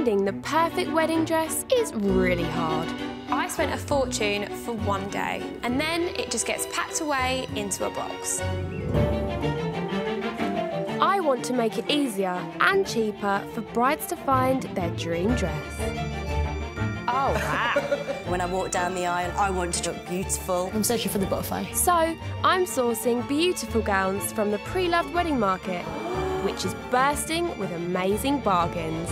Finding the perfect wedding dress is really hard. I spent a fortune for one day, and then it just gets packed away into a box. I want to make it easier and cheaper for brides to find their dream dress. Oh, wow. When I walk down the aisle, I want to look beautiful. I'm searching for the butterfly. So, I'm sourcing beautiful gowns from the pre-loved wedding market, which is bursting with amazing bargains.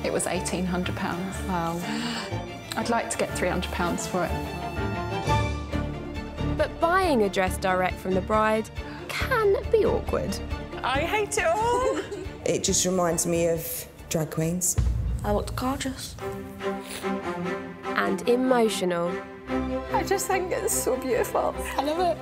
It was £1,800. Wow. I'd like to get £300 for it. But buying a dress direct from the bride can be awkward. I hate it all. It just reminds me of drag queens. I looked gorgeous. And emotional. I just think it's so beautiful. I love it.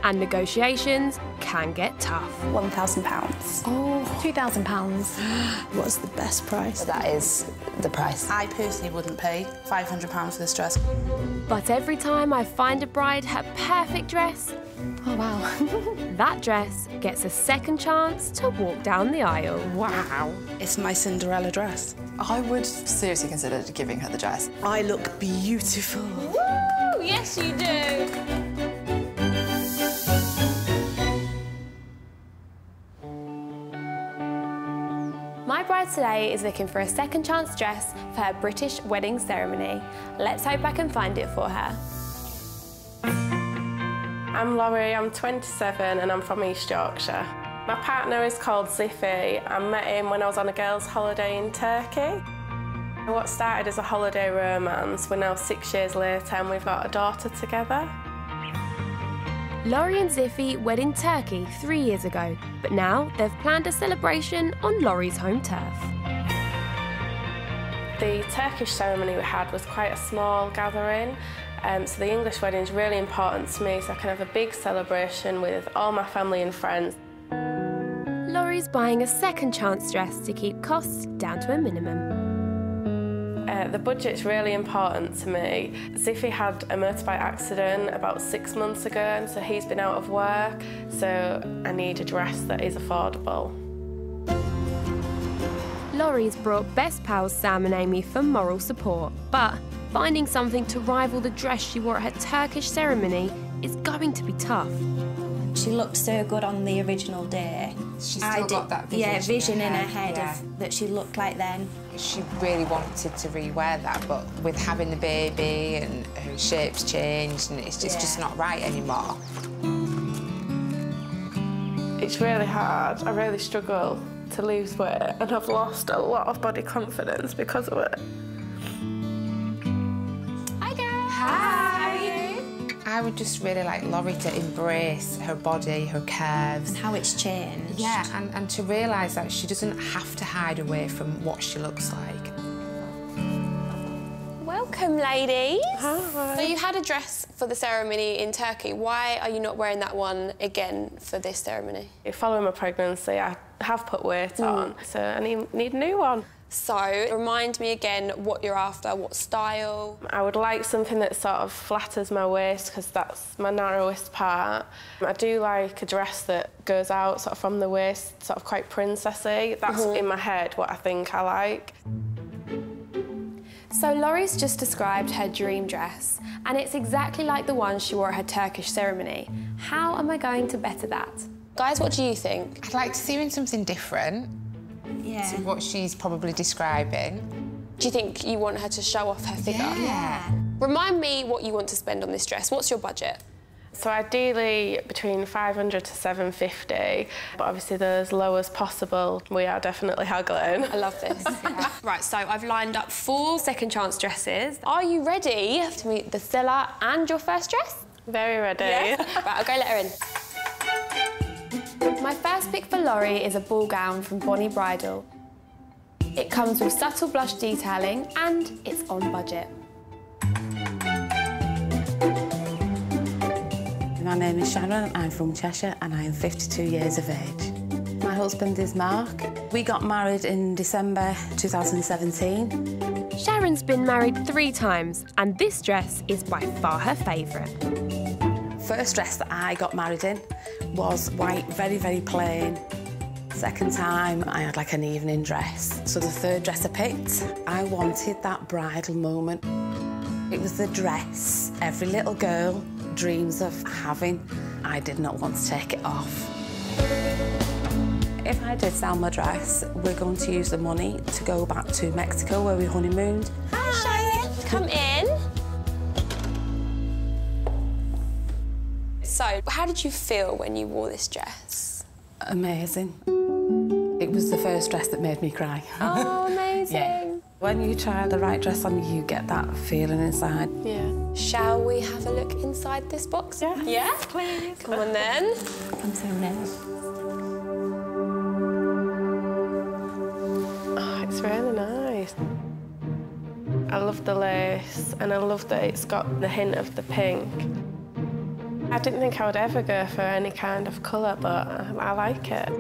And negotiations can get tough. £1,000. Oh, £2,000. What's the best price? That is the price. I personally wouldn't pay £500 for this dress. But every time I find a bride her perfect dress, Oh, wow. that dress gets a second chance to walk down the aisle. Wow. It's my Cinderella dress. I would seriously consider giving her the dress. I look beautiful. Woo! Yes, you do. My bride today is looking for a second chance dress for her British wedding ceremony. Let's hope I can find it for her. I'm Laurie, I'm 27 and I'm from East Yorkshire. My partner is called Ziffy. I met him when I was on a girls' holiday in Turkey. What started as a holiday romance, we're now 6 years later and we've got a daughter together. Laurie and Ziffy wed in Turkey 3 years ago, but now they've planned a celebration on Laurie's home turf. The Turkish ceremony we had was quite a small gathering, so the English wedding is really important to me, so I can have a big celebration with all my family and friends. Laurie's buying a second chance dress to keep costs down to a minimum. The budget's really important to me. Ziffy had a motorbike accident about 6 months ago, and so he's been out of work, so I need a dress that is affordable. Laurie's brought best pals Sam and Amy for moral support, but finding something to rival the dress she wore at her Turkish ceremony is going to be tough. She looked so good on the original day. She's still got that vision, vision in her head of that she looked like then. She really wanted to rewear that, but with having the baby and her shape's changed, and it's just not right anymore. It's really hard. I really struggle to lose weight, and I've lost a lot of body confidence because of it. Hi, girls. Hi. I would just really like Laurie to embrace her body, her curves. And how it's changed. Yeah, and to realise that she doesn't have to hide away from what she looks like. Welcome, ladies. Hi. So you had a dress for the ceremony in Turkey. Why are you not wearing that one again for this ceremony? Following my pregnancy, I have put weight on, so I need a new one. So, remind me again what you're after, what style? I would like something that sort of flatters my waist, because that's my narrowest part. I do like a dress that goes out sort of from the waist, sort of quite princessy. That's in my head what I think I like. So Laurie's just described her dream dress, and it's exactly like the one she wore at her Turkish ceremony. How am I going to better that? Guys, what do you think? I'd like to see her in something different to what she's probably describing. Do you think you want her to show off her figure? Yeah. Remind me what you want to spend on this dress. What's your budget? So ideally between £500 to £750, but obviously they're as low as possible. We are definitely haggling. I love this. Right, so I've lined up 4 second chance dresses. Are you ready to meet the seller and your first dress? Very ready. Yeah. Right, I'll go let her in. My first pick for Laurie is a ball gown from Bridal. It comes with subtle blush detailing and it's on budget. My name is Sharon, I'm from Cheshire and I am 52 years of age. My husband is Mark. We got married in December 2017. Sharon's been married 3 times and this dress is by far her favourite. First dress that I got married in was white, very, very plain. Second time, I had like an evening dress. So the third dress I picked, I wanted that bridal moment. It was the dress every little girl dreams of having. I did not want to take it off. If I did sell my dress, we're going to use the money to go back to Mexico where we honeymooned. Hi, come in. So, how did you feel when you wore this dress? Amazing. It was the first dress that made me cry. Oh, amazing. Yeah. When you try the right dress on, you get that feeling inside. Yeah. Shall we have a look inside this box? Yeah. Yeah? Please. Come on then. I'm so nervous. Oh, it's really nice. I love the lace and I love that it's got the hint of the pink. I didn't think I would ever go for any kind of colour, but I like it.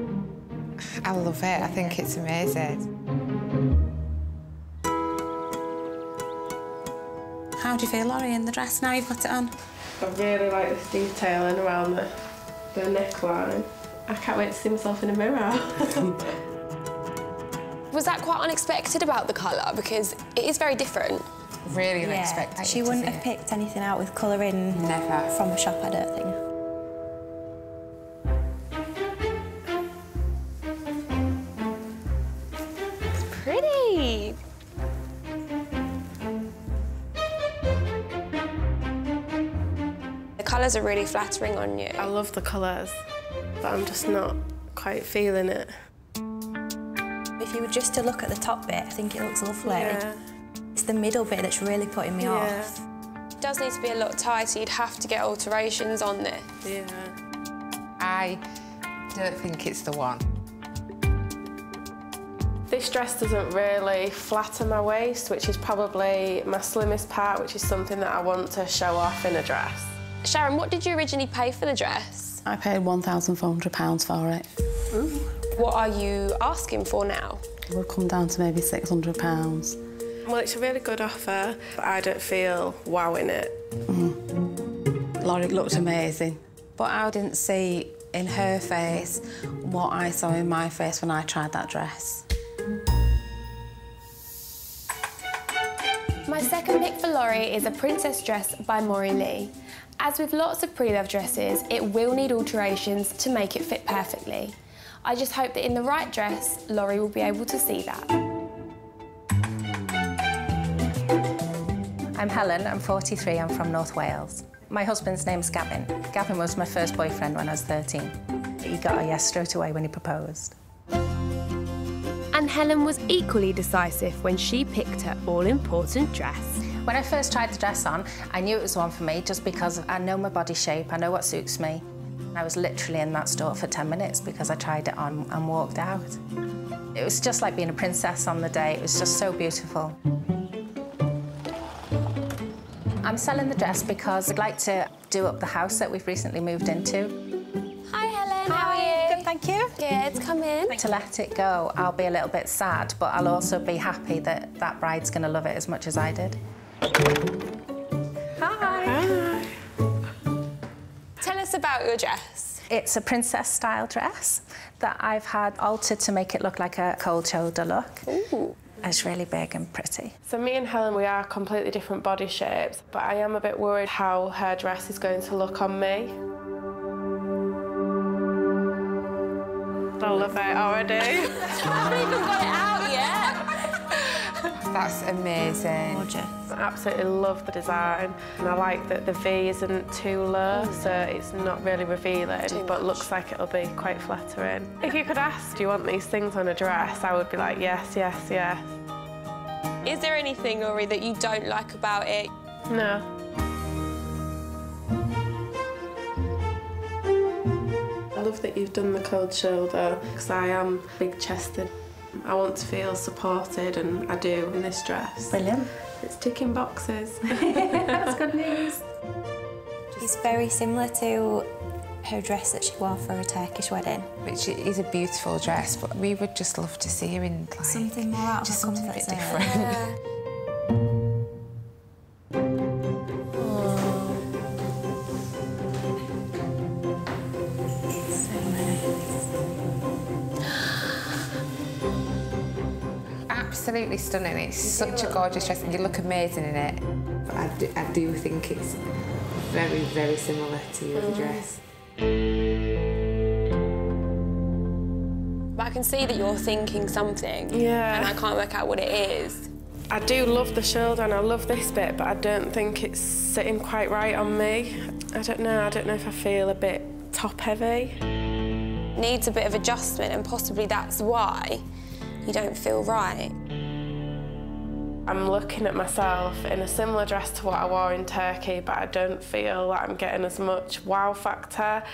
I love it. I think it's amazing. How do you feel, Laurie, in the dress now you've got it on? I really like this detailing around the neckline. I can't wait to see myself in a mirror. Was that quite unexpected about the colour? Because it is very different. Really unexpected. She wouldn't have picked anything out with colouring Never. from a shop, I don't think. It's pretty. The colours are really flattering on you. I love the colours, but I'm just not quite feeling it. If you were just to look at the top bit, I think it looks lovely. Yeah. It's the middle bit that's really putting me off. It does need to be a lot tighter. You'd have to get alterations on this. Yeah. I don't think it's the one. This dress doesn't really flatter my waist, which is probably my slimmest part, which is something that I want to show off in a dress. Sharon, what did you originally pay for the dress? I paid £1,400 for it. Ooh. What are you asking for now? It would come down to maybe £600. Well, it's a really good offer, but I don't feel wow in it. Laurie looked amazing, but I didn't see in her face what I saw in my face when I tried that dress. My second pick for Laurie is a princess dress by Maury Lee. As with lots of pre-love dresses, it will need alterations to make it fit perfectly. I just hope that in the right dress, Laurie will be able to see that. I'm Helen, I'm 43, I'm from North Wales. My husband's name's Gavin. Gavin was my first boyfriend when I was 13. He got a yes straight away when he proposed. And Helen was equally decisive when she picked her all-important dress. When I first tried the dress on, I knew it was one for me just because I know my body shape, I know what suits me. I was literally in that store for 10 minutes because I tried it on and walked out. It was just like being a princess on the day. It was just so beautiful. I'm selling the dress because I'd like to do up the house that we've recently moved into. Hi, Helen. How are you? Good, thank you. Good, come in. To let it go, I'll be a little bit sad, but I'll also be happy that that bride's going to love it as much as I did. Hi. Tell us about your dress. It's a princess-style dress that I've had altered to make it look like a cold shoulder look. Ooh. It's really big and pretty. So me and Helen, we are completely different body shapes, but I am a bit worried how her dress is going to look on me. I love it already. I haven't even got it out yet. That's amazing. Gorgeous. I absolutely love the design, and I like that the V isn't too low, so it's not really revealing, but looks like it'll be quite flattering. If you could ask, do you want these things on a dress, I would be like, yes, yes, yes. Is there anything, Laurie, that you don't like about it? No. I love that you've done the cold shoulder, because I am big-chested. I want to feel supported, and I do in this dress. Brilliant. It's ticking boxes. That's good news. It's very similar to her dress that she wore for a Turkish wedding. Which is a beautiful dress, but we would just love to see her in like something more out of just her something a bit comfort different. zone. absolutely stunning. It's such a gorgeous dress and you look amazing in it. I do think it's very, very similar to your dress. But I can see that you're thinking something. Yeah. And I can't work out what it is. I do love the shoulder and I love this bit, but I don't think it's sitting quite right on me. I don't know if I feel a bit top-heavy. Needs a bit of adjustment, and possibly that's why you don't feel right. I'm looking at myself in a similar dress to what I wore in Turkey, but I don't feel like I'm getting as much wow factor.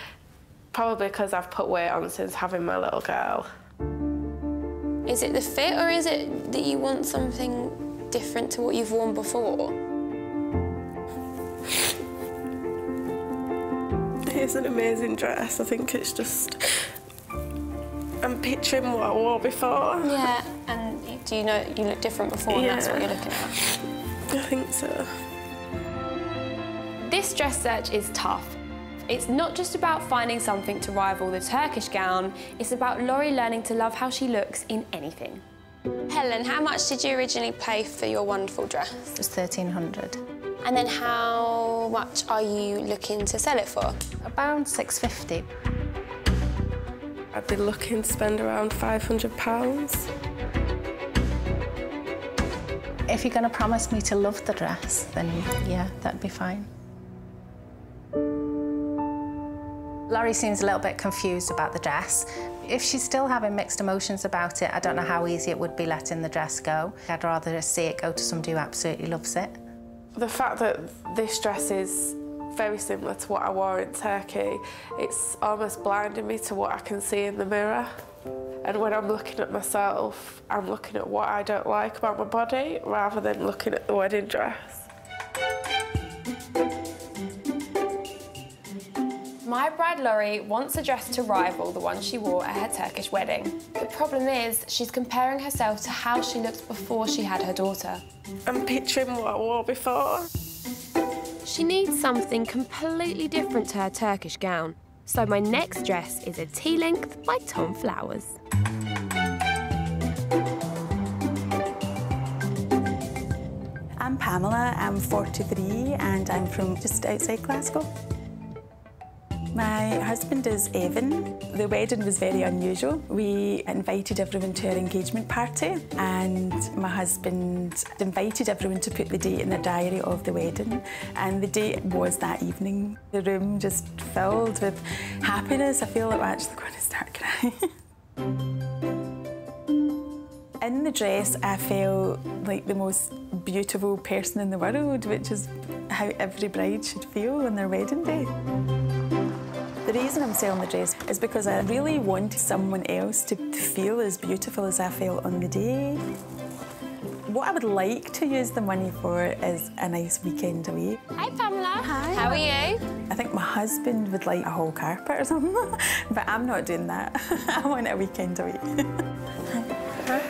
Probably because I've put weight on since having my little girl. Is it the fit, or is it that you want something different to what you've worn before? It's an amazing dress. I think it's just... I'm picturing what I wore before. Yeah, and do you know you look different before and that's what you're looking at? I think so. This dress search is tough. It's not just about finding something to rival the Turkish gown, it's about Laurie learning to love how she looks in anything. Helen, how much did you originally pay for your wonderful dress? It was £1,300. And then how much are you looking to sell it for? About £650. I'd be looking to spend around £500. If you're going to promise me to love the dress, then yeah, that'd be fine. Laurie seems a little bit confused about the dress. If she's still having mixed emotions about it, I don't know how easy it would be letting the dress go. I'd rather see it go to somebody who absolutely loves it. The fact that this dress is very similar to what I wore in Turkey, it's almost blinding me to what I can see in the mirror. And when I'm looking at myself, I'm looking at what I don't like about my body rather than looking at the wedding dress. My bride Laurie wants a dress to rival the one she wore at her Turkish wedding. The problem is, she's comparing herself to how she looked before she had her daughter. I'm picturing what I wore before. She needs something completely different to her Turkish gown. So my next dress is a tea length by Tom Flowers. I'm Pamela, I'm 43 and I'm from just outside Glasgow. My husband is Evan. The wedding was very unusual. We invited everyone to our engagement party and my husband invited everyone to put the date in their diary of the wedding, and the date was that evening. The room just filled with happiness. I feel like we're actually going to start crying. In the dress, I felt like the most beautiful person in the world, which is how every bride should feel on their wedding day. The reason I'm selling the dress is because I really wanted someone else to feel as beautiful as I felt on the day. What I would like to use the money for is a nice weekend away. Hi, Pamela. Hi. How are you? I think my husband would like a whole carpet or something, but I'm not doing that. I want a weekend away. Hi.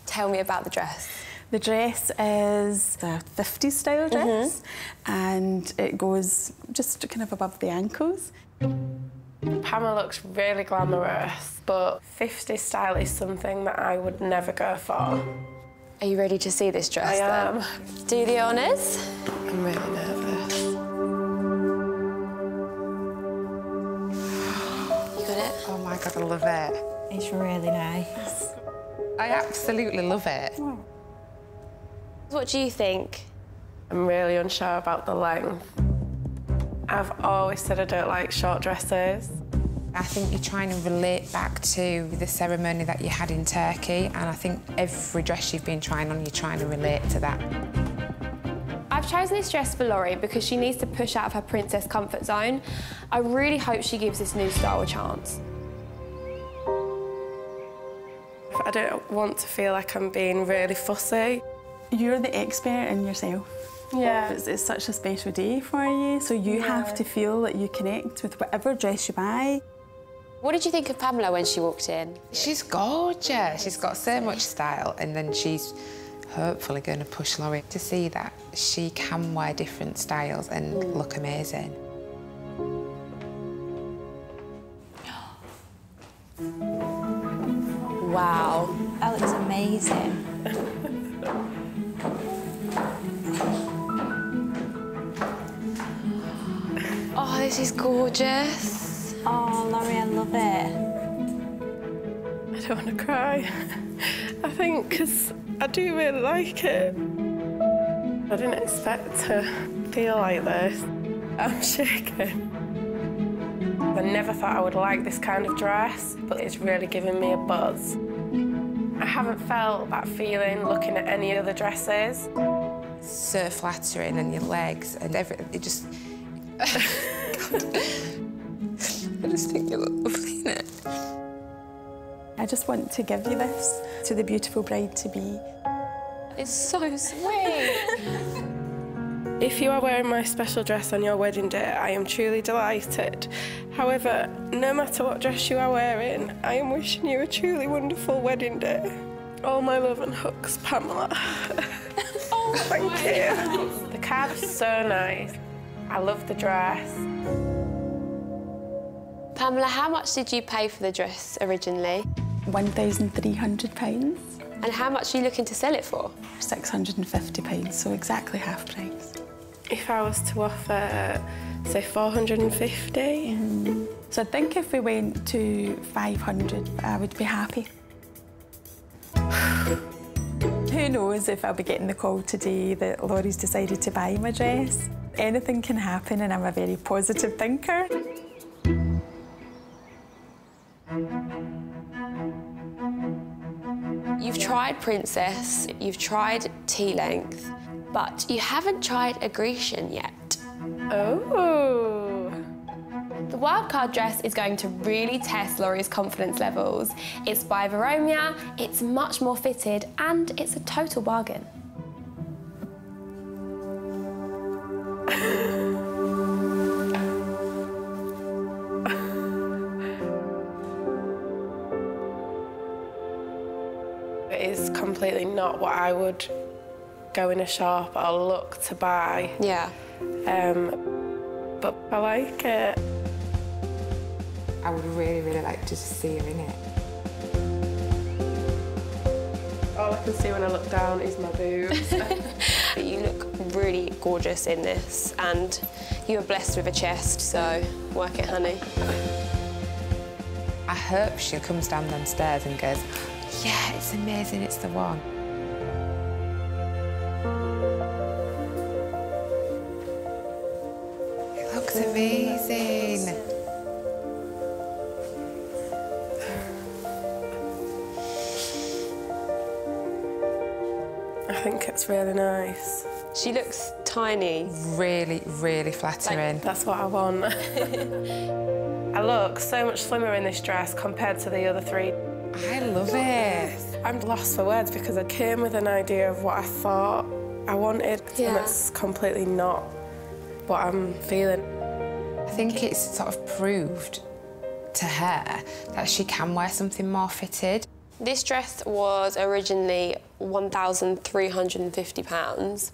Tell me about the dress. The dress is a 50s style dress and it goes just kind of above the ankles. Pamela looks really glamorous, but 50s style is something that I would never go for. Are you ready to see this dress then? I am. Do the honours. I'm really nervous. You got it? Oh my God, I love it. It's really nice. I absolutely love it. What do you think? I'm really unsure about the length. I've always said I don't like short dresses. I think you're trying to relate back to the ceremony that you had in Turkey, and I think every dress you've been trying on, you're trying to relate to that. I've chosen this dress for Laurie because she needs to push out of her princess comfort zone. I really hope she gives this new style a chance. I don't want to feel like I'm being really fussy. You're the expert in yourself. Yeah. It's such a special day for you, so you have to feel that you connect with whatever dress you buy. What did you think of Pamela when she walked in? She's gorgeous. She's got so much style, and then she's hopefully going to push Laurie to see that she can wear different styles and look amazing. Wow. That looks amazing. Oh, this is gorgeous. Oh, Laurie, I love it. I don't want to cry. I think because I do really like it. I didn't expect to feel like this. I'm shaking. I never thought I would like this kind of dress, but it's really giving me a buzz. I haven't felt that feeling looking at any other dresses. So flattering, and your legs and everything. It just... God. I just think you look lovely in it. I just want to give you this to the beautiful bride-to-be. It's so sweet. If you are wearing my special dress on your wedding day, I am truly delighted. However, no matter what dress you are wearing, I am wishing you a truly wonderful wedding day. All my love and hugs, Pamela. Oh, thank you. The card is so nice. I love the dress. Pamela, how much did you pay for the dress originally? £1,300. And how much are you looking to sell it for? £650, so exactly half price. If I was to offer, say, 450. So I think if we went to 500, I would be happy. Who knows if I'll be getting the call today that Laurie's decided to buy my dress. Anything can happen, and I'm a very positive thinker. You've tried Princess, you've tried T-length, but you haven't tried a Grecian yet. Oh. The wildcard dress is going to really test Laurie's confidence levels. It's by Veromia, it's much more fitted, and it's a total bargain. It is completely not what I would go in a shop or look to buy. Yeah. But I like it. I would really, really like to just see her in it. All I can see when I look down is my boobs. You look really gorgeous in this, and you are blessed with a chest, so work it, honey. I hope she comes down them stairs and goes, yeah, it's amazing, it's the one. It looks amazing. I think it's really nice. She looks tiny. Really, really flattering. That's what I want. I look so much slimmer in this dress compared to the other three. I love it. I'm lost for words because I came with an idea of what I thought I wanted, and it's completely not what I'm feeling. I think it's sort of proved to her that she can wear something more fitted. This dress was originally £1,350.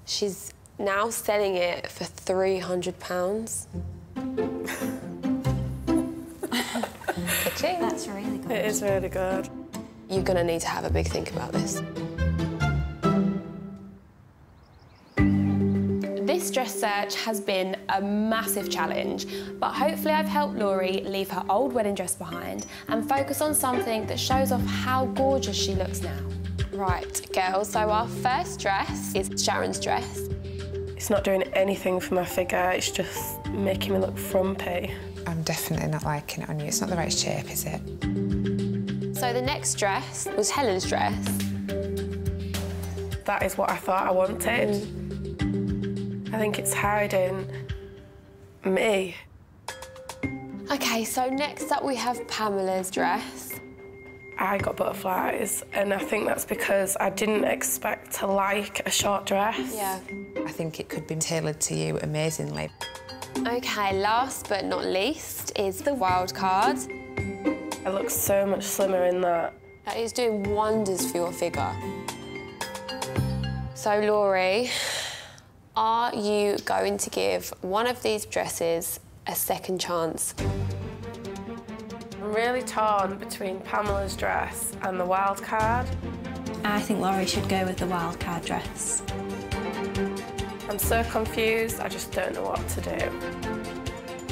She's now selling it for £300. That's really good. It is really good. You're going to need to have a big think about this. This dress search has been a massive challenge, but hopefully I've helped Laurie leave her old wedding dress behind and focus on something that shows off how gorgeous she looks now. Right, girls, so our first dress is Sharon's dress. It's not doing anything for my figure, it's just making me look frumpy. I'm definitely not liking it on you. It's not the right shape, is it? So the next dress was Helen's dress. That is what I thought I wanted. I think it's hiding me. OK, so next up we have Pamela's dress. I got butterflies, and I think that's because I didn't expect to like a short dress. Yeah. I think it could be tailored to you amazingly. OK, last but not least is the wild card. I look so much slimmer in that. That is doing wonders for your figure. So, Laurie, are you going to give one of these dresses a second chance? I'm really torn between Pamela's dress and the wild card. I think Laurie should go with the wild card dress. I'm so confused, I just don't know what to do.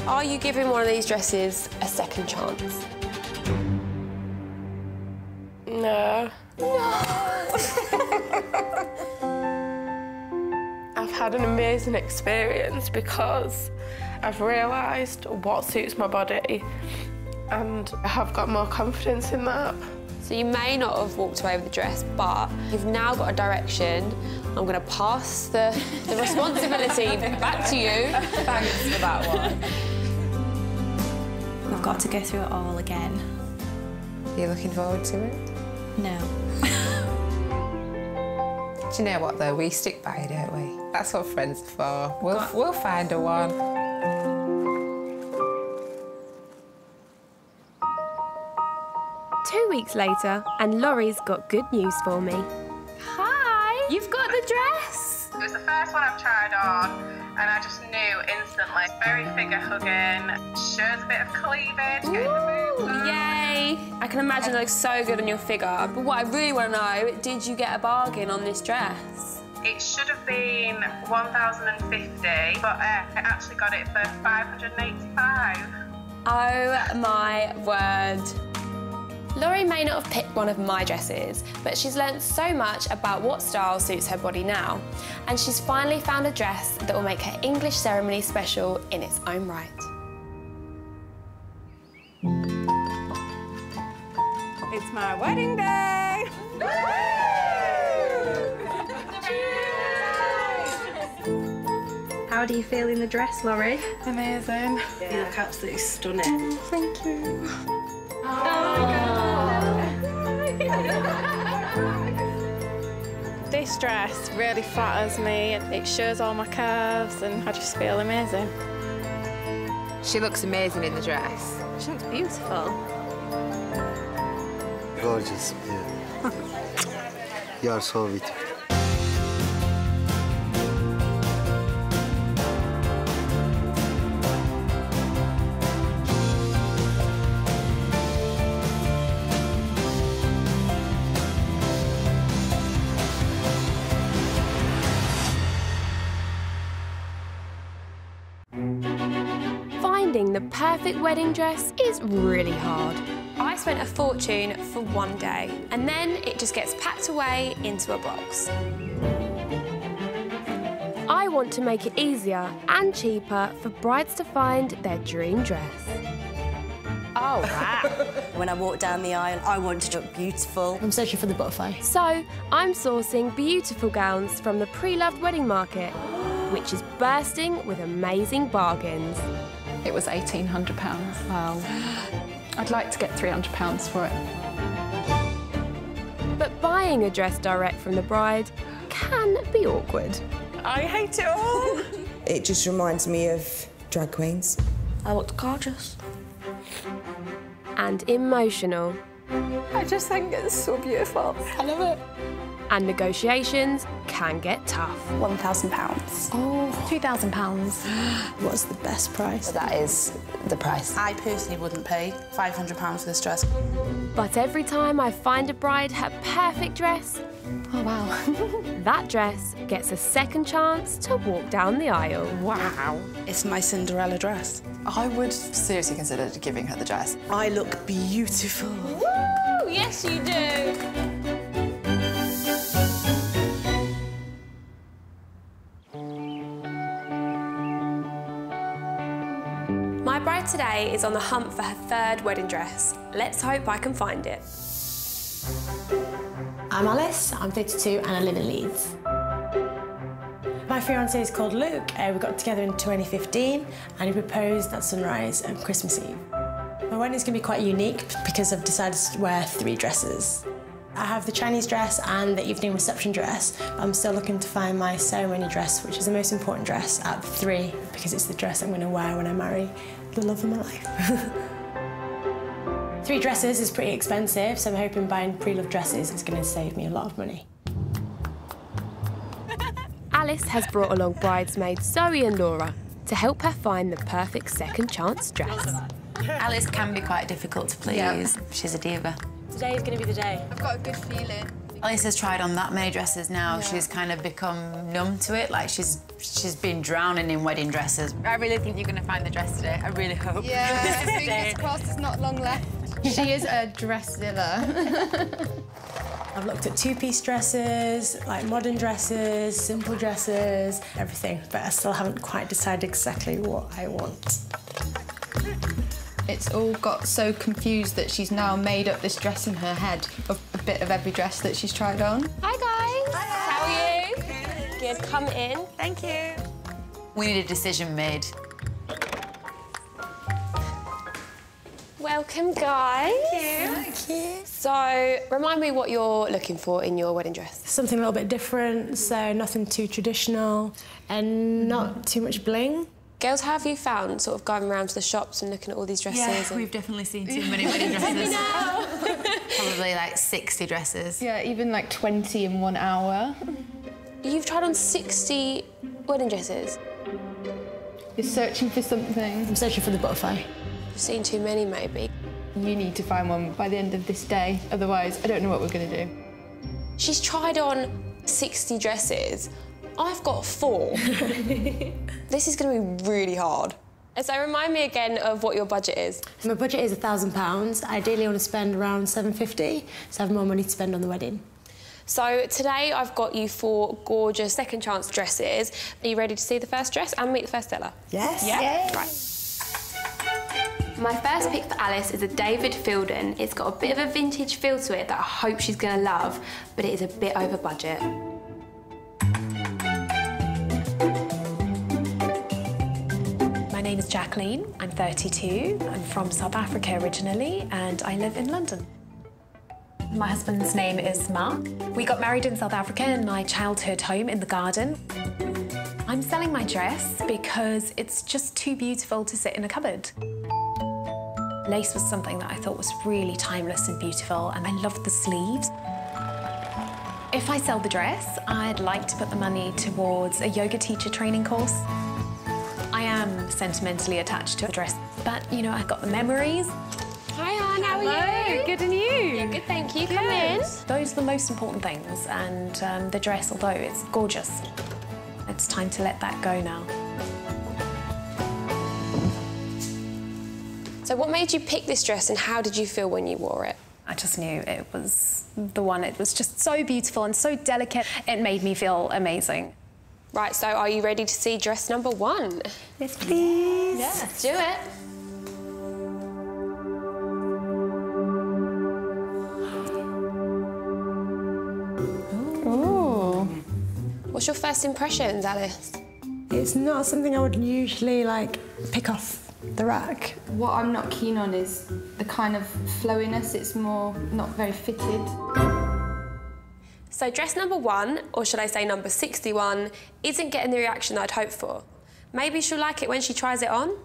Are you giving one of these dresses a second chance? No. I've had an amazing experience because I've realised what suits my body and I have got more confidence in that. So you may not have walked away with the dress, but you've now got a direction. I'm going to pass the responsibility back to you. Thanks for that one. We've got to go through it all again. Are you looking forward to it? No. Do you know what, though? We stick by it, don't we? That's what friends are for. We'll find a one. 2 weeks later, and Laurie's got good news for me. Hi! You've got the dress! It was the first one I've tried on, and I just knew instantly. Very figure-hugging, shows a bit of cleavage, getting the boobs up. Yay! I can imagine it looks so good on your figure. But what I really want to know, did you get a bargain on this dress? It should have been $1,050, but I actually got it for $585. Oh my word. Laurie may not have picked one of my dresses, but she's learnt so much about what style suits her body now. And she's finally found a dress that will make her English ceremony special in its own right. It's my wedding day! How do you feel in the dress, Laurie? Amazing. You look absolutely stunning. Thank you. This dress really flatters me. It shows all my curves and I just feel amazing. She looks amazing in the dress. She looks beautiful. Gorgeous, yeah. You are so beautiful. Finding the perfect wedding dress is really hard. I spent a fortune for one day, and then it just gets packed away into a box. I want to make it easier and cheaper for brides to find their dream dress. Oh, wow. When I walk down the aisle, I want to look beautiful. I'm searching for the butterfly. So I'm sourcing beautiful gowns from the pre-loved wedding market, which is bursting with amazing bargains. It was £1,800. Wow. I'd like to get £300 for it. But buying a dress direct from the bride can be awkward. I hate it all. It just reminds me of drag queens. I looked gorgeous. And emotional. I just think it's so beautiful. I love it. And negotiations can get tough. £1,000. Oh, £2,000. What's the best price? That is the price. I personally wouldn't pay £500 for this dress. But every time I find a bride her perfect dress, oh wow, that dress gets a second chance to walk down the aisle. Wow. It's my Cinderella dress. I would seriously consider giving her the dress. I look beautiful. Woo! Yes, you do. My bride today is on the hunt for her third wedding dress. Let's hope I can find it. I'm Alice, I'm 32 and I live in Leeds. My fiancé is called Luke. We got together in 2015 and he proposed at sunrise on Christmas Eve. My wedding is going to be quite unique because I've decided to wear 3 dresses. I have the Chinese dress and the evening reception dress. I'm still looking to find my ceremony dress, which is the most important dress out of the 3 because it's the dress I'm going to wear when I marry the love of my life. 3 dresses is pretty expensive, so I'm hoping buying pre-loved dresses is going to save me a lot of money. Alice has brought along bridesmaids Zoe and Laura to help her find the perfect second chance dress. Alice can be quite difficult to please. Yeah. She's a diva. Today's going to be the day. I've got a good feeling. Alice has tried on that many dresses now. Yeah. She's kind of become numb to it. Like, she's been drowning in wedding dresses. I really think you're going to find the dress today. I really hope. Yeah, fingers crossed it's not long left. She is a dress-zilla. I've looked at two-piece dresses, like modern dresses, simple dresses, everything, but I still haven't quite decided exactly what I want. It's all got so confused that she's now made up this dress in her head of a bit of every dress that she's tried on. Hi guys. Hi. How are you? Good. Come in. Thank you. We need a decision made. Welcome, guys. Thank you. So, remind me what you're looking for in your wedding dress. Something a little bit different, so nothing too traditional and not too much bling. Girls, how have you found sort of going around to the shops and looking at all these dresses? Yeah, we've definitely seen too many wedding dresses. Probably like 60 dresses. Yeah, even like 20 in 1 hour. You've tried on 60 wedding dresses? You're searching for something. I'm searching for the butterfly. You've seen too many, maybe. You need to find one by the end of this day, otherwise I don't know what we're going to do. She's tried on 60 dresses. I've got 4. This is going to be really hard. So remind me again of what your budget is. My budget is £1,000. Ideally, I want to spend around £750, so I have more money to spend on the wedding. So today I've got you 4 gorgeous second chance dresses. Are you ready to see the first dress and meet the first seller? Yes. Yeah? Yay. Right. My first pick for Alice is a David Fielden. It's got a bit of a vintage feel to it that I hope she's going to love, but it is a bit over budget. My name is Jacqueline. I'm 32. I'm from South Africa originally, and I live in London. My husband's name is Mark. We got married in South Africa in my childhood home in the garden. I'm selling my dress because it's just too beautiful to sit in a cupboard. Lace was something that I thought was really timeless and beautiful, and I loved the sleeves. If I sell the dress, I'd like to put the money towards a yoga teacher training course. I am sentimentally attached to the dress, but, you know, I've got the memories. Hi, Anne, how are you? Good, and you? Yeah, good, thank you. Come in. Those are the most important things, and the dress, although it's gorgeous, it's time to let that go now. So what made you pick this dress and how did you feel when you wore it? I just knew it was the one. It was just so beautiful and so delicate. It made me feel amazing. Right, so are you ready to see dress number 1? Yes, please. Yeah, let's do it. Ooh. What's your first impressions, Alice? It's not something I would usually, like, pick off the rack. What I'm not keen on is the kind of flowiness. It's more not very fitted. So dress number 1, or should I say number 61, isn't getting the reaction I'd hoped for. Maybe she'll like it when she tries it on.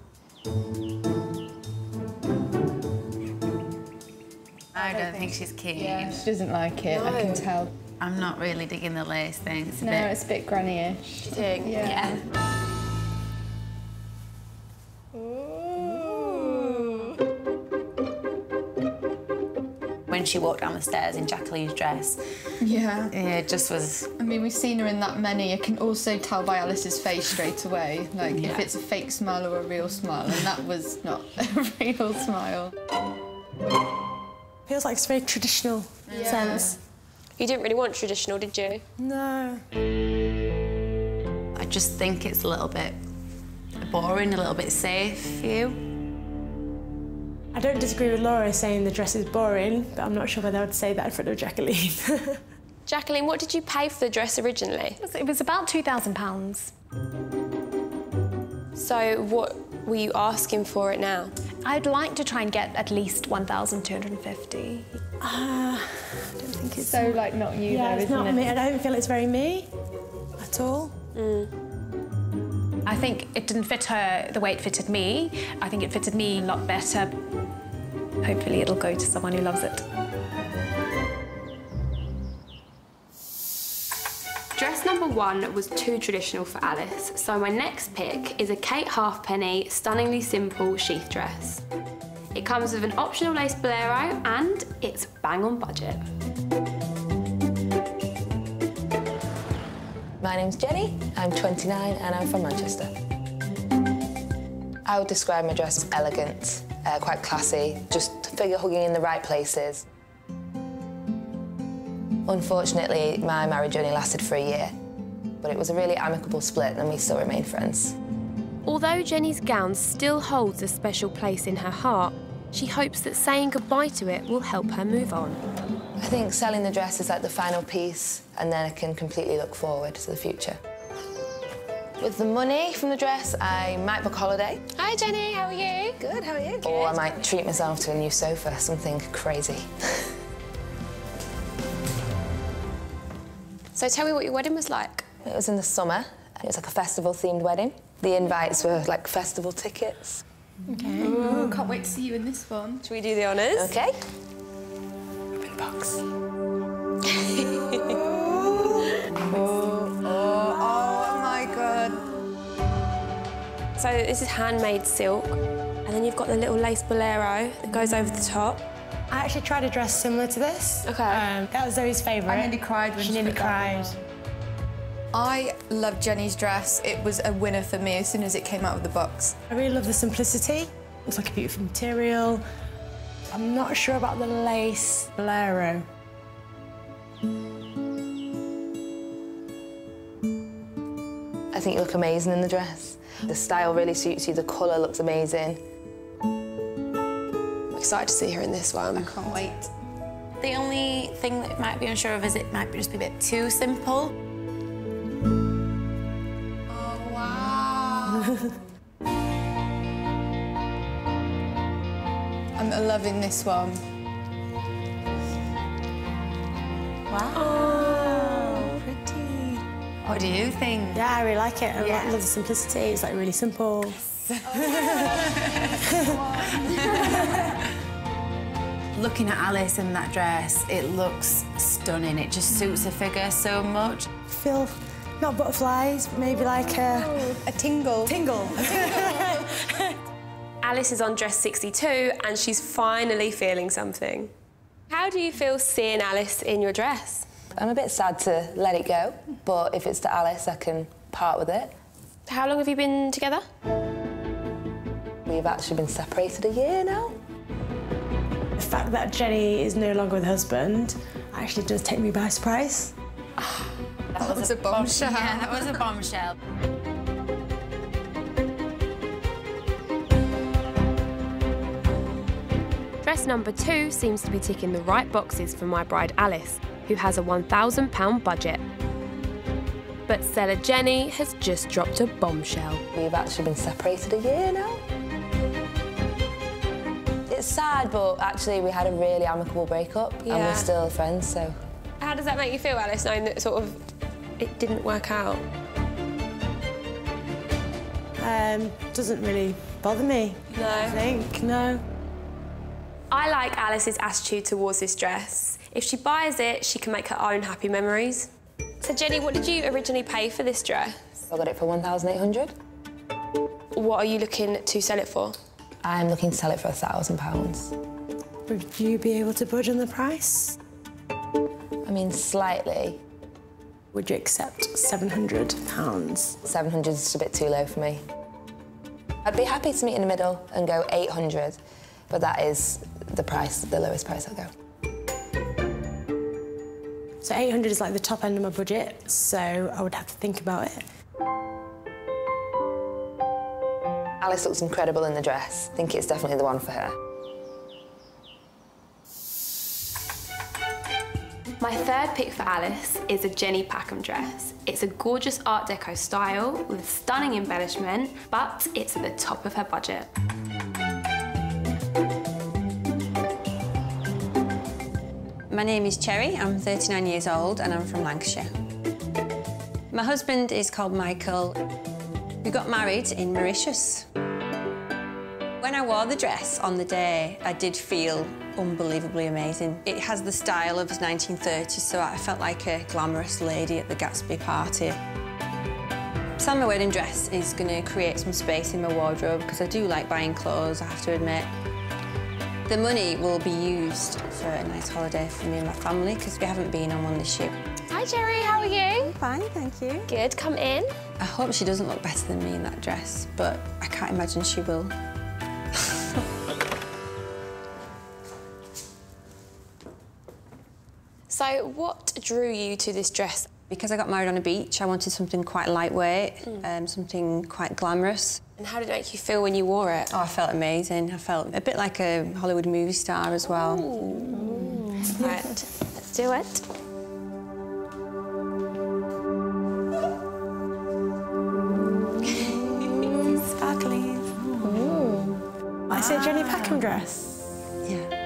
I don't think she's keen. Yeah, she doesn't like it, I can tell. I'm not really digging the lace thing. It's a bit granny-ish. Do you think? Yeah. When she walked down the stairs in Jacqueline's dress. Yeah. Yeah, it just was... I mean, we've seen her in that many. I can also tell by Alice's face straight away, like, if it's a fake smile or a real smile, and that was not a real smile. Feels like it's very traditional in a sense. You didn't really want traditional, did you? No. I just think it's a little bit boring, a little bit safe for you. I don't disagree with Laura saying the dress is boring, but I'm not sure whether I would say that in front of Jacqueline. Jacqueline, what did you pay for the dress originally? It was about £2,000. So what were you asking for it now? I'd like to try and get at least 1,250. I don't think it's... So, like, not you, yeah, though, it's isn't not it? me. I don't feel it's very me at all. I think it didn't fit her the way it fitted me. I think it fitted me a lot better. Hopefully it'll go to someone who loves it. Dress number 1 was too traditional for Alice, so my next pick is a Kate Halfpenny, stunningly simple sheath dress. comes with an optional lace bolero and it's bang on budget. My name's Jenny, I'm 29 and I'm from Manchester. I would describe my dress as elegant, quite classy, just figure hugging in the right places. Unfortunately, my marriage only lasted for a year, but it was a really amicable split and we still remain friends. Although Jenny's gown still holds a special place in her heart, she hopes that saying goodbye to it will help her move on. I think selling the dress is like the final piece, and then I can completely look forward to the future. With the money from the dress, I might book a holiday. Hi Jenny, how are you? Good, how are you? Or I might treat myself to a new sofa, something crazy. So tell me what your wedding was like. It was in the summer. It was like a festival-themed wedding. The invites were like festival tickets. Okay. Ooh, can't wait to see you in this one. Should we do the honours? Okay. Open box. Oh my God. So this is handmade silk, and then you've got the little lace bolero that goes over the top. I actually tried a dress similar to this. Okay. That was Zoe's favourite. I nearly cried when she nearly cried. I love Jenny's dress. It was a winner for me as soon as it came out of the box. I really love the simplicity. It's like a beautiful material. I'm not sure about the lace bolero. I think you look amazing in the dress. The style really suits you, the colour looks amazing. I'm excited to see her in this one. I can't wait. The only thing that might be unsure of is it might just be a bit too simple. Oh, wow. I'm loving this one. Wow. Oh, pretty. What do you think? Yeah, I really like it. I love the simplicity. It's like really simple. Looking at Alice in that dress, it looks stunning. It just suits her figure so much. I feel not butterflies, but maybe like a tingle. Tingle. Alice is on dress 62 and she's finally feeling something. How do you feel seeing Alice in your dress? I'm a bit sad to let it go, but if it's to Alice, I can part with it. How long have you been together? We've actually been separated a year now. The fact that Jenny is no longer with her husband actually does take me by surprise. That was a bombshell. Yeah, that was a bombshell. Dress number 2 seems to be ticking the right boxes for my bride Alice, who has a £1,000 budget. But seller Jenny has just dropped a bombshell. We've actually been separated a year now. It's sad, but actually we had a really amicable breakup and we're still friends, so... How does that make you feel, Alice, knowing that sort of it didn't work out? Doesn't really bother me. No. I think, no. I like Alice's attitude towards this dress. If she buys it, she can make her own happy memories. So, Jenny, what did you originally pay for this dress? I got it for £1,800. What are you looking to sell it for? I'm looking to sell it for £1,000. Would you be able to budge on the price? I mean, slightly. Would you accept £700? 700 is just a bit too low for me. I'd be happy to meet in the middle and go 800, but that is the price, the lowest price I'll go. So 800 is like the top end of my budget, so I would have to think about it. Alice looks incredible in the dress. I think it's definitely the one for her. My third pick for Alice is a Jenny Packham dress. It's a gorgeous Art Deco style with stunning embellishment, but it's at the top of her budget. My name is Cherry, I'm 39 years old and I'm from Lancashire. My husband is called Michael. We got married in Mauritius. When I wore the dress on the day, I did feel unbelievably amazing. It has the style of 1930s, so I felt like a glamorous lady at the Gatsby party. Selling my wedding dress is going to create some space in my wardrobe because I do like buying clothes, I have to admit. The money will be used for a nice holiday for me and my family because we haven't been on one this year. Hi, Jerry, how are you? Fine, thank you. Good, come in. I hope she doesn't look better than me in that dress, but I can't imagine she will. So, what drew you to this dress? Because I got married on a beach, I wanted something quite lightweight, something quite glamorous. And how did it make you feel when you wore it? Oh, I felt amazing. I felt a bit like a Hollywood movie star as well. Right, let's do it. Sparklies. Ooh. I see a Jenny Packham dress. Yeah.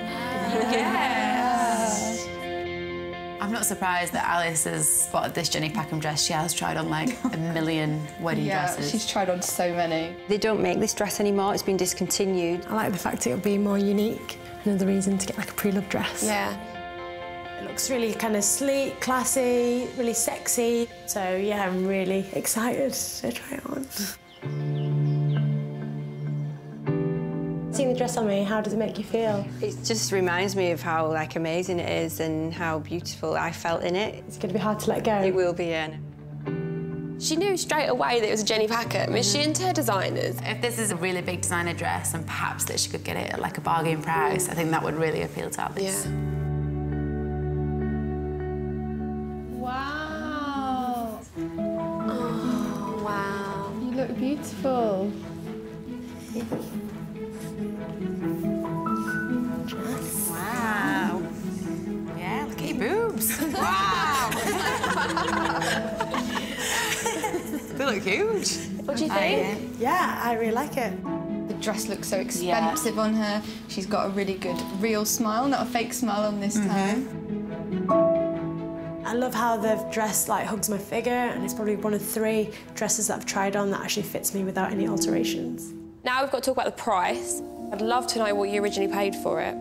I'm not surprised that Alice has spotted this Jenny Packham dress. She has tried on like a million wedding dresses. She's tried on so many. They don't make this dress anymore, it's been discontinued. I like the fact it'll be more unique. Another reason to get like a pre-loved dress. Yeah. It looks really kind of sleek, classy, really sexy. So yeah, I'm really excited to try it on. Seeing the dress on me, how does it make you feel? It just reminds me of how like amazing it is and how beautiful I felt in it. It's going to be hard to let go. It will be, yeah. She knew straight away that it was a Jenny Packham. Is she into her designers? If this is a really big designer dress and perhaps that she could get it at like a bargain price, I think that would really appeal to Alice. Yeah. Wow. Oh, wow. You look beautiful. Wow. Yeah, look at your boobs. Wow. They look huge. What do you think? Yeah, I really like it. The dress looks so expensive on her. She's got a really good real smile, not a fake smile on this time. I love how the dress like hugs my figure, and it's probably one of 3 dresses that I've tried on that actually fits me without any alterations. Now we've got to talk about the price. I'd love to know what you originally paid for it.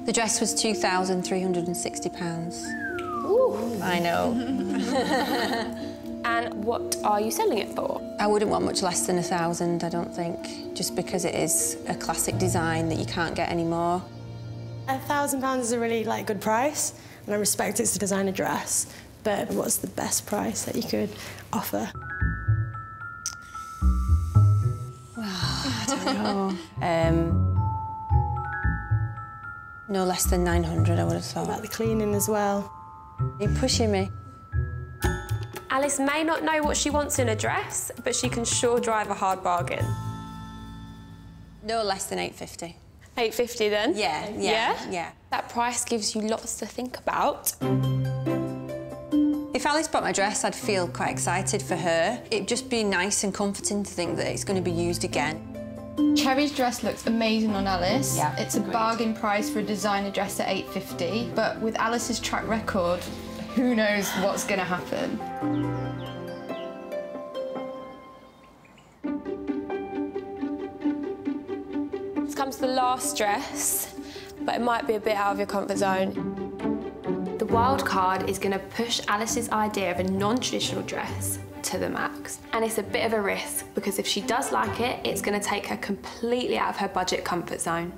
The dress was £2,360. Ooh. I know. And what are you selling it for? I wouldn't want much less than £1,000, I don't think, just because it is a classic design that you can't get anymore. £1,000 is a really like good price, and I respect it's a designer dress, but what's the best price that you could offer? I don't know. No less than 900, I would have thought. What about the cleaning as well? You're pushing me. Alice may not know what she wants in a dress, but she can sure drive a hard bargain. No less than £850. £850 then? Yeah. That price gives you lots to think about. If Alice bought my dress, I'd feel quite excited for her. It'd just be nice and comforting to think that it's going to be used again. Cherry's dress looks amazing on Alice. Yeah, it's a bargain price for a designer dress at £850, but with Alice's track record, who knows what's going to happen. This comes to the last dress, but it might be a bit out of your comfort zone. The wild card is going to push Alice's idea of a non-traditional dress to the max. And it's a bit of a risk, because if she does like it, it's going to take her completely out of her budget comfort zone.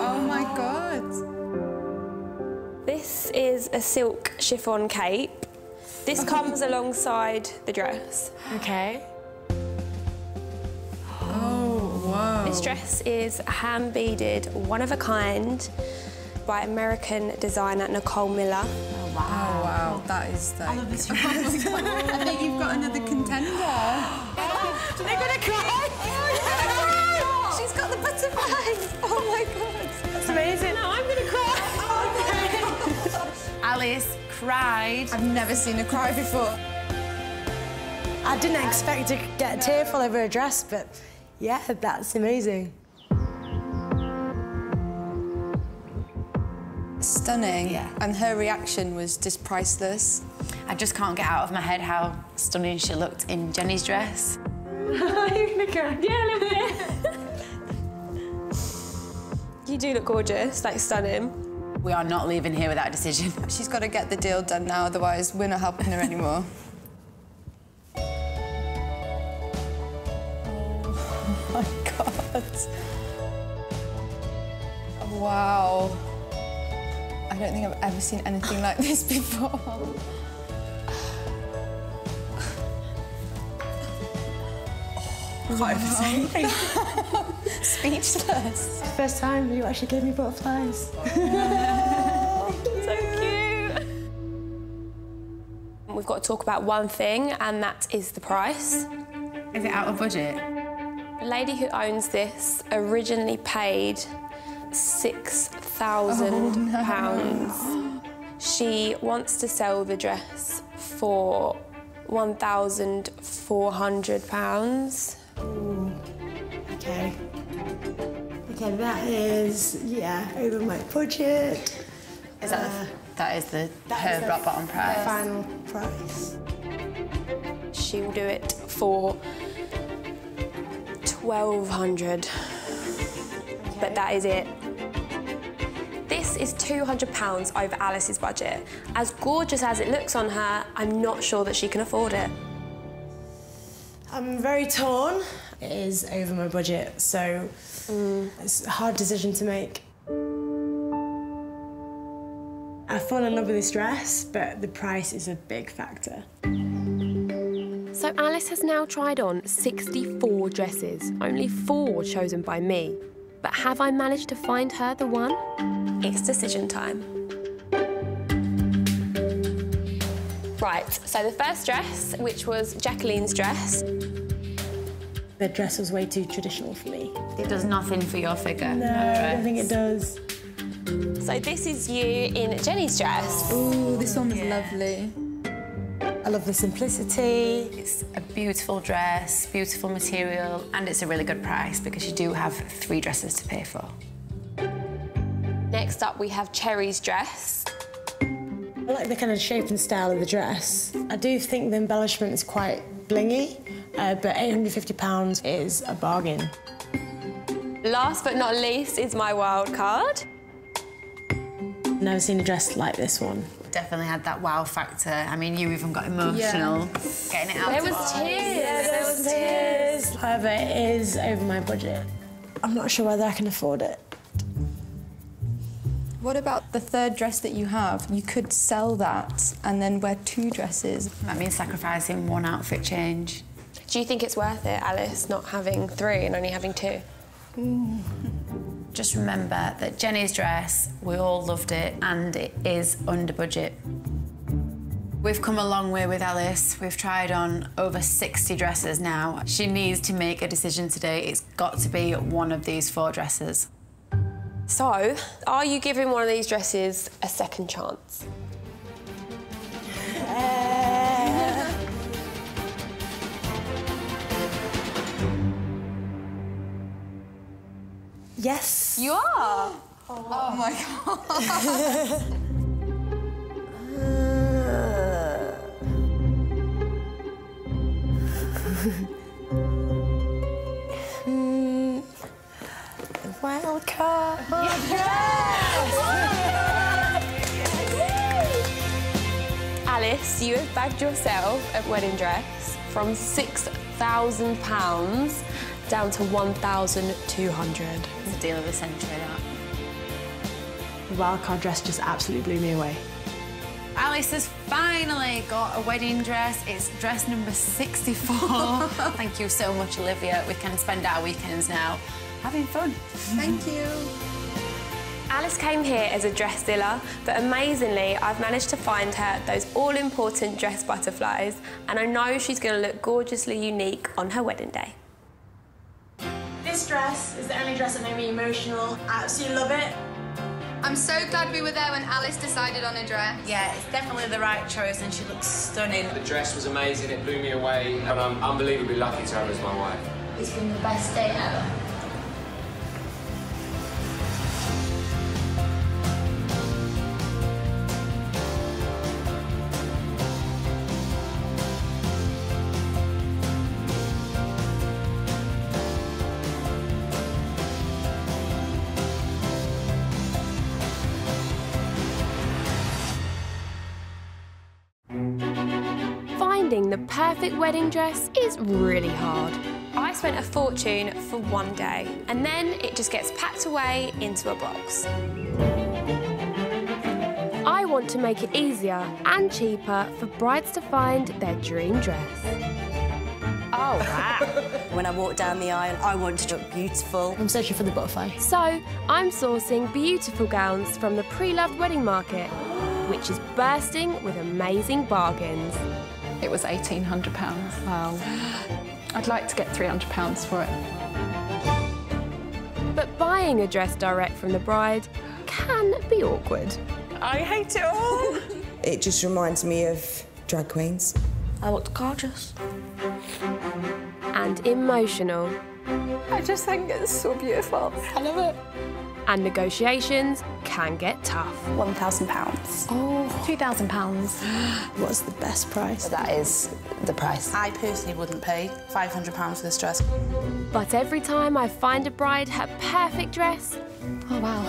Oh my God. This is a silk chiffon cape. This comes alongside the dress. Okay. Oh, wow. This dress is hand-beaded, one-of-a-kind, by American designer Nicole Miller. Oh, wow. Oh, wow. That is like... I love this dress. I think you've got another contender. They're gonna cry! Oh, she's got the butterflies. Oh, my God. That's amazing. No, I'm gonna cry. Alice cried. I've never seen her cry before. I didn't expect to get tearful over a dress, but yeah, that's amazing. Stunning. Yeah. And her reaction was just priceless. I just can't get out of my head how stunning she looked in Jenny's dress. You're gonna cry. Yeah, a little bit. You do look gorgeous, like stunning. We are not leaving here without a decision. She's got to get the deal done now, otherwise we're not helping her anymore. Wow. I don't think I've ever seen anything like this before. I can't even say anything. Speechless. First time you actually gave me butterflies. So cute. We've got to talk about one thing, and that is the price. Is it out of budget? The lady who owns this originally paid £6,000. She wants to sell the dress for £1,400. Okay. Okay, that is, yeah, over my budget. Is that her rock bottom price? Final price. She will do it for £1,200. But that is it. This is £200 over Alice's budget. As gorgeous as it looks on her, I'm not sure that she can afford it. I'm very torn. It is over my budget, so it's a hard decision to make. I've fallen in love with this dress, but the price is a big factor. So Alice has now tried on 64 dresses, only 4 chosen by me. But have I managed to find her the one? It's decision time. Right, so the first dress, which was Jacqueline's dress. The dress was way too traditional for me. It does nothing for your figure. No, I don't think it does. So this is you in Jenny's dress. Ooh, this one was lovely. I love the simplicity. It's a beautiful dress, beautiful material, and it's a really good price because you do have 3 dresses to pay for. Next up, we have Cherry's dress. I like the kind of shape and style of the dress. I do think the embellishment is quite blingy, but £850 is a bargain. Last but not least is my wild card. Never seen a dress like this one. Definitely had that wow factor. I mean, you even got emotional getting it out. There was tears. There was tears. However, it is over my budget. I'm not sure whether I can afford it. What about the third dress that you have? You could sell that and then wear 2 dresses. That means sacrificing 1 outfit change. Do you think it's worth it, Alice, not having 3 and only having 2? Just remember that Jenny's dress, we all loved it, and it is under budget. We've come a long way with Alice. We've tried on over 60 dresses now. She needs to make a decision today. It's got to be one of these 4 dresses. So, are you giving one of these dresses a second chance? Yes. You are? Oh my God. Wild card. Alice, you have bagged yourself a wedding dress from £6,000 down to £1,200. It's a deal of the century, that. The wildcard dress just absolutely blew me away. Alice has finally got a wedding dress. It's dress number 64. Thank you so much, Olivia. We can spend our weekends now having fun. Thank you. Alice came here as a dress dealer, but amazingly, I've managed to find her those all-important dress butterflies, and I know she's going to look gorgeously unique on her wedding day. This dress is the only dress that made me emotional. I absolutely love it. I'm so glad we were there when Alice decided on a dress. Yeah, it's definitely the right choice, and she looks stunning. The dress was amazing, it blew me away, and I'm unbelievably lucky to have her as my wife. It's been the best day ever. Finding the perfect wedding dress is really hard. I spent a fortune for one day, and then it just gets packed away into a box. I want to make it easier and cheaper for brides to find their dream dress. Oh, wow. When I walk down the aisle, I want to look beautiful. I'm searching for the butterfly. So, I'm sourcing beautiful gowns from the pre-loved wedding market, which is bursting with amazing bargains. It was £1,800. Wow. I'd like to get £300 for it. But buying a dress direct from the bride can be awkward. I hate it all. It just reminds me of drag queens. I looked gorgeous. And emotional. I just think it's so beautiful. I love it. And negotiations can get tough. £1,000. Oh, £2,000. What's the best price? That is the price. I personally wouldn't pay £500 for this dress. But every time I find a bride her perfect dress, oh wow,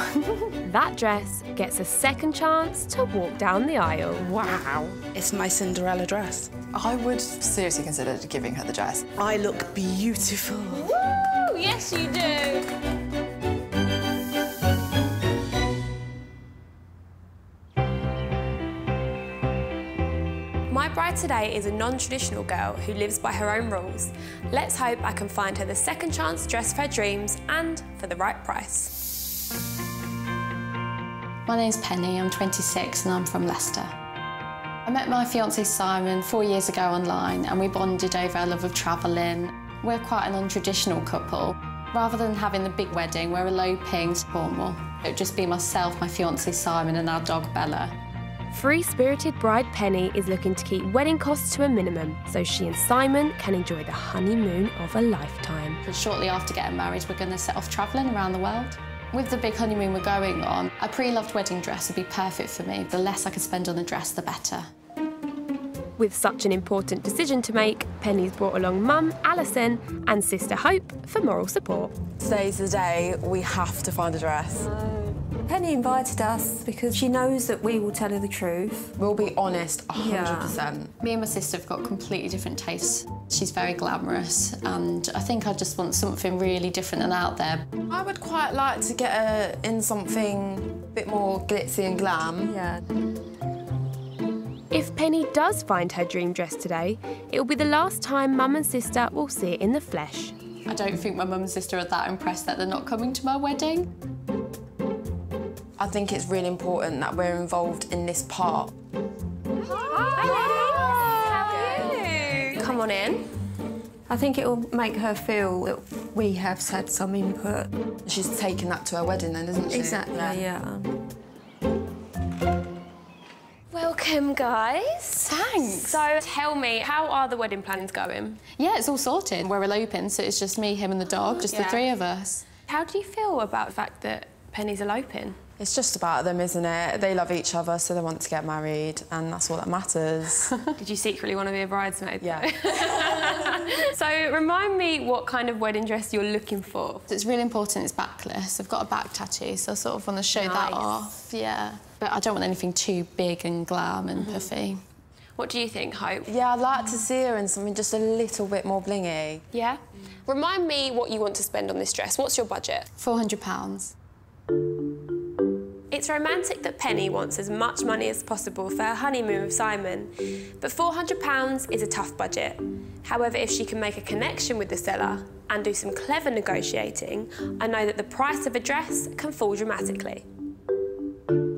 that dress gets a second chance to walk down the aisle. Wow. It's my Cinderella dress. I would seriously consider giving her the dress. I look beautiful. Woo! Yes, you do. My bride today is a non-traditional girl who lives by her own rules. Let's hope I can find her the second chance dress of her dreams and for the right price. My name's Penny, I'm 26 and I'm from Leicester. I met my fiancé Simon 4 years ago online and we bonded over our love of travelling. We're quite an untraditional couple. Rather than having the big wedding, we're eloping to Cornwall. It would just be myself, my fiancé Simon and our dog Bella. Free-spirited bride Penny is looking to keep wedding costs to a minimum so she and Simon can enjoy the honeymoon of a lifetime. Because shortly after getting married, we're going to set off travelling around the world. With the big honeymoon we're going on, a pre-loved wedding dress would be perfect for me. The less I could spend on a dress, the better. With such an important decision to make, Penny's brought along mum, Alison, and sister Hope for moral support. Today's the day we have to find a dress. Penny invited us because she knows that we will tell her the truth. We'll be honest, 100%. Yeah. Me and my sister have got completely different tastes. She's very glamorous, and I think I just want something really different and out there. I would quite like to get her in something a bit more glitzy and glam. Yeah. If Penny does find her dream dress today, it will be the last time mum and sister will see it in the flesh. I don't think my mum and sister are that impressed that they're not coming to my wedding. I think it's really important that we're involved in this part. Hi, how are you? Come on in. I think it will make her feel that we have had some input. She's taken that to her wedding then, isn't she? Exactly, yeah. Welcome, guys. Thanks. So tell me, how are the wedding plans going? Yeah, it's all sorted. We're eloping, so it's just me, him and the dog, just the three of us. How do you feel about the fact that Penny's eloping? It's just about them, isn't it? They love each other, so they want to get married, and that's all that matters. Did you secretly want to be a bridesmaid? Yeah. So remind me what kind of wedding dress you're looking for. It's really important it's backless. I've got a back tattoo, so I sort of want to show that off, yeah. But I don't want anything too big and glam and puffy. What do you think, Hope? Yeah, I'd like to see her in something just a little bit more blingy. Yeah? Remind me what you want to spend on this dress. What's your budget? £400. It's romantic that Penny wants as much money as possible for her honeymoon with Simon, but £400 is a tough budget. However, if she can make a connection with the seller and do some clever negotiating, I know that the price of a dress can fall dramatically.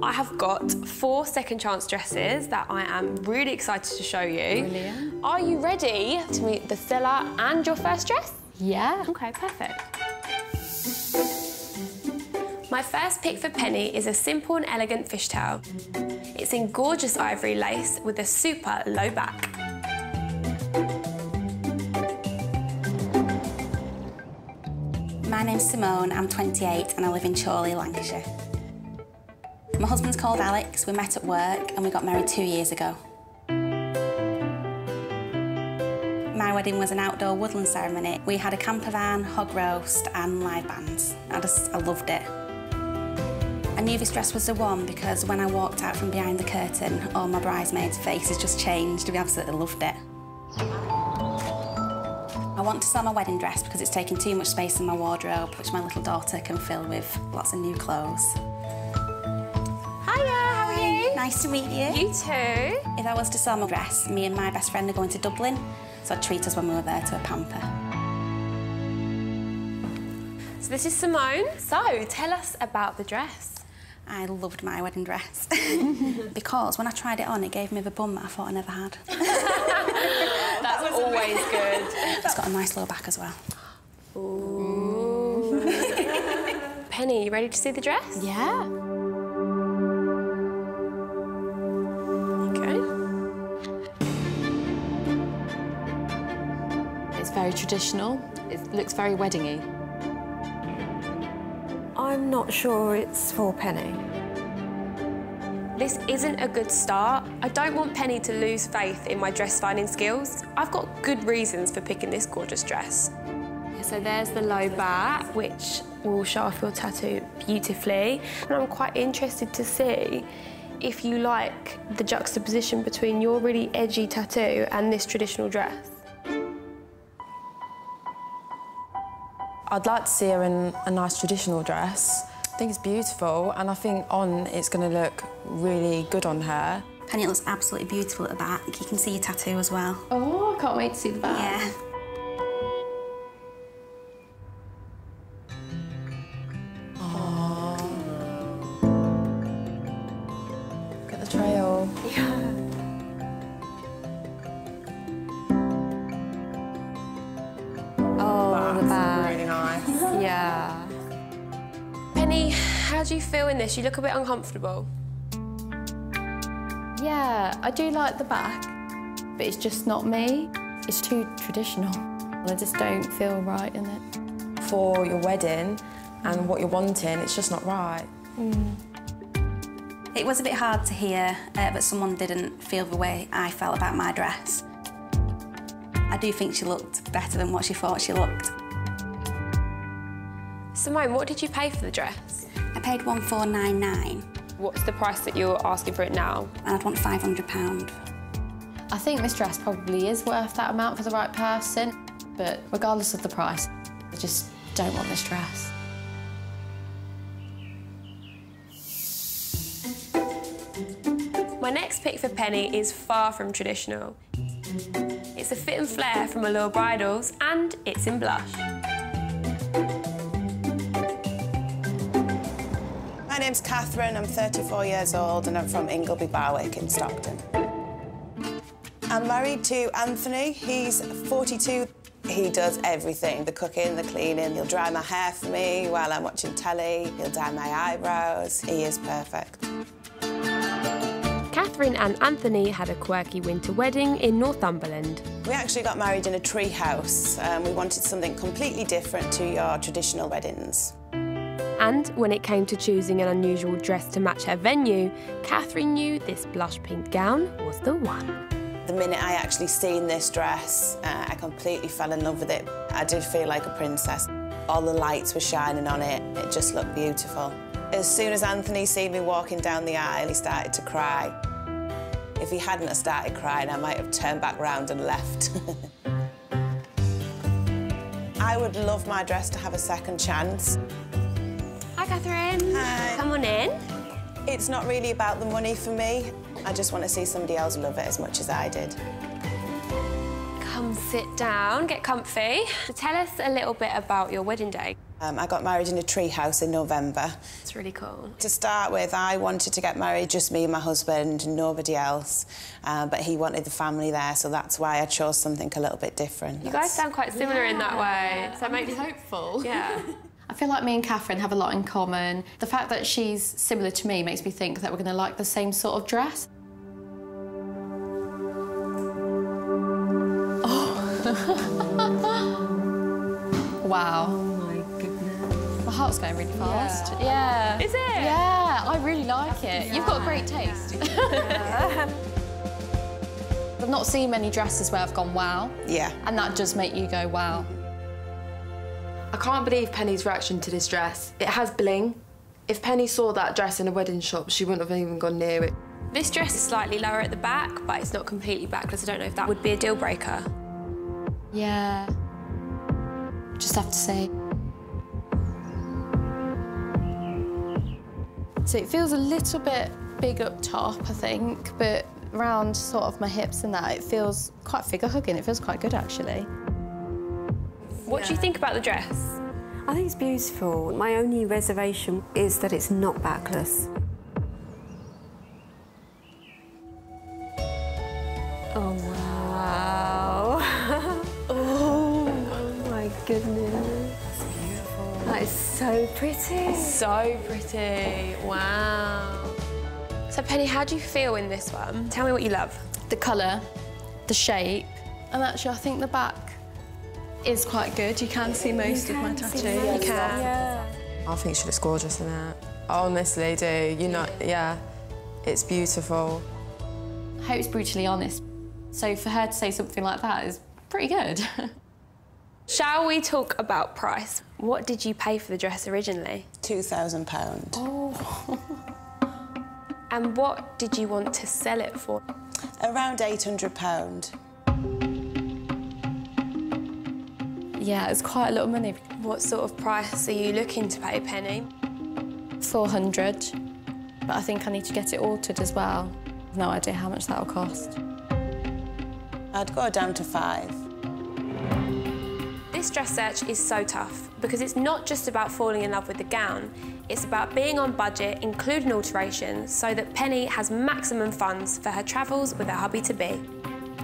I have got 4 second chance dresses that I am really excited to show you. Brilliant. Are you ready to meet the seller and your first dress? Yeah. OK, perfect. My first pick for Penny is a simple and elegant fishtail. It's in gorgeous ivory lace with a super low back. My name's Simone, I'm 28 and I live in Chorley, Lancashire. My husband's called Alex, we met at work and we got married 2 years ago. My wedding was an outdoor woodland ceremony. We had a camper van, hog roast and live bands. I loved it. I knew this dress was the one because when I walked out from behind the curtain, all my bridesmaids' faces just changed. We absolutely loved it. I want to sell my wedding dress because it's taking too much space in my wardrobe, which my little daughter can fill with lots of new clothes. Hiya, how are you? Nice to meet you. You too. If I was to sell my dress, me and my best friend are going to Dublin, so I'd treat us when we were there to a pamper. So this is Simone. So tell us about the dress. I loved my wedding dress because when I tried it on, it gave me the bum that I thought I never had. That's always good. It's got a nice low back as well. Ooh. Penny, you ready to see the dress? Yeah. Okay. It's very traditional. It looks very wedding-y. I'm not sure it's for Penny. This isn't a good start. I don't want Penny to lose faith in my dress finding skills. I've got good reasons for picking this gorgeous dress. So there's the low back, which will show off your tattoo beautifully. And I'm quite interested to see if you like the juxtaposition between your really edgy tattoo and this traditional dress. I'd like to see her in a nice traditional dress. I think it's beautiful, and I think on it's going to look really good on her. Penny, it looks absolutely beautiful at the back. You can see your tattoo as well. Oh, I can't wait to see the back. Yeah. Oh. Look at the trail. Yeah. Oh, the back. Really nice. Yeah. Penny, how do you feel in this? You look a bit uncomfortable. Yeah, I do like the back, but it's just not me. It's too traditional. I just don't feel right in it. For your wedding and what you're wanting, it's just not right. It was a bit hard to hear that someone didn't feel the way I felt about my dress. I do think she looked better than what she thought she looked. Simone, what did you pay for the dress? I paid £1499. What's the price that you're asking for it now? And I'd want £500. I think this dress probably is worth that amount for the right person, but regardless of the price, I just don't want this dress. My next pick for Penny is far from traditional. It's a fit and flare from Allure Bridals, and it's in blush. My name's Catherine, I'm 34 years old and I'm from Ingleby Barwick in Stockton. I'm married to Anthony, he's 42. He does everything, the cooking, the cleaning. He'll dry my hair for me while I'm watching telly, he'll dye my eyebrows. He is perfect. Catherine and Anthony had a quirky winter wedding in Northumberland. We actually got married in a tree house. We wanted something completely different to your traditional weddings. And when it came to choosing an unusual dress to match her venue, Catherine knew this blush pink gown was the one. The minute I actually seen this dress, I completely fell in love with it. I did feel like a princess. All the lights were shining on it. It just looked beautiful. As soon as Anthony seen me walking down the aisle, he started to cry. If he hadn't have started crying, I might have turned back round and left. I would love my dress to have a second chance. Hi, Catherine. Hi. Come on in. It's not really about the money for me. I just want to see somebody else love it as much as I did. Come sit down, get comfy. So tell us a little bit about your wedding day. I got married in a tree house in November. It's really cool. To start with, I wanted to get married, just me and my husband, and nobody else. But he wanted the family there, so that's why I chose something a little bit different. You guys sound quite similar in that way. So it makes me hopeful. Yeah. I feel like me and Catherine have a lot in common. The fact that she's similar to me makes me think that we're going to like the same sort of dress. Wow. Oh my goodness. My heart's going really fast. Yeah. Is it? Yeah, I really like it. You've got great taste. I've not seen many dresses where I've gone, wow. Yeah. And that does make you go, wow. I can't believe Penny's reaction to this dress. It has bling. If Penny saw that dress in a wedding shop, she wouldn't have even gone near it. This dress is slightly lower at the back, but it's not completely backless. I don't know if that would be a deal breaker. Yeah. Just have to see. So it feels a little bit big up top, I think, but around sort of my hips and that, it feels quite figure-hugging. It feels quite good, actually. What do you think about the dress? I think it's beautiful. My only reservation is that it's not backless. Oh, wow. Oh my goodness. It's beautiful. That is so pretty. So pretty. Wow. So, Penny, how do you feel in this one? Tell me what you love. The colour, the shape, and actually I think the back is quite good. You can see most of my tattoo. You can. Yeah. I think she looks gorgeous in it. I honestly do. You know, yeah, it's beautiful. I hope it's brutally honest. So for her to say something like that is pretty good. Shall we talk about price? What did you pay for the dress originally? £2,000. Oh. And what did you want to sell it for? Around £800. Yeah, it's quite a lot of money. What sort of price are you looking to pay, Penny? 400, but I think I need to get it altered as well. I've no idea how much that'll cost. I'd go down to 5. This dress search is so tough because it's not just about falling in love with the gown, it's about being on budget, including alterations, so that Penny has maximum funds for her travels with her hubby-to-be.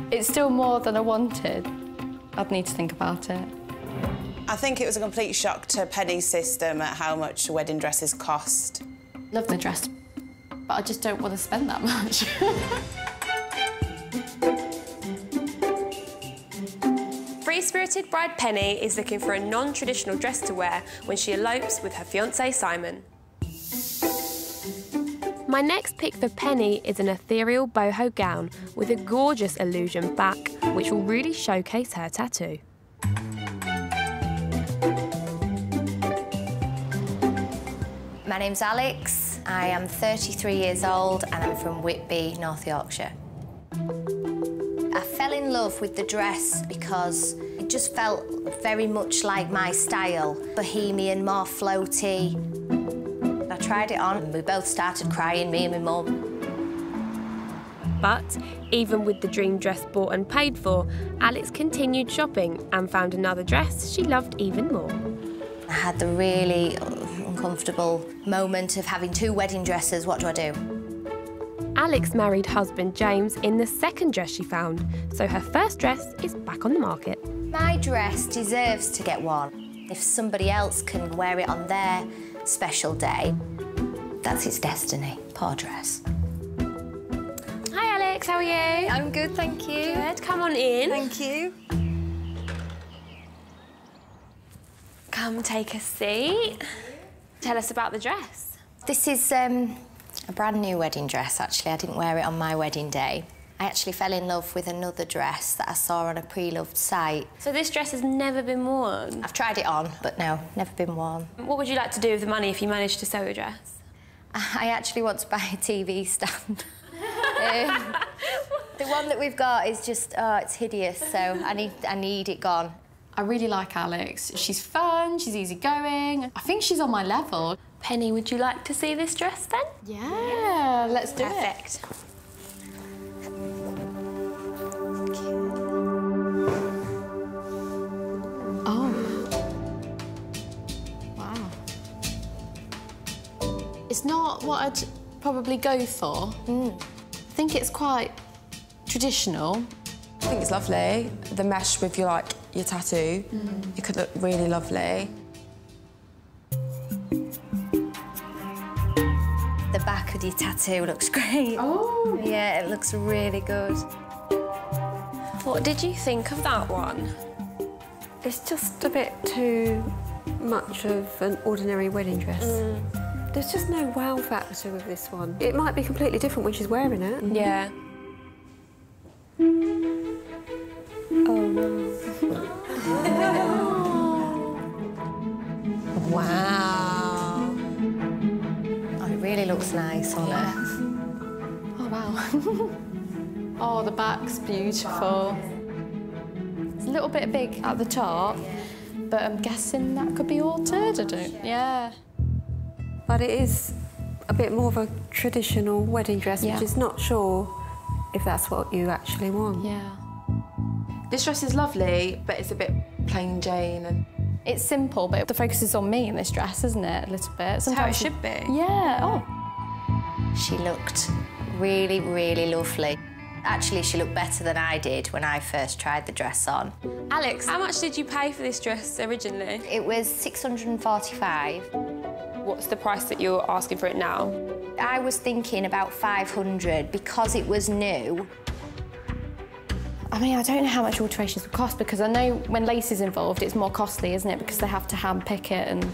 It's still more than I wanted. I'd need to think about it. I think it was a complete shock to Penny's system at how much wedding dresses cost. Love the dress, but I just don't want to spend that much. Free-spirited bride Penny is looking for a non-traditional dress to wear when she elopes with her fiancé Simon. My next pick for Penny is an ethereal boho gown with a gorgeous illusion back, which will really showcase her tattoo. My name's Alex, I am 33 years old and I'm from Whitby, North Yorkshire. I fell in love with the dress because it just felt very much like my style, bohemian, more floaty. I tried it on and we both started crying, me and my mum. But even with the dream dress bought and paid for, Alex continued shopping and found another dress she loved even more. I had the really uncomfortable moment of having 2 wedding dresses. What do I do? Alex married husband James in the second dress she found, so her first dress is back on the market. My dress deserves to get worn. If somebody else can wear it on their special day, that's its destiny. Poor dress. Hi Alex, how are you? I'm good, thank you. Good, come on in. Thank you. Come take a seat. Tell us about the dress. This is a brand new wedding dress, actually. I didn't wear it on my wedding day. I actually fell in love with another dress that I saw on a pre-loved site. So this dress has never been worn? I've tried it on, but no, never been worn. What would you like to do with the money if you managed to sell the dress? I actually want to buy a TV stand. The one that we've got is just, it's hideous, so I need it gone. I really like Alex. She's fun, she's easygoing. I think she's on my level. Penny, would you like to see this dress then? Yeah, let's do Perfect. Oh. Wow. It's not what I'd probably go for. I think it's quite traditional. I think it's lovely. The mesh with your tattoo, it could look really lovely. The back of your tattoo looks great. Oh. Yeah, it looks really good. What did you think of that one? It's just a bit too much of an ordinary wedding dress. There's just no wow factor with this one. It might be completely different when she's wearing it. Yeah. Oh, no. Wow. Oh, it really looks nice on her. Oh, wow. Oh, the back's beautiful. It's a little bit big at the top, but I'm guessing that could be altered. I don't. Yeah. But it is a bit more of a traditional wedding dress, which is not sure if that's what you actually want. Yeah. This dress is lovely, but it's a bit plain Jane. And it's simple, but the focus is on me in this dress, isn't it? A little bit. That's how it should be. Yeah. Oh. She looked really, really lovely. Actually, she looked better than I did when I first tried the dress on. Alex, how much did you pay for this dress originally? It was $645. What's the price that you're asking for it now? I was thinking about $500 because it was new. I mean, I don't know how much alterations would cost because I know when lace is involved, it's more costly, isn't it? Because they have to hand pick it and...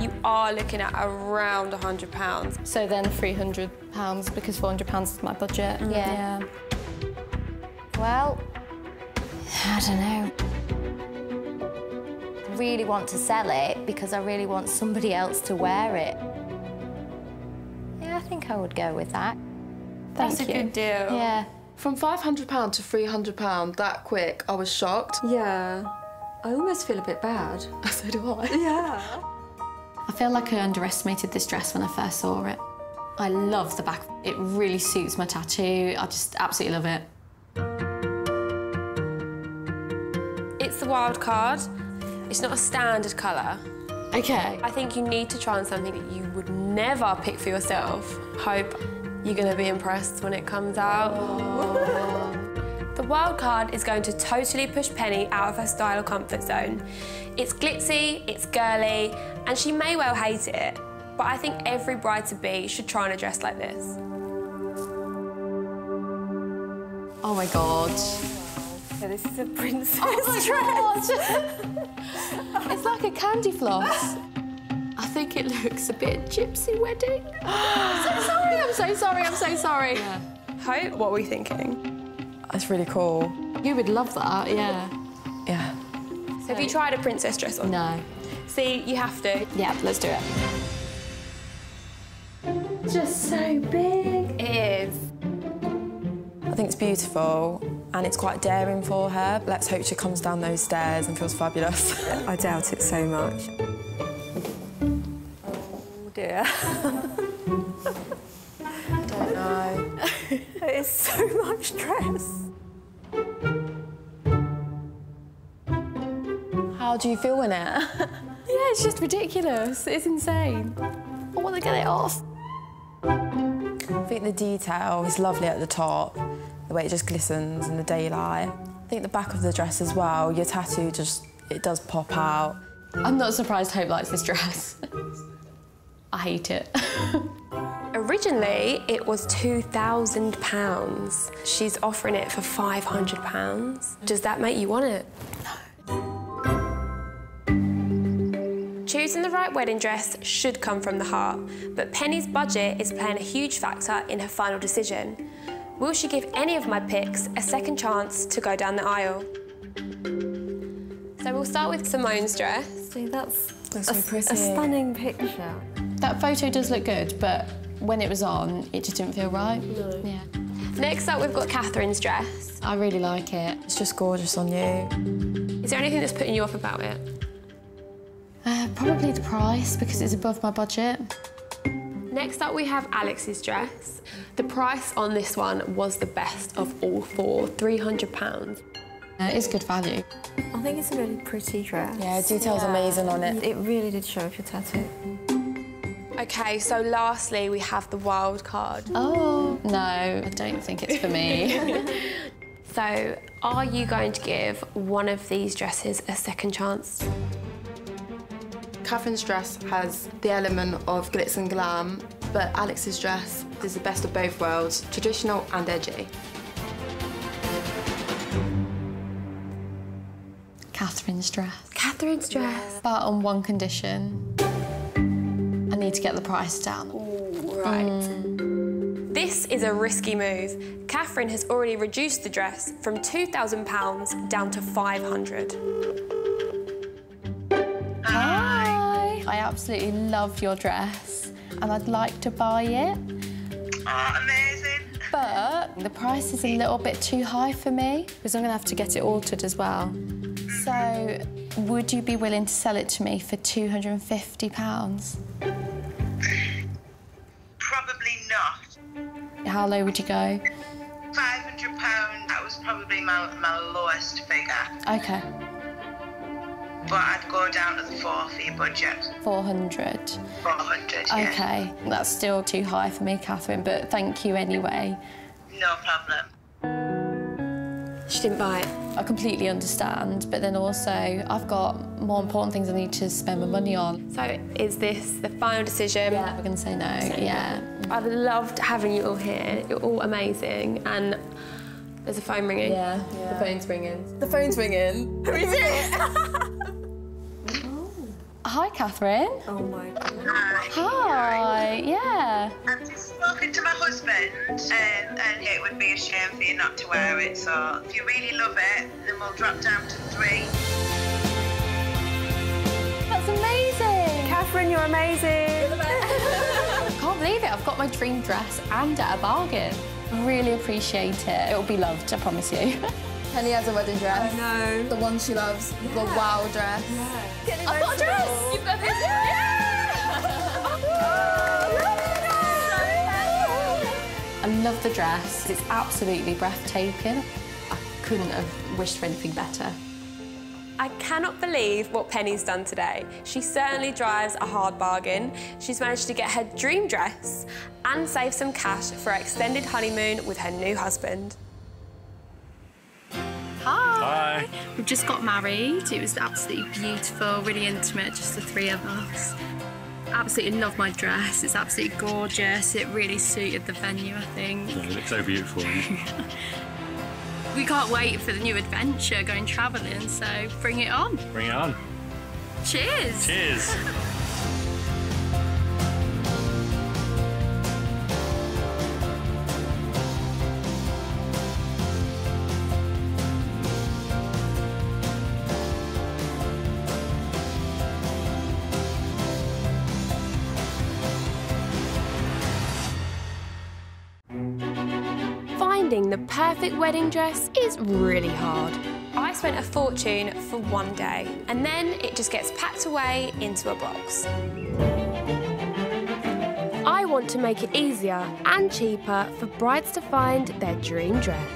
You are looking at around £100. So then £300 because £400 is my budget. Yeah. Well, I don't know. I really want to sell it because I really want somebody else to wear it. Yeah, I think I would go with that. That's a good deal. Yeah. From £500 to £300 that quick, I was shocked. Yeah. I almost feel a bit bad. So do I. Yeah. I feel like I underestimated this dress when I first saw it. I love the back. It really suits my tattoo. I just absolutely love it. It's the wild card. It's not a standard colour. Okay. I think you need to try on something that you would never pick for yourself. Hope you're going to be impressed when it comes out. The wild card is going to totally push Penny out of her style or comfort zone. It's glitzy, it's girly, and she may well hate it, but I think every bride-to-be should try on a dress like this. Oh my God. So this is a princess dress. It's like a candy floss. I think it looks a bit gypsy wedding. I'm so sorry. Yeah. Hope, what are we thinking? That's really cool. You would love that, yeah. Yeah. So have you tried a princess dress on? No. See, you have to. Yeah, let's do it. Just so big. It is. I think it's beautiful and it's quite daring for her. Let's hope she comes down those stairs and feels fabulous. I doubt it so much. Oh dear. I don't know. It's so much dress. How do you feel in it? Yeah, it's just ridiculous. It's insane. I want to get it off. I think the detail is lovely at the top, the way it just glistens in the daylight. I think the back of the dress as well, your tattoo it does pop out. I'm not surprised Hope likes this dress. I hate it. Originally, it was £2,000. She's offering it for £500. Does that make you want it? Choosing the right wedding dress should come from the heart, but Penny's budget is playing a huge factor in her final decision. Will she give any of my picks a second chance to go down the aisle? So we'll start with Simone's dress. See, that's so pretty. A stunning picture. That photo does look good, but when it was on, it just didn't feel right. No. Yeah. Next up, we've got Catherine's dress. I really like it. It's just gorgeous on you. Is there anything that's putting you off about it? Probably the price, because it's above my budget. Next up, we have Alex's dress. The price on this one was the best of all four, £300. It's good value. I think it's a really pretty dress. Yeah, detail's amazing on it. It really did show off your tattoo. OK, so lastly, we have the wild card. Oh, no, I don't think it's for me. So, are you going to give one of these dresses a second chance? Catherine's dress has the element of glitz and glam, but Alex's dress is the best of both worlds, traditional and edgy. Catherine's dress. Catherine's dress. But on one condition. I need to get the price down. Ooh, right. This is a risky move. Catherine has already reduced the dress from £2,000 down to £500. Hi. I absolutely love your dress and I'd like to buy it. Amazing. But the price is a little bit too high for me because I'm going to have to get it altered as well. So Would you be willing to sell it to me for £250? Probably not. How low would you go? £500, that was probably my lowest figure. OK. But I'd go down to the 4 for your budget. 400? 400, yeah. OK, that's still too high for me, Catherine, but thank you anyway. No problem. She didn't buy it. I completely understand, but then also I've got more important things I need to spend my money on. So is this the final decision? Yeah, we're going to say no, yeah. I've loved having you all here. You're all amazing. And there's a phone ringing. Yeah, the phone's ringing. The phone's ringing. Who is it? Hi, Catherine. Oh, my God. Hi, yeah. I've just spoken to my husband and it would be a shame for you not to wear it, so if you really love it, then we'll drop down to 3. That's amazing. Catherine, you're amazing. I can't believe it. I've got my dream dress and at a bargain. I really appreciate it. It'll be loved, I promise you. Penny has a wedding dress. I know. The one she loves. Yeah. The wow dress. Yeah. I've got a dress! You've got this? I love the dress. It's absolutely breathtaking. I couldn't have wished for anything better. I cannot believe what Penny's done today. She certainly drives a hard bargain. She's managed to get her dream dress and save some cash for her extended honeymoon with her new husband. Hi. We've just got married. It was absolutely beautiful, really intimate, just the 3 of us. Absolutely love my dress. It's absolutely gorgeous. It really suited the venue, I think. Yeah, it looks so beautiful. We can't wait for the new adventure, going travelling, so bring it on. Bring it on. Cheers. Cheers. Finding the perfect wedding dress is really hard. I spent a fortune for one day, and then it just gets packed away into a box. I want to make it easier and cheaper for brides to find their dream dress.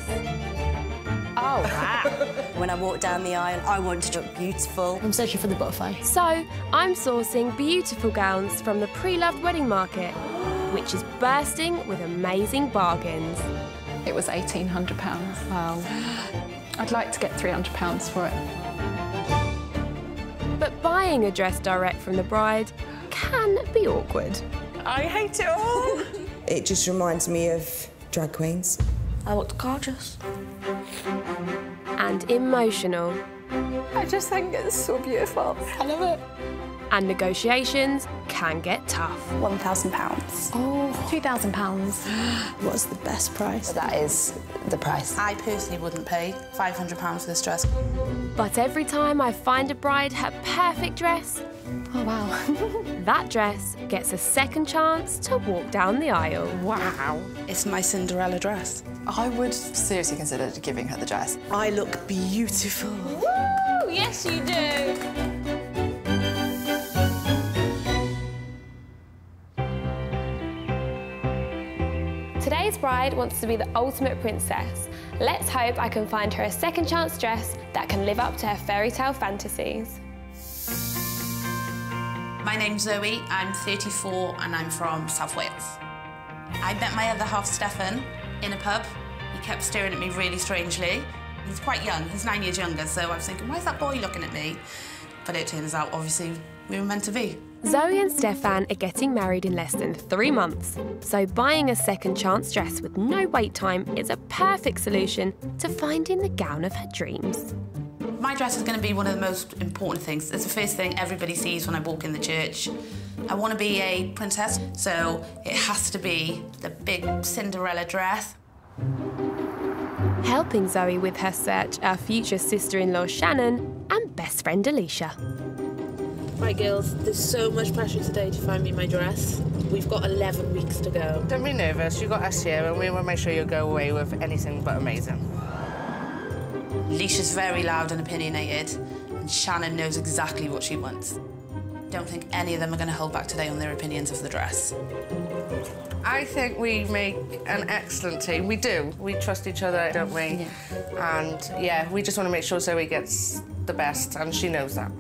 Oh, wow. When I walked down the aisle, I wanted to look beautiful. I'm searching for the butterfly. So, I'm sourcing beautiful gowns from the pre-loved wedding market, which is bursting with amazing bargains. It was £1,800. Wow. I'd like to get £300 for it. But buying a dress direct from the bride can be awkward. I hate it all. It just reminds me of drag queens. I looked gorgeous. And emotional. I just think it's so beautiful. I love it. And negotiations can get tough. £1,000. Oh, £2,000. What's the best price? That is the price. I personally wouldn't pay £500 for this dress. But every time I find a bride her perfect dress, oh wow, that dress gets a second chance to walk down the aisle. Wow. It's my Cinderella dress. I would seriously consider giving her the dress. I look beautiful. Woo! Yes, you do. Today's bride wants to be the ultimate princess. Let's hope I can find her a second chance dress that can live up to her fairy tale fantasies. My name's Zoe, I'm 34 and I'm from South Wales. I met my other half, Stefan, in a pub. He kept staring at me really strangely. He's quite young, he's 9 years younger, so I was thinking, why is that boy looking at me? But it turns out, obviously, we were meant to be. Zoe and Stefan are getting married in less than 3 months, so buying a second chance dress with no wait time is a perfect solution to finding the gown of her dreams. My dress is going to be one of the most important things. It's the first thing everybody sees when I walk in the church. I want to be a princess, so it has to be the big Cinderella dress. Helping Zoe with her search are future sister-in-law Shannon and best friend Alicia. Right, girls, there's so much pressure today to find me my dress. We've got 11 weeks to go. Don't be nervous, you got us here and we will make sure you go away with anything but amazing. Alicia's very loud and opinionated, And Shannon knows exactly what she wants. Don't think any of them are going to hold back today on their opinions of the dress. I think we make an excellent team. We do. We trust each other, don't we? Yeah. And, yeah, we just want to make sure Zoe gets the best, and she knows that.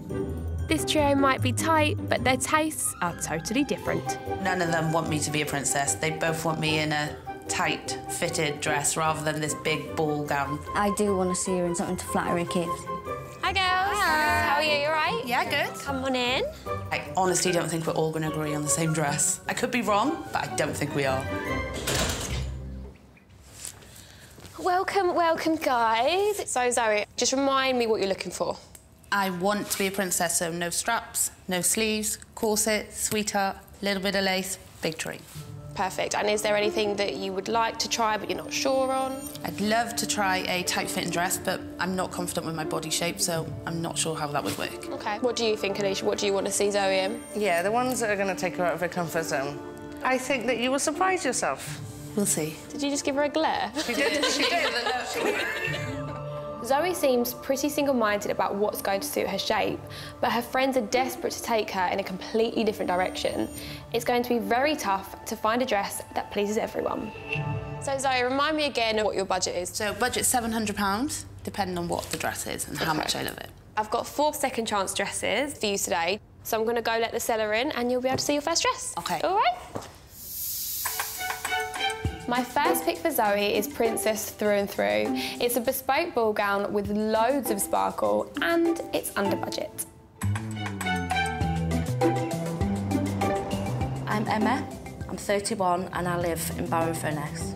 This trio might be tight, but their tastes are totally different. None of them want me to be a princess. They both want me in a tight, fitted dress rather than this big ball gown. I do want to see her in something to flatter her kids. Hi, girls. Hi. How are you? You all right? Yeah, good. Come on in. I honestly don't think we're all going to agree on the same dress. I could be wrong, but I don't think we are. Welcome, welcome, guys. So, Zoe, just remind me what you're looking for. I want to be a princess, so no straps, no sleeves, corset, sweetheart, little bit of lace, big tree. Perfect. And is there anything that you would like to try but you're not sure on? I'd love to try a tight-fitting dress, but I'm not confident with my body shape, so I'm not sure how that would work. OK. What do you think, Alicia? What do you want to see Zoe in? Yeah, the ones that are going to take her out of her comfort zone. I think that you will surprise yourself. We'll see. Did you just give her a glare? She did. She did. Zoe seems pretty single-minded about what's going to suit her shape, but her friends are desperate to take her in a completely different direction. It's going to be very tough to find a dress that pleases everyone. So, Zoe, remind me again of what your budget is. So, budget's £700, depending on what the dress is and how much I love it. I've got 4 second chance dresses for you today, so I'm going to go let the seller in and you'll be able to see your first dress. OK. All right? My first pick for Zoe is Princess through and through. It's a bespoke ball gown with loads of sparkle and it's under budget. I'm Emma, I'm 31 and I live in Barrow-in-Furness.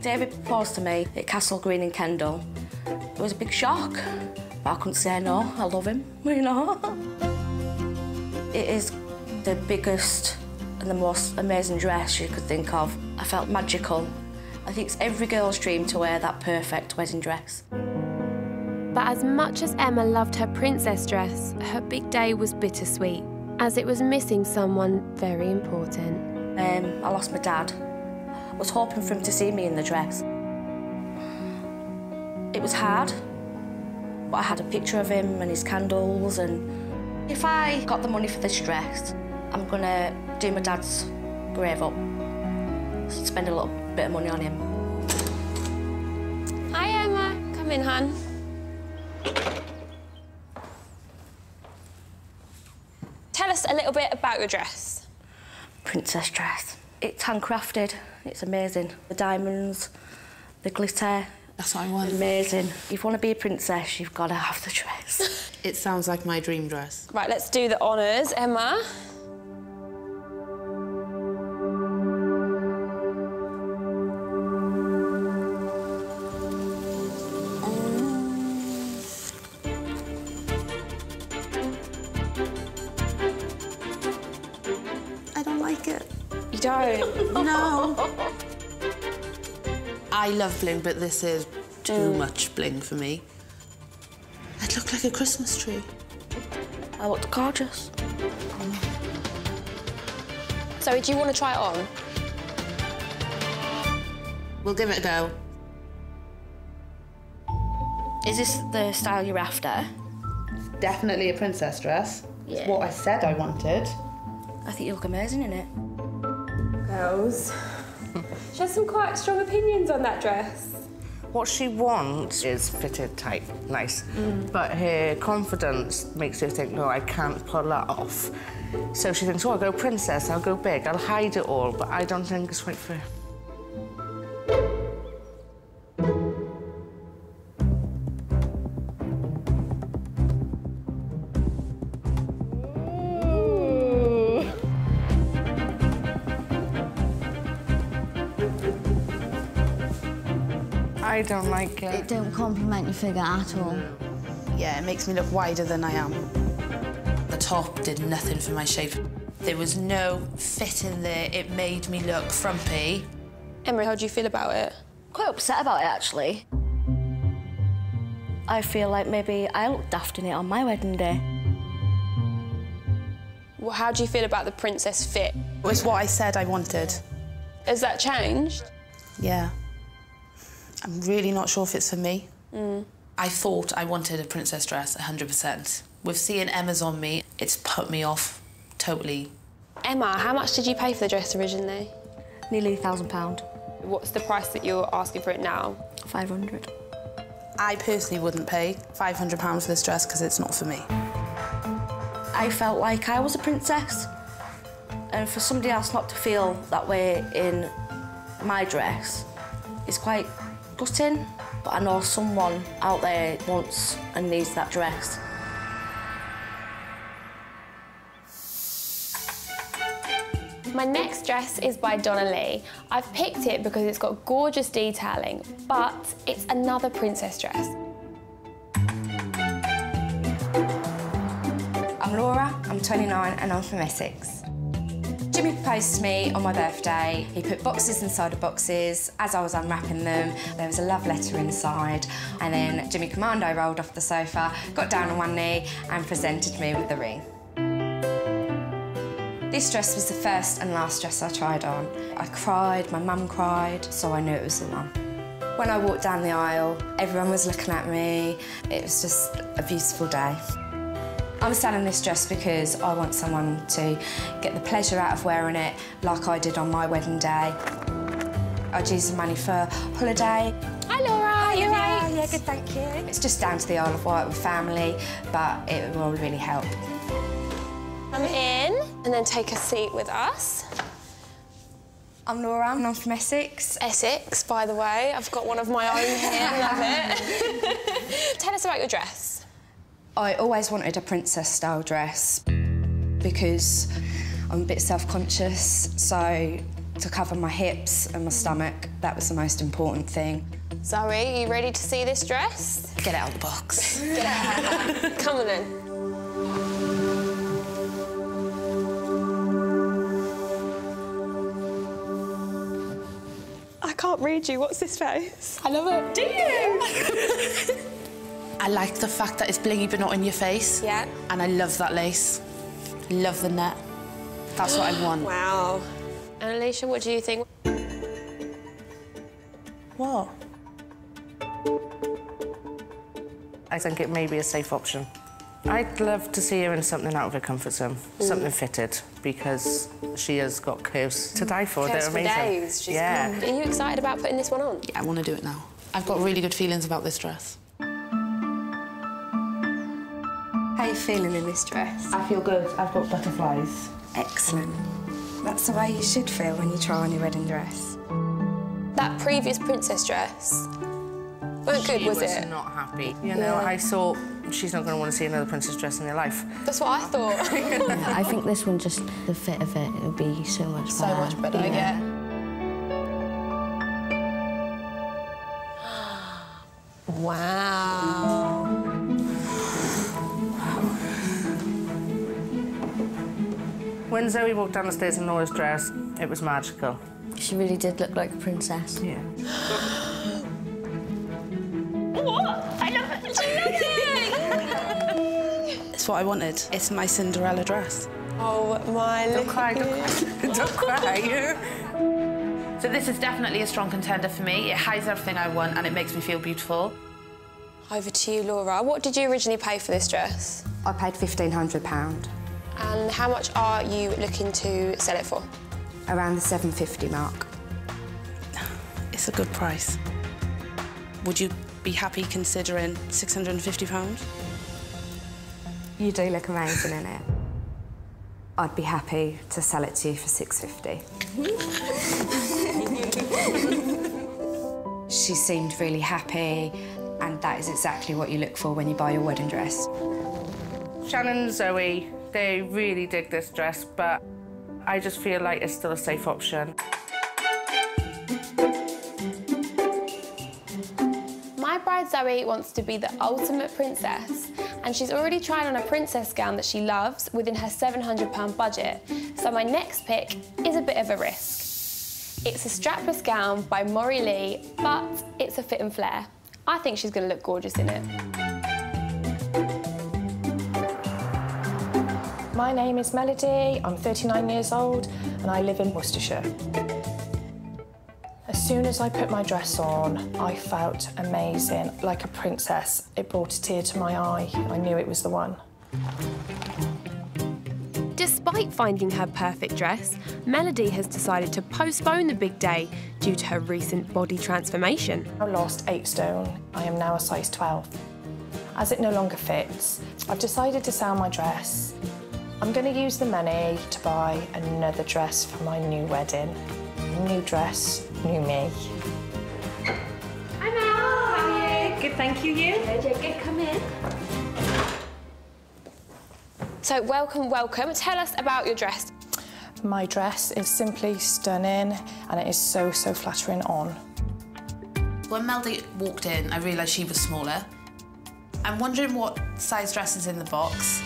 David proposed to me at Castle Green in Kendal. It was a big shock, but I couldn't say no. I love him, you know. It is the biggest and the most amazing dress you could think of. I felt magical. I think it's every girl's dream to wear that perfect wedding dress. But as much as Emma loved her princess dress, her big day was bittersweet, as it was missing someone very important. I lost my dad. I was hoping for him to see me in the dress. It was hard, but I had a picture of him and his candles, and if I got the money for this dress, I'm gonna do my dad's grave up. Spend a little bit of money on him. Hi, Emma. Come in, hon. Tell us a little bit about your dress. Princess dress. It's handcrafted. It's amazing. The diamonds, the glitter. That's what I want. Amazing. If you want to be a princess, you've got to have the dress. It sounds like my dream dress. Right, let's do the honours, Emma. You don't? No. I love bling, but this is too much bling for me. I'd look like a Christmas tree. I look gorgeous. So, do you want to try it on? We'll give it a go. Is this the style you're after? It's definitely a princess dress. Yeah. It's what I said I wanted. I think you look amazing in it. Girls. She has some quite strong opinions on that dress. What she wants is fitted tight, nice. But her confidence makes her think, no, I can't pull that off. So she thinks, oh, I'll go princess, I'll go big, I'll hide it all, but I don't think it's right for her. I don't like it. It don't compliment your figure at all. Yeah, it makes me look wider than I am. The top did nothing for my shape. There was no fit in there. It made me look frumpy. Emery, how do you feel about it? Quite upset about it, actually. I feel like maybe I look daft in it on my wedding day. Well, how do you feel about the princess fit? It was what I said I wanted. Has that changed? Yeah. I'm really not sure if it's for me. I thought I wanted a princess dress 100%. With seeing Emma's on me, it's put me off totally. Emma, how much did you pay for the dress originally? Nearly £1,000. What's the price that you're asking for it now? 500. I personally wouldn't pay £500 for this dress because it's not for me. I felt like I was a princess, and for somebody else not to feel that way in my dress is quite gutting. But I know someone out there wants and needs that dress. My next dress is by Donna Lee. I've picked it because it's got gorgeous detailing, but it's another princess dress. I'm Laura, I'm 29 and I'm from Essex. Jimmy proposed to me on my birthday. He put boxes inside of boxes. As I was unwrapping them, there was a love letter inside. And then Jimmy Commando rolled off the sofa, got down on one knee and presented me with the ring. This dress was the first and last dress I tried on. I cried, my mum cried, so I knew it was the one. When I walked down the aisle, everyone was looking at me. It was just a beautiful day. I'm selling this dress because I want someone to get the pleasure out of wearing it like I did on my wedding day. I'd use the money for holiday. Hi Laura, you right? Yeah, good, thank you. It's just down to the Isle of Wight with family, but it will really help. Come in and then take a seat with us. I'm Laura and I'm from Essex. Essex, by the way. I've got one of my own here, love it. Tell us about your dress. I always wanted a princess-style dress because I'm a bit self-conscious, so to cover my hips and my stomach, that was the most important thing. Zoe, are you ready to see this dress? Get it out of the box. Get it out. Come on then. I can't read you. What's this face? I love it. Do you? I like the fact that it's blingy but not in your face. Yeah. And I love that lace. Love the net. That's what I want. Wow. And Alicia, what do you think? What? I think it may be a safe option. I'd love to see her in something out of her comfort zone, something fitted, because she has got curves to die for. Curves They're amazing. for days. She's yeah. Are you excited about putting this one on? Yeah, I want to do it now. I've got really good feelings about this dress. How are you feeling in this dress? I feel good. I've got butterflies. Excellent. That's the way you should feel when you try on your wedding dress. That previous princess dress weren't good, was it? She was not happy. You know, I thought she's not going to want to see another princess dress in her life. That's what I thought. I think this one, just the fit of it, it'll be so much better. So much better, yeah. Wow. When Zoe walked down the stairs in Laura's dress, it was magical. She really did look like a princess. Yeah. What? I love it. It's what I wanted. It's my Cinderella dress. Oh, my... Don't cry, don't cry. Don't cry. So this is definitely a strong contender for me. It hides everything I want and it makes me feel beautiful. Over to you, Laura. What did you originally pay for this dress? I paid £1,500. And how much are you looking to sell it for? Around the £750 mark. It's a good price. Would you be happy considering £650? You do look amazing in it. I'd be happy to sell it to you for £650. She seemed really happy, and that is exactly what you look for when you buy your wedding dress. Shannon and Zoe, they really dig this dress, but I just feel like it's still a safe option. My bride Zoe wants to be the ultimate princess, and she's already tried on a princess gown that she loves within her £700 budget, so my next pick is a bit of a risk. It's a strapless gown by Maury Lee, but it's a fit and flare. I think she's going to look gorgeous in it. My name is Melody, I'm 39 years old and I live in Worcestershire. As soon as I put my dress on, I felt amazing, like a princess. It brought a tear to my eye. I knew it was the one. Despite finding her perfect dress, Melody has decided to postpone the big day due to her recent body transformation. I lost 8 stone. I am now a size 12. As it no longer fits, I've decided to sell my dress. I'm going to use the money to buy another dress for my new wedding. New dress, new me. Hi, Mel. How are you? Good, thank you. You? Good, come in. So, welcome, welcome. Tell us about your dress. My dress is simply stunning and it is so, so flattering on. When Melody walked in, I realised she was smaller. I'm wondering what size dress is in the box.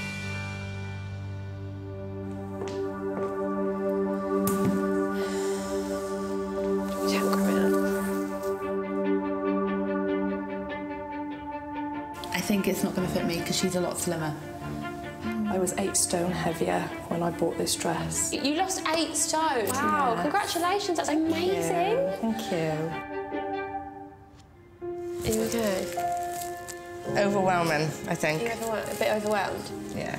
I think it's not going to fit me because she's a lot slimmer. I was 8 stone heavier when I bought this dress. You lost 8 stone? Wow, Yeah. Congratulations, that's amazing. Thank you. Are you okay? Overwhelming, I think. A bit overwhelmed? Yeah.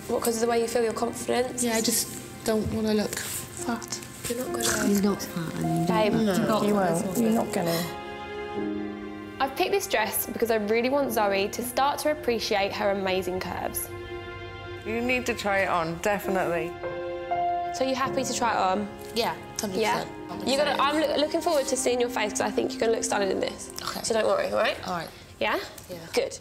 What, because of the way you feel, your confidence? Yeah, I just don't want to look fat. You're not going to... He's not fat. Babe, You won't. You're not going to. I've picked this dress because I really want Zoe to start to appreciate her amazing curves. You need to try it on, definitely. So you happy to try it on? Yeah, 100%. Yeah? I'm looking forward to seeing your face because I think you're going to look stunning in this. Okay. So don't worry, all right? All right. Yeah? Yeah. Good.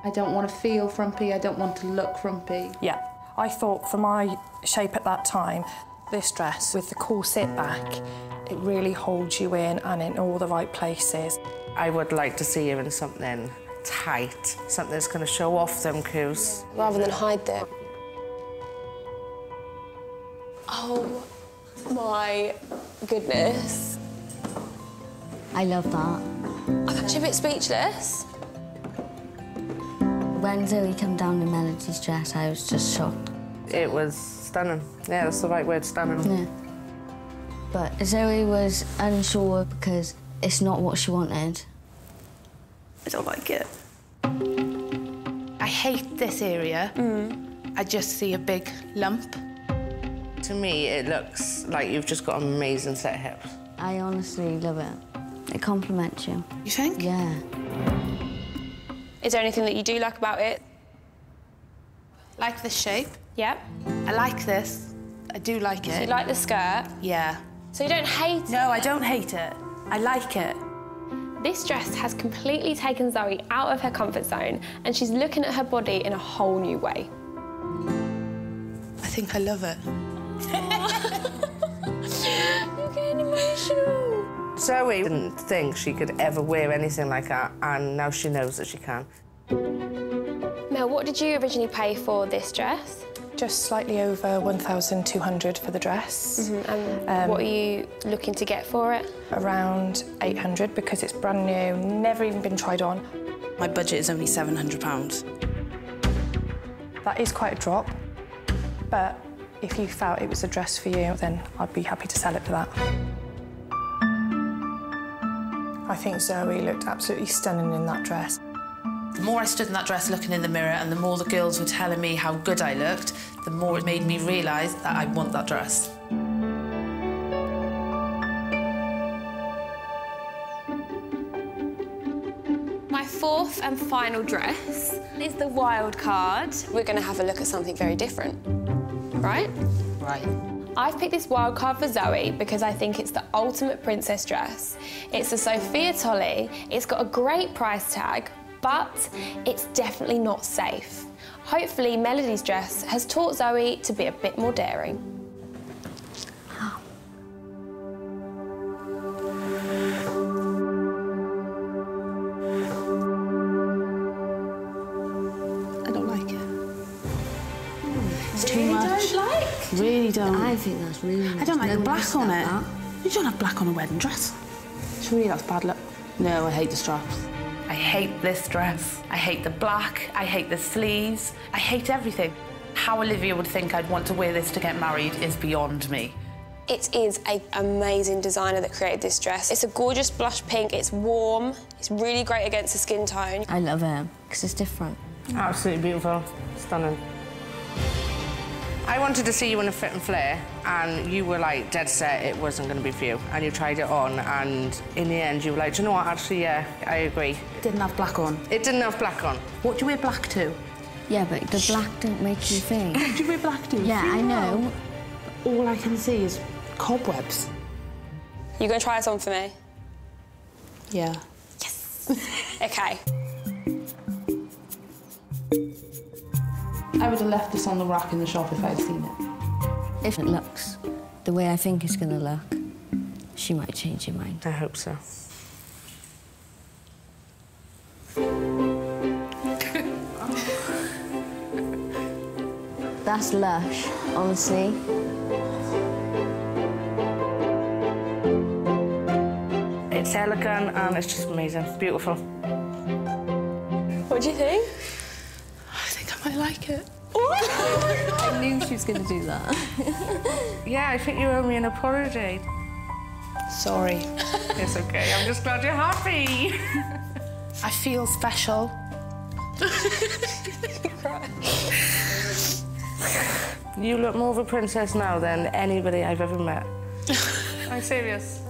I don't want to feel frumpy, I don't want to look frumpy. Yeah. I thought for my shape at that time, this dress with the corset back, it really holds you in and in all the right places. I would like to see her in something tight, something that's going to show off them curves. Rather than hide them. Oh my goodness. I love that. I'm actually a bit speechless. When Zoe came down in Melody's dress, I was just shocked. It was stunning. Yeah, that's the right word, stunning. Yeah. But Zoe was unsure because it's not what she wanted. I don't like it. I hate this area. I just see a big lump. To me, it looks like you've just got an amazing set of hips. I honestly love it. It compliments you. You think? Yeah. Is there anything that you do like about it? Like this shape. Yep. I like this. I do like it. So you like the skirt? Yeah. So you don't hate it? No, I don't hate it. I like it. This dress has completely taken Zoe out of her comfort zone and she's looking at her body in a whole new way. I think I love it. You're getting emotional. Zoe didn't think she could ever wear anything like that, and now she knows that she can. Mel, what did you originally pay for this dress? Just slightly over 1,200 for the dress. And what are you looking to get for it? Around 800 because it's brand new, never even been tried on. My budget is only £700. That is quite a drop, but if you felt it was a dress for you, then I'd be happy to sell it for that. I think Zoe looked absolutely stunning in that dress. The more I stood in that dress looking in the mirror and the more the girls were telling me how good I looked, the more it made me realise that I want that dress. My fourth and final dress is the wild card. We're going to have a look at something very different, right? Right. I've picked this wild card for Zoe because I think it's the ultimate princess dress. It's a Sophia Tolley. It's got a great price tag, but it's definitely not safe. Hopefully, Melody's dress has taught Zoe to be a bit more daring. I don't like it. It's too much. Don't like? Really don't. I think that's really nice. I don't like the No one black else on said it. that. You don't have black on a wedding dress. Surely that's bad luck. No, I hate the straps. I hate this dress. I hate the black. I hate the sleeves. I hate everything. How Olivia would think I'd want to wear this to get married is beyond me. It is an amazing designer that created this dress. It's a gorgeous blush pink, it's warm, it's really great against the skin tone. I love it, because it's different. Absolutely beautiful. Stunning. I wanted to see you in a fit and flare, and you were like dead set it wasn't going to be for you. And you tried it on, and in the end you were like, do you know what, actually, yeah, I agree. Didn't have black on. It didn't have black on. What do you wear black to? Yeah, but the black didn't make you think. What do you wear black to? Yeah, I know. All I can see is cobwebs. You gonna try this on for me? Yeah. Yes. OK. I would have left this on the rack in the shop if I'd seen it. If it looks the way I think it's going to look, she might change your mind. I hope so. That's lush, honestly. It's elegant and it's just amazing. It's beautiful. What do you think? I think I might like it. I knew she was going to do that. Yeah, I think you owe me an apology. Sorry. It's OK. I'm just glad you're happy. I feel special. You look more of a princess now than anybody I've ever met. I'm serious.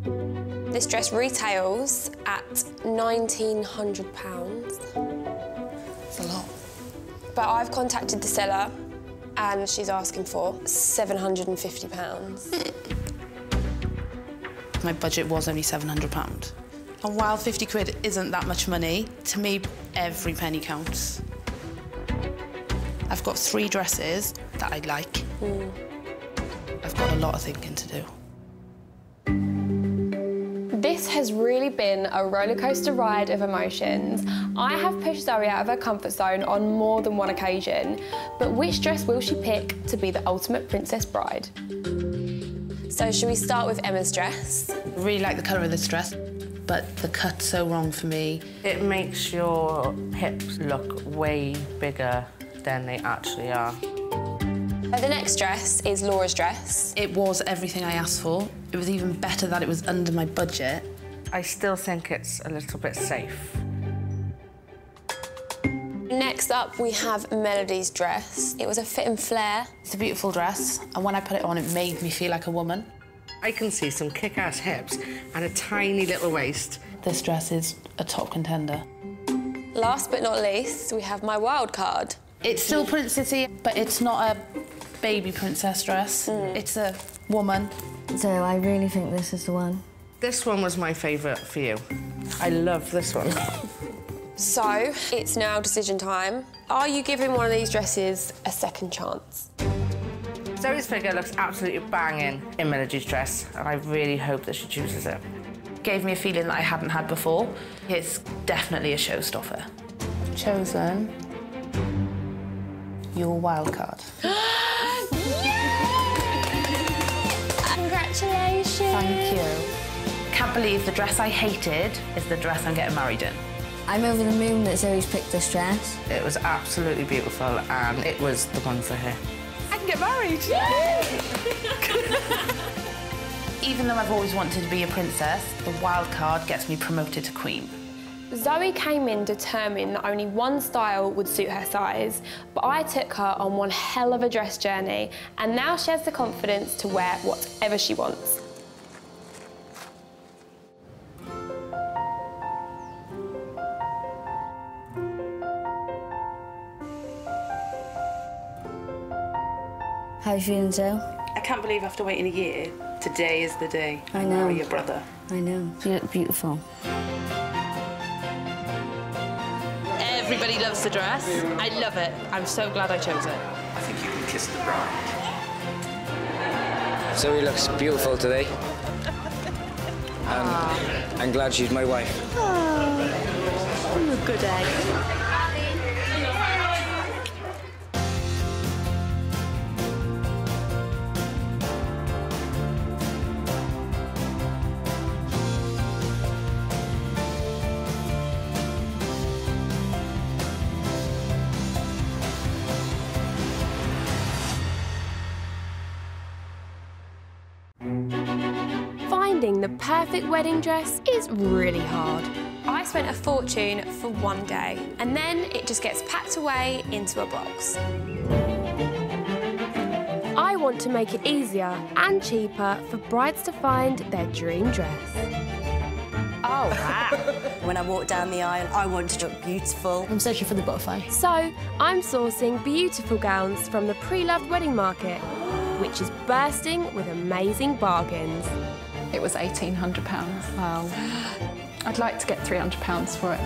This dress retails at £1,900. It's a lot. But I've contacted the seller and she's asking for £750. My budget was only £700. And while 50 quid isn't that much money, to me, every penny counts. I've got 3 dresses that I like. I've got a lot of thinking to do. This has really been a rollercoaster ride of emotions. I have pushed Zoe out of her comfort zone on more than one occasion, but which dress will she pick to be the ultimate princess bride? So should we start with Emma's dress? I really like the colour of this dress, but the cut's so wrong for me. It makes your hips look way bigger than they actually are. The next dress is Laura's dress. It was everything I asked for. It was even better that it was under my budget. I still think it's a little bit safe. Next up, we have Melody's dress. It was a fit and flare. It's a beautiful dress, and when I put it on, it made me feel like a woman. I can see some kick-ass hips and a tiny little waist. This dress is a top contender. Last but not least, we have my wild card. It's still princessy, but it's not a baby princess dress. It's a woman. So I really think this is the one. This one was my favourite for you. I love this one. So, it's now decision time. Are you giving one of these dresses a second chance? Zoe's figure looks absolutely banging in Melody's dress, and I really hope that she chooses it. Gave me a feeling that I hadn't had before. It's definitely a showstopper. Chosen your wild card. Congratulations! Thank you. Can't believe the dress I hated is the dress I'm getting married in. I'm over the moon that Zoe's picked this dress. It was absolutely beautiful, and it was the one for her. I can get married! Even though I've always wanted to be a princess, the wild card gets me promoted to queen. Zoe came in determined that only one style would suit her size, but I took her on one hell of a dress journey, and now she has the confidence to wear whatever she wants. How are you feeling, Zoe? I can't believe after waiting a year, today is the day. I know. Marry your brother. I know. You look beautiful. Everybody loves the dress. I love it. I'm so glad I chose it. I think you can kiss the bride. Zoe looks beautiful today. I'm glad she's my wife. Oh, you're a good egg. Finding the perfect wedding dress is really hard. I spent a fortune for one day, and then it just gets packed away into a box. I want to make it easier and cheaper for brides to find their dream dress. Oh, wow. When I walk down the aisle, I want to look beautiful. I'm searching for the butterfly. So, I'm sourcing beautiful gowns from the pre-loved wedding market, which is bursting with amazing bargains. It was £1,800. Wow. I'd like to get £300 for it.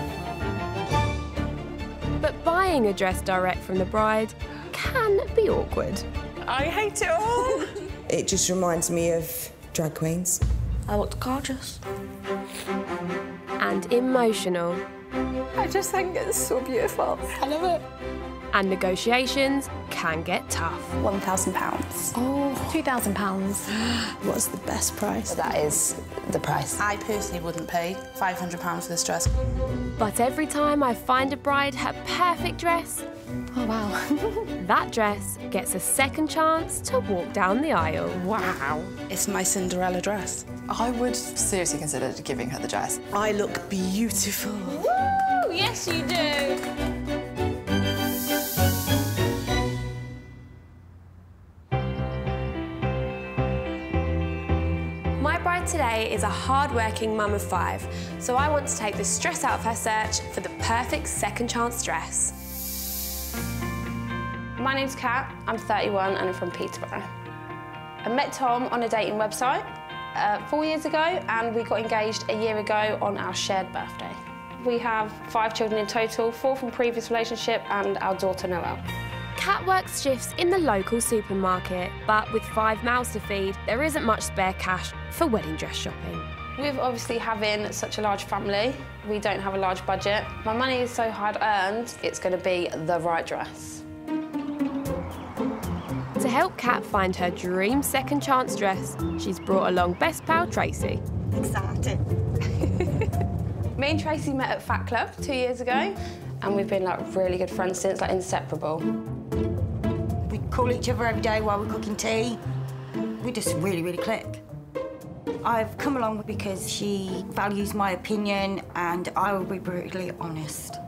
But buying a dress direct from the bride can be awkward. I hate it all. It just reminds me of drag queens. I looked gorgeous. And emotional. I just think it's so beautiful. I love it. And negotiations can get tough. £1,000. Oh, £2,000. What's the best price? That is the price. I personally wouldn't pay £500 for this dress. But every time I find a bride her perfect dress, oh wow, that dress gets a second chance to walk down the aisle. Wow. It's my Cinderella dress. I would seriously consider giving her the dress. I look beautiful. Woo! Yes, you do. My bride today is a hard-working mum of 5, so I want to take the stress out of her search for the perfect second chance dress. My name's Kat, I'm 31 and I'm from Peterborough. I met Tom on a dating website 4 years ago and we got engaged a year ago on our shared birthday. We have 5 children in total, 4 from previous relationship and our daughter Noelle. Kat works shifts in the local supermarket, but with 5 mouths to feed, there isn't much spare cash for wedding dress shopping. With obviously having such a large family, we don't have a large budget. My money is so hard earned, it's going to be the right dress. To help Kat find her dream second chance dress, she's brought along best pal Tracy. Exciting. Me and Tracy met at Fat Club 2 years ago, and we've been like really good friends since, like inseparable. We call each other every day while we're cooking tea. We just really, really click. I've come along because she values my opinion and I will be brutally honest.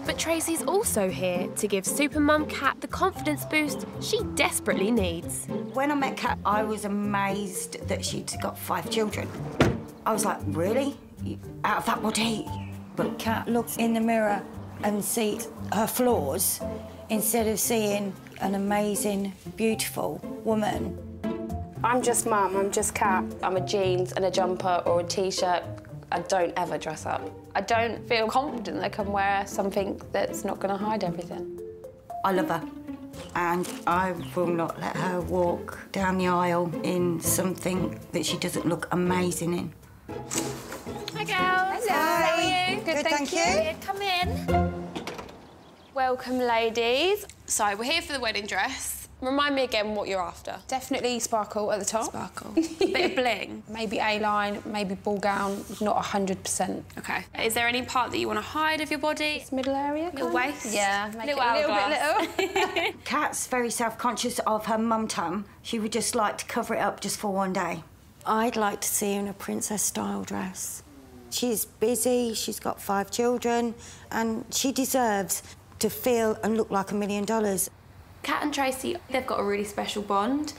But Tracy's also here to give Supermum Kat the confidence boost she desperately needs. When I met Kat, I was amazed that she'd got 5 children. I was like, really? Out of that body? But Kat looks in the mirror and sees her flaws instead of seeing an amazing, beautiful woman. I'm just Mum, I'm just Kat. I'm a jeans and a jumper or a T-shirt. I don't ever dress up. I don't feel confident I can wear something that's not going to hide everything. I love her, and I will not let her walk down the aisle in something that she doesn't look amazing in. Hi, girls. Hello. How are you? Good, thank you. Come in. Welcome, ladies. So, we're here for the wedding dress. Remind me again what you're after. Definitely sparkle at the top. Sparkle. A bit of bling. Maybe A-line, maybe ball gown, not 100%. OK. Is there any part that you want to hide of your body? This middle area. Little waist? Yeah, make little it a little bit little. Kat's very self-conscious of her mum tum. She would just like to cover it up just for one day. I'd like to see her in a princess-style dress. She's busy, she's got 5 children, and she deserves to feel and look like $1 million. Kat and Tracy, they've got a really special bond.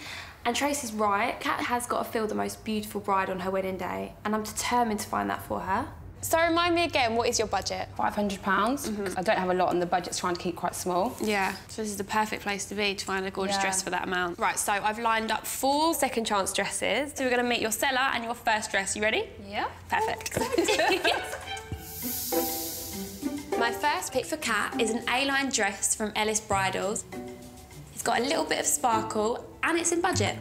And Tracy's right, Kat has got to feel the most beautiful bride on her wedding day, and I'm determined to find that for her. So remind me again, what is your budget? £500. I don't have a lot and the budget's trying to keep quite small. Yeah, so this is the perfect place to be to find a gorgeous dress for that amount. Right, so I've lined up 4 second chance dresses. So we're going to meet your seller and your first dress. You ready? Yeah. Perfect. My first pick for Kat is an A-line dress from Ellis Bridals. It's got a little bit of sparkle and it's in budget.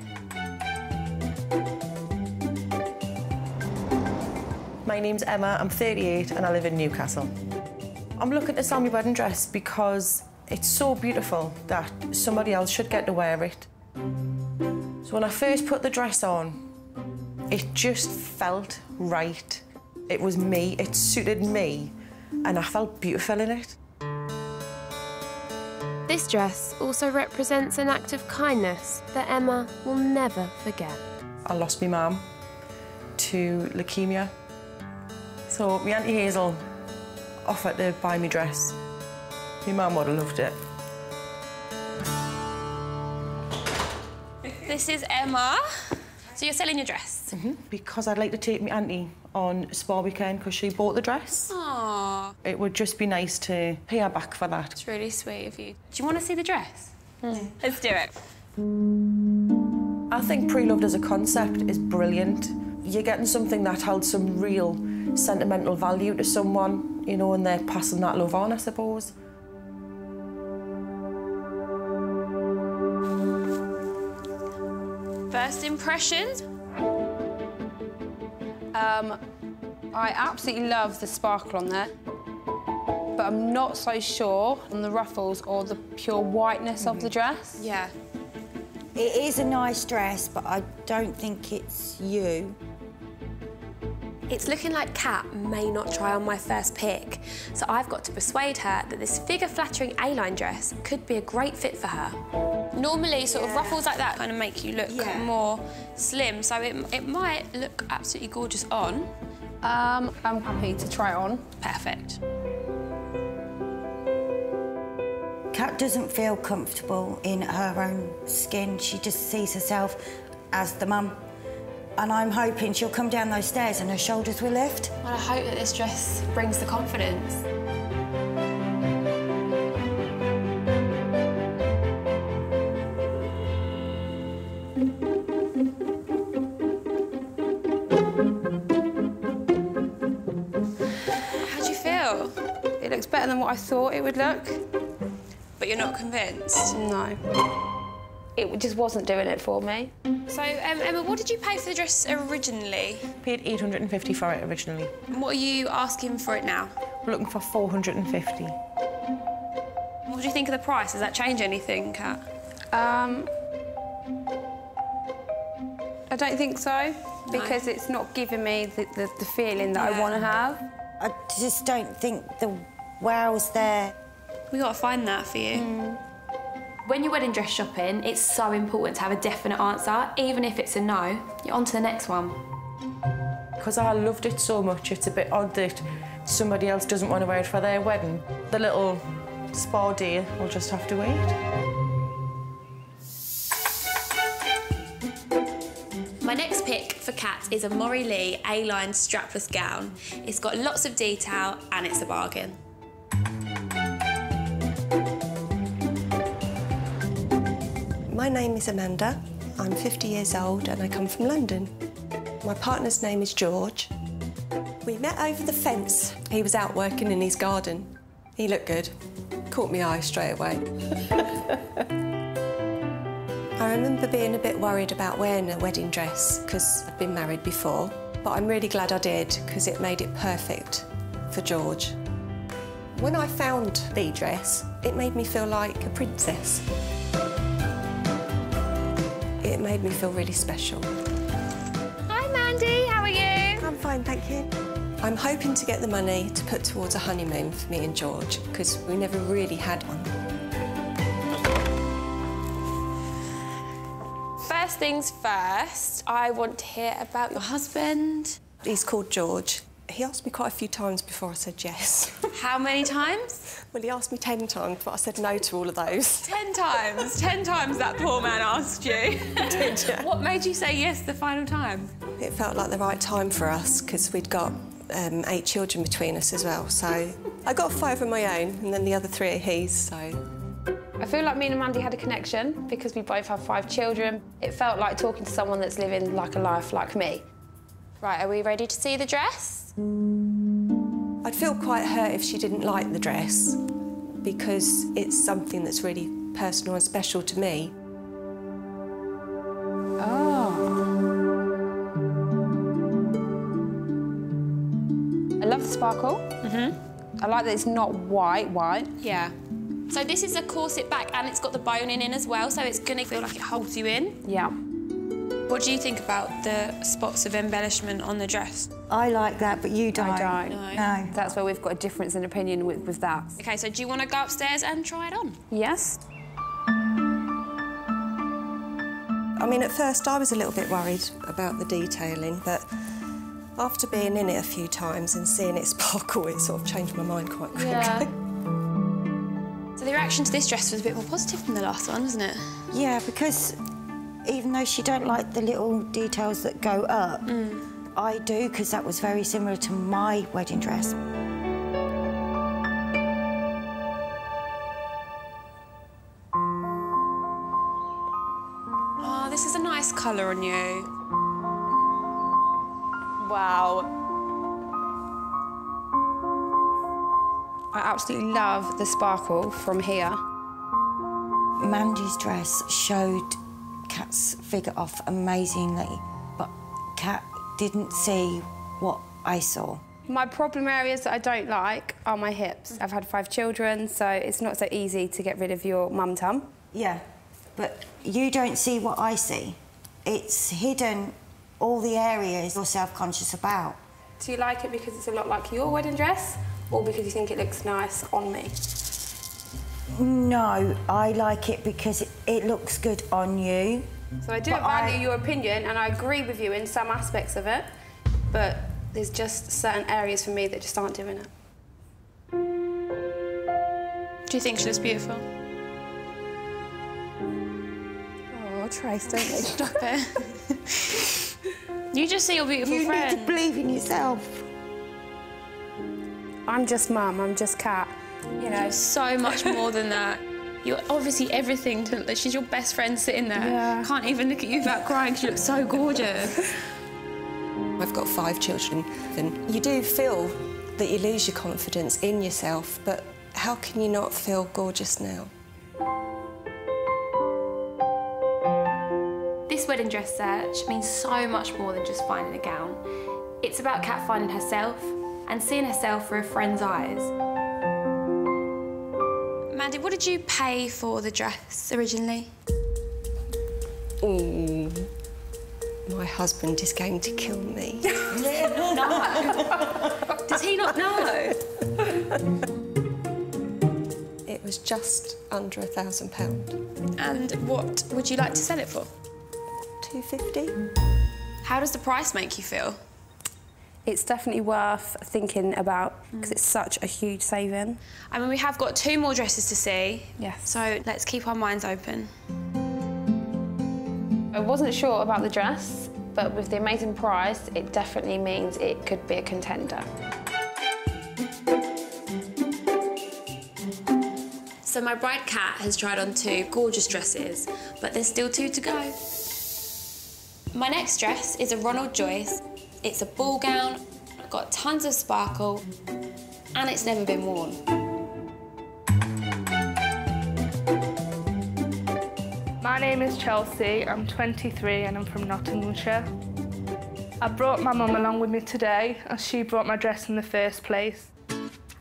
My name's Emma, I'm 38 and I live in Newcastle. I'm looking to sell my wedding dress because it's so beautiful that somebody else should get to wear it. So when I first put the dress on, it just felt right. It was me, it suited me, and I felt beautiful in it. This dress also represents an act of kindness that Emma will never forget. I lost my mum to leukemia. So my Auntie Hazel offered to buy me dress. My mum would have loved it. This is Emma. So you're selling your dress? Because I'd like to take my auntie on a spa weekend because she bought the dress. Aww. It would just be nice to pay her back for that. It's really sweet of you. Do you want to see the dress? Let's do it. I think pre-loved as a concept is brilliant. You're getting something that held some real sentimental value to someone, you know, and they're passing that love on, I suppose. First impressions? I absolutely love the sparkle on there, but I'm not so sure on the ruffles or the pure whiteness of the dress. Yeah. It is a nice dress, but I don't think it's you. It's looking like Kat may not try on my first pick, so I've got to persuade her that this figure-flattering A-line dress could be a great fit for her. Normally, sort of ruffles like that kind of make you look more slim, so it might look absolutely gorgeous on. I'm happy to try it on. Perfect. Kat doesn't feel comfortable in her own skin. She just sees herself as the mum. And I'm hoping she'll come down those stairs and her shoulders will lift. Well, I hope that this dress brings the confidence. How do you feel? It looks better than what I thought it would look. But you're not convinced? No. It just wasn't doing it for me. So, Emma, what did you pay for the dress originally? Paid $850 for it originally. And what are you asking for it now? We're looking for $450. What do you think of the price? Does that change anything, Kat? I don't think so, because it's not giving me the feeling that I want to have. I just don't think the wow's there. We got to find that for you. When you're wedding dress shopping, it's so important to have a definite answer. Even if it's a no, you're on to the next one. Because I loved it so much, it's a bit odd that somebody else doesn't want to wear it for their wedding. The little spa day will just have to wait. My next pick for Kat is a Maury Lee A-line strapless gown. It's got lots of detail and it's a bargain. My name is Amanda. I'm 50 years old and I come from London. My partner's name is George. We met over the fence. He was out working in his garden. He looked good. Caught my eye straight away. I remember being a bit worried about wearing a wedding dress because I'd been married before, but I'm really glad I did because it made it perfect for George. When I found the dress, it made me feel like a princess. It made me feel really special. Hi, Mandy. How are you? I'm fine, thank you. I'm hoping to get the money to put towards a honeymoon for me and George, because we never really had one. First things first, I want to hear about your husband. He's called George. He asked me quite a few times before I said yes. How many times? Well, he asked me 10 times, but I said no to all of those. 10 times? 10 times that poor man asked you? Did you? What made you say yes the final time? It felt like the right time for us, because we'd got 8 children between us as well, so I got 5 of my own, and then the other 3 are his, so... I feel like me and Mandy had a connection because we both have 5 children. It felt like talking to someone that's living like a life like me. Right, are we ready to see the dress? I'd feel quite hurt if she didn't like the dress, because it's something that's really personal and special to me. Oh. I love the sparkle. I like that it's not white. Yeah. So this is a corset back and it's got the boning in as well, so it's going to feel like it holds you in. Yeah. What do you think about the spots of embellishment on the dress? I like that, but you don't. I don't. No. That's where we've got a difference in opinion with that. OK, so do you want to go upstairs and try it on? Yes. I mean, at first I was a little bit worried about the detailing, but After being in it a few times and seeing it sparkle, it sort of changed my mind quite quickly. Yeah. So the reaction to this dress was a bit more positive than the last one, wasn't it? Yeah, because even though she don't like the little details that go up, I do, because that was very similar to my wedding dress. Oh, this is a nice colour on you. Wow. I absolutely love the sparkle from here. Mandy's dress showed Kat's figure off amazingly, but Kat didn't see what I saw. My problem areas that I don't like are my hips. I've had 5 children, so it's not so easy to get rid of your mum-tum. Yeah, but you don't see what I see. It's hidden all the areas you're self-conscious about. Do you like it because it's a lot like your wedding dress, or because you think it looks nice on me? No, I like it because it looks good on you. So I do value your opinion, and I agree with you in some aspects of it, but there's just certain areas for me that just aren't doing it. Do you think she looks beautiful? Oh, Trace, don't make Stop it. You just see your beautiful friend. You need to believe in yourself. I'm just mum, I'm just Kat. You know, so much more than that. You're obviously everything to... She's your best friend sitting there. Yeah. Can't even look at you without crying because you look so gorgeous. I've got 5 children, and you do feel that you lose your confidence in yourself, but how can you not feel gorgeous now? This wedding dress search means so much more than just finding a gown. It's about Kat finding herself and seeing herself through a friend's eyes. Mandy, what did you pay for the dress originally? Oh, my husband is going to kill me. No. Does he not know? It was just under £1,000. And what would you like to sell it for? £250. How does the price make you feel? It's definitely worth thinking about because it's such a huge saving. I mean, we have got 2 more dresses to see. Yes. So let's keep our minds open. I wasn't sure about the dress, but with the amazing price, it definitely means it could be a contender. So my bride Kat has tried on 2 gorgeous dresses, but there's still 2 to go. My next dress is a Ronald Joyce. It's a ball gown, got tons of sparkle, and it's never been worn. My name is Chelsea, I'm 23 and I'm from Nottinghamshire. I brought my mum along with me today as she brought my dress in the first place.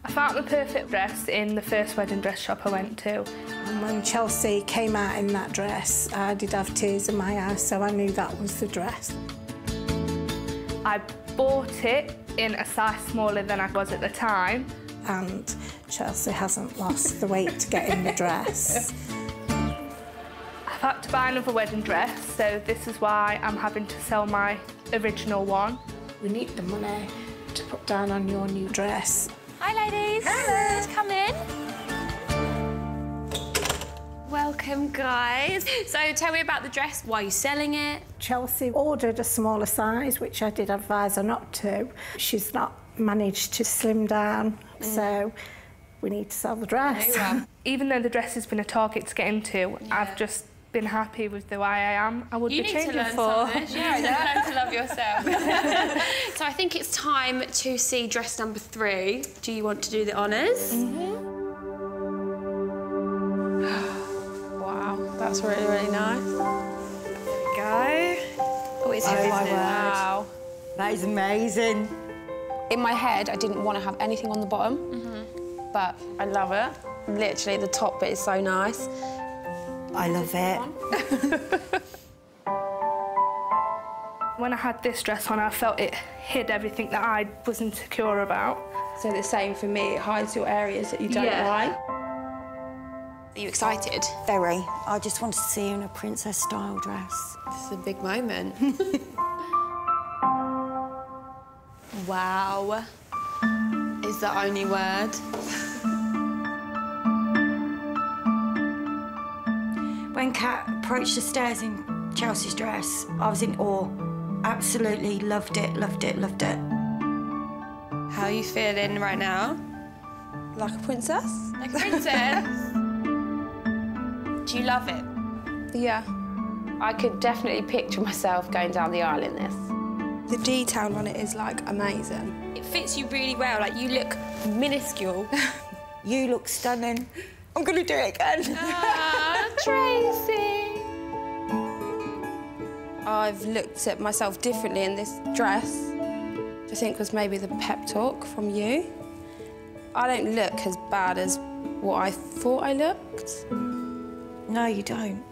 I found the perfect dress in the first wedding dress shop I went to. When Chelsea came out in that dress, I did have tears in my eyes, so I knew that was the dress. I bought it in a size smaller than I was at the time. And Chelsea hasn't lost the weight to get in the dress. I've had to buy another wedding dress, so this is why I'm having to sell my original one. We need the money to put down on your new dress. Hi, ladies. Hello. Come in. Welcome, guys. So tell me about the dress. Why are you selling it? Chelsea ordered a smaller size, which I did advise her not to. She's not managed to slim down, so we need to sell the dress. Even though the dress has been a target to get into, I've just been happy with the way I am. I would be changing for. Yeah, learn to love yourself. So I think it's time to see dress number 3. Do you want to do the honours? Wow, that's really, really nice. There we go. Oh, it's heavy, isn't it? Wow. That is amazing. In my head, I didn't want to have anything on the bottom, but I love it. Literally, the top bit is so nice. I love it. When I had this dress on, I felt it hid everything that I was insecure about. So the same for me, it hides your areas that you don't like. Are you excited? Very. I just want to see you in a princess-style dress. This is a big moment. Wow is the only word. When Kat approached the stairs in Chelsea's dress, I was in awe. Absolutely loved it, loved it, loved it. How are you feeling right now? Like a princess? Like a princess? Do you love it? Yeah. I could definitely picture myself going down the aisle in this. The detail on it is, like, amazing. It fits you really well. Like, you look minuscule. You look stunning. I'm going to do it again. Ah, Tracy. I've looked at myself differently in this dress, which I think was maybe the pep talk from you. I don't look as bad as what I thought I looked. No, you don't.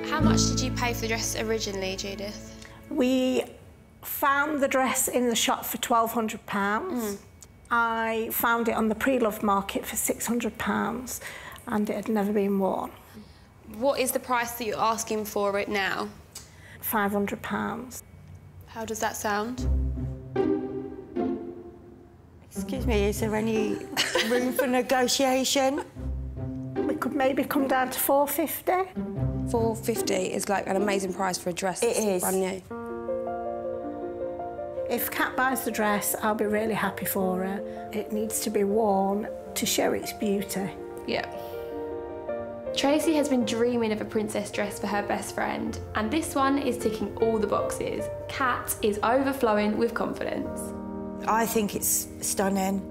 How much did you pay for the dress originally, Judith? We found the dress in the shop for £1,200. I found it on the pre-loved market for £600 and it had never been worn. What is the price that you're asking for it now? £500. How does that sound? Excuse me, is there any room for negotiation? We could maybe come down to £450. £450 is like an amazing price for a dress. It is. Brand new. If Kat buys the dress, I'll be really happy for her. It needs to be worn to show its beauty. Yeah. Tracy has been dreaming of a princess dress for her best friend, and this one is ticking all the boxes. Kat is overflowing with confidence. I think it's stunning.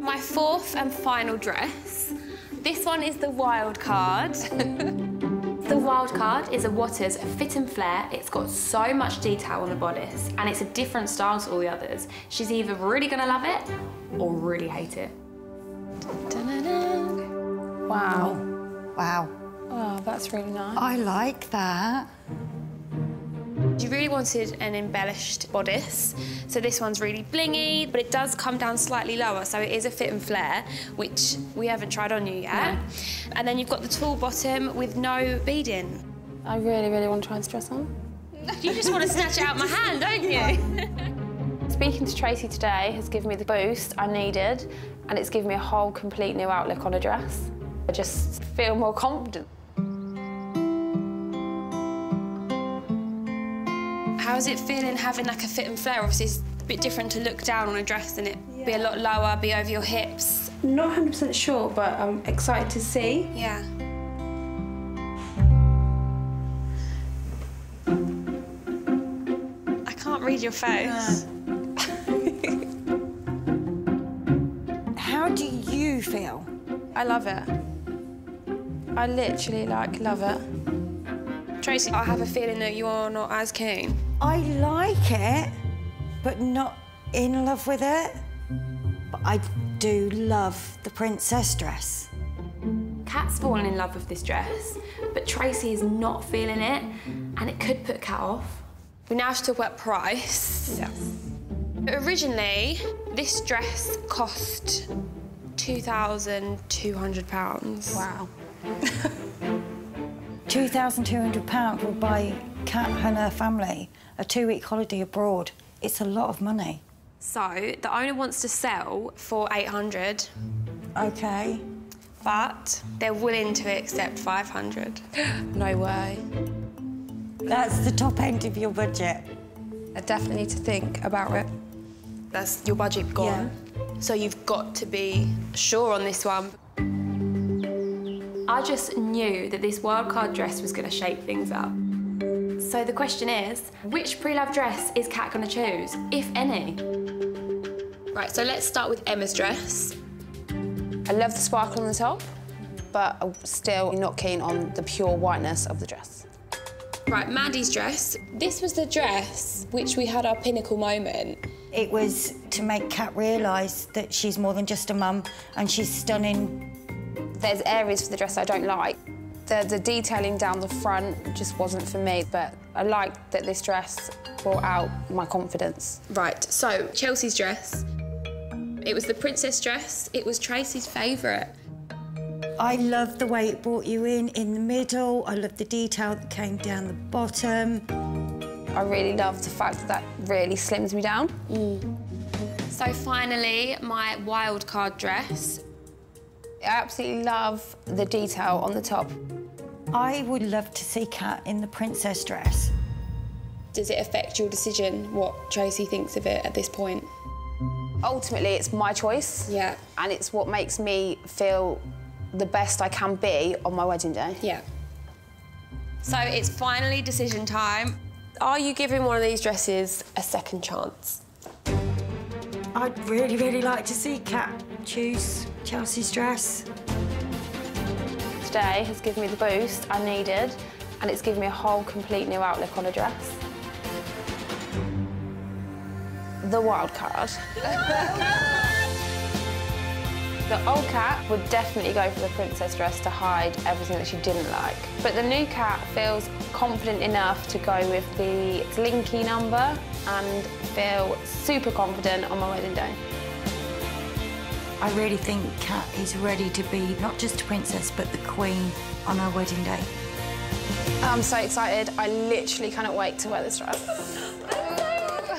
My fourth and final dress. This one is the wild card. The wild card is a Waters fit and flare. It's got so much detail on the bodice and it's a different style to all the others. She's either really gonna love it or really hate it. Wow. Wow. Oh, that's really nice. I like that. You really wanted an embellished bodice, so this one's really blingy, but it does come down slightly lower, so it is a fit and flare, which we haven't tried on you yet. No. And then you've got the tall bottom with no beading. I really, really want to try this dress on. You just want to snatch it out of my hand, don't you? Speaking to Tracy today has given me the boost I needed, and it's given me a whole complete new outlook on a dress. I just feel more confident. How's it feeling having like a fit and flare? Obviously it's a bit different to look down on a dress and it be a lot lower, be over your hips. Not 100% sure, but I'm excited to see. Yeah. I can't read your face. How do you feel? I love it. I literally, love it. Tracy, I have a feeling that you're not as keen. I like it, but not in love with it. But I do love the princess dress. Kat's fallen in love with this dress, but Tracy is not feeling it, and it could put Kat off. We now have to talk about price. Yes. Originally, this dress cost £2,200. Wow. £2,200 will buy Kat and her family a 2-week holiday abroad. It's a lot of money. So, the owner wants to sell for £800. OK. But they're willing to accept £500. No way. That's the top end of your budget. I definitely need to think about it. That's your budget gone. Yeah. So you've got to be sure on this one. I just knew that this wildcard dress was going to shake things up. So the question is, which pre-loved dress is Kat going to choose, if any? Right, so let's start with Emma's dress. I love the sparkle on the top, but I'm still not keen on the pure whiteness of the dress. Right, Maddie's dress. This was the dress which we had our pinnacle moment. It was to make Kat realise that she's more than just a mum and she's stunning. There's areas for the dress I don't like. The detailing down the front just wasn't for me, but I liked that this dress brought out my confidence. Right, so Chelsea's dress. It was the princess dress. It was Tracy's favourite. I love the way it brought you in the middle. I love the detail that came down the bottom. I really love the fact that really slims me down. So finally, my wildcard dress. I absolutely love the detail on the top. I would love to see Kat in the princess dress. Does it affect your decision what Tracy thinks of it at this point? Ultimately, it's my choice. Yeah. And it's what makes me feel the best I can be on my wedding day. Yeah. So it's finally decision time. Are you giving one of these dresses a second chance? I'd really, really like to see Kat choose Chelsea's dress. Today has given me the boost I needed, and it's given me a whole complete new outlook on a dress. The wild card. The old Kat would definitely go for the princess dress to hide everything that she didn't like. But the new Kat feels confident enough to go with the slinky number and feel super confident on my wedding day. I really think Kat is ready to be not just a princess, but the queen on her wedding day. I'm so excited. I literally cannot wait to wear this dress.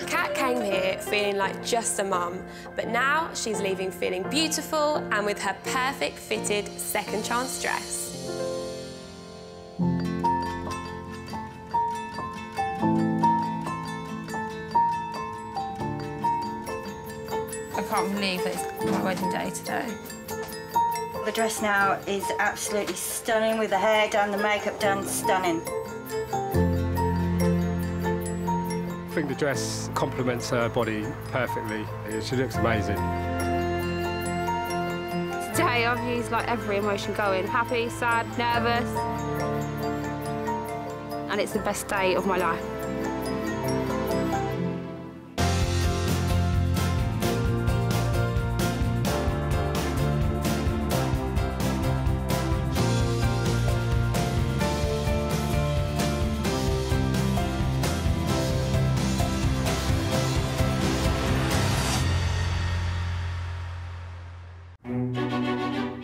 Kat came here feeling like just a mum, but now she's leaving feeling beautiful and with her perfect fitted second chance dress. I can't believe that it's my wedding day today. The dress now is absolutely stunning, with the hair done, the makeup done, stunning. I think the dress complements her body perfectly. She looks amazing. Today I've used like every emotion going. Happy, sad, nervous. And it's the best day of my life.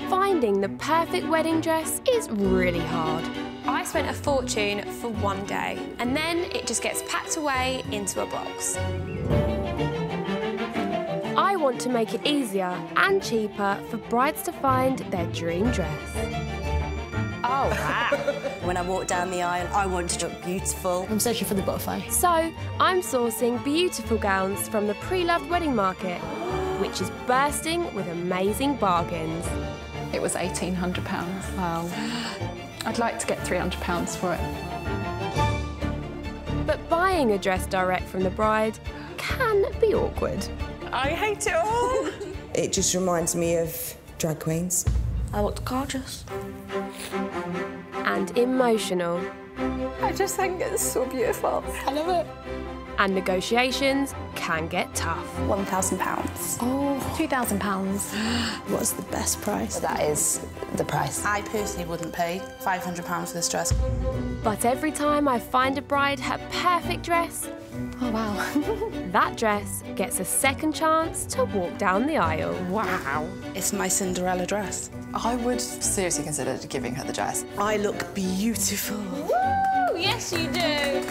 Finding the perfect wedding dress is really hard. I spent a fortune for one day, and then it just gets packed away into a box. I want to make it easier and cheaper for brides to find their dream dress. Oh, wow. When I walked down the aisle, I wanted to look beautiful. I'm searching for the butterfly. So I'm sourcing beautiful gowns from the pre-loved wedding market, which is bursting with amazing bargains. It was £1,800. Wow. I'd like to get £300 for it. But buying a dress direct from the bride can be awkward. I hate it all. It just reminds me of drag queens. I looked gorgeous. And emotional. I just think it's so beautiful. I love it. And negotiations can get tough. £1,000. Oh, £2,000. What's the best price? That is the price. I personally wouldn't pay £500 for this dress. But every time I find a bride her perfect dress, oh wow, that dress gets a second chance to walk down the aisle. Wow. It's my Cinderella dress. I would seriously consider giving her the dress. I look beautiful. Woo! Yes, you do.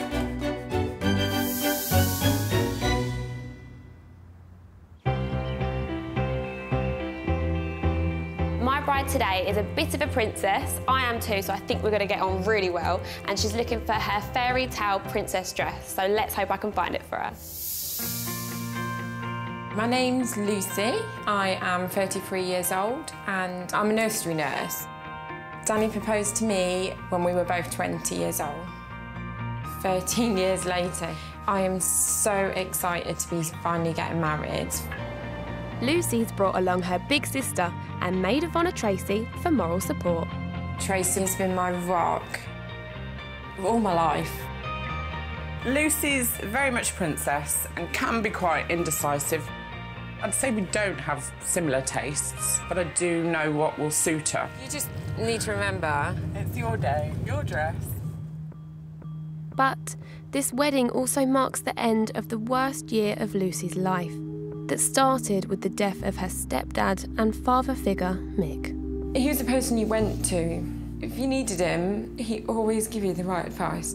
My bride today is a bit of a princess. I am too, so I think we're going to get on really well. And she's looking for her fairy tale princess dress, so let's hope I can find it for her. My name's Lucy. I am 33 years old and I'm a nursery nurse. Danny proposed to me when we were both 20 years old. 13 years later, I am so excited to be finally getting married. Lucy's brought along her big sister and maid of honour Tracy for moral support. Tracy has been my rock all my life. Lucy's very much a princess and can be quite indecisive. I'd say we don't have similar tastes, but I do know what will suit her. You just need to remember, it's your day, your dress. But this wedding also marks the end of the worst year of Lucy's life. that started with the death of her stepdad and father figure, Mick. He was the person you went to. If you needed him, he'd always give you the right advice.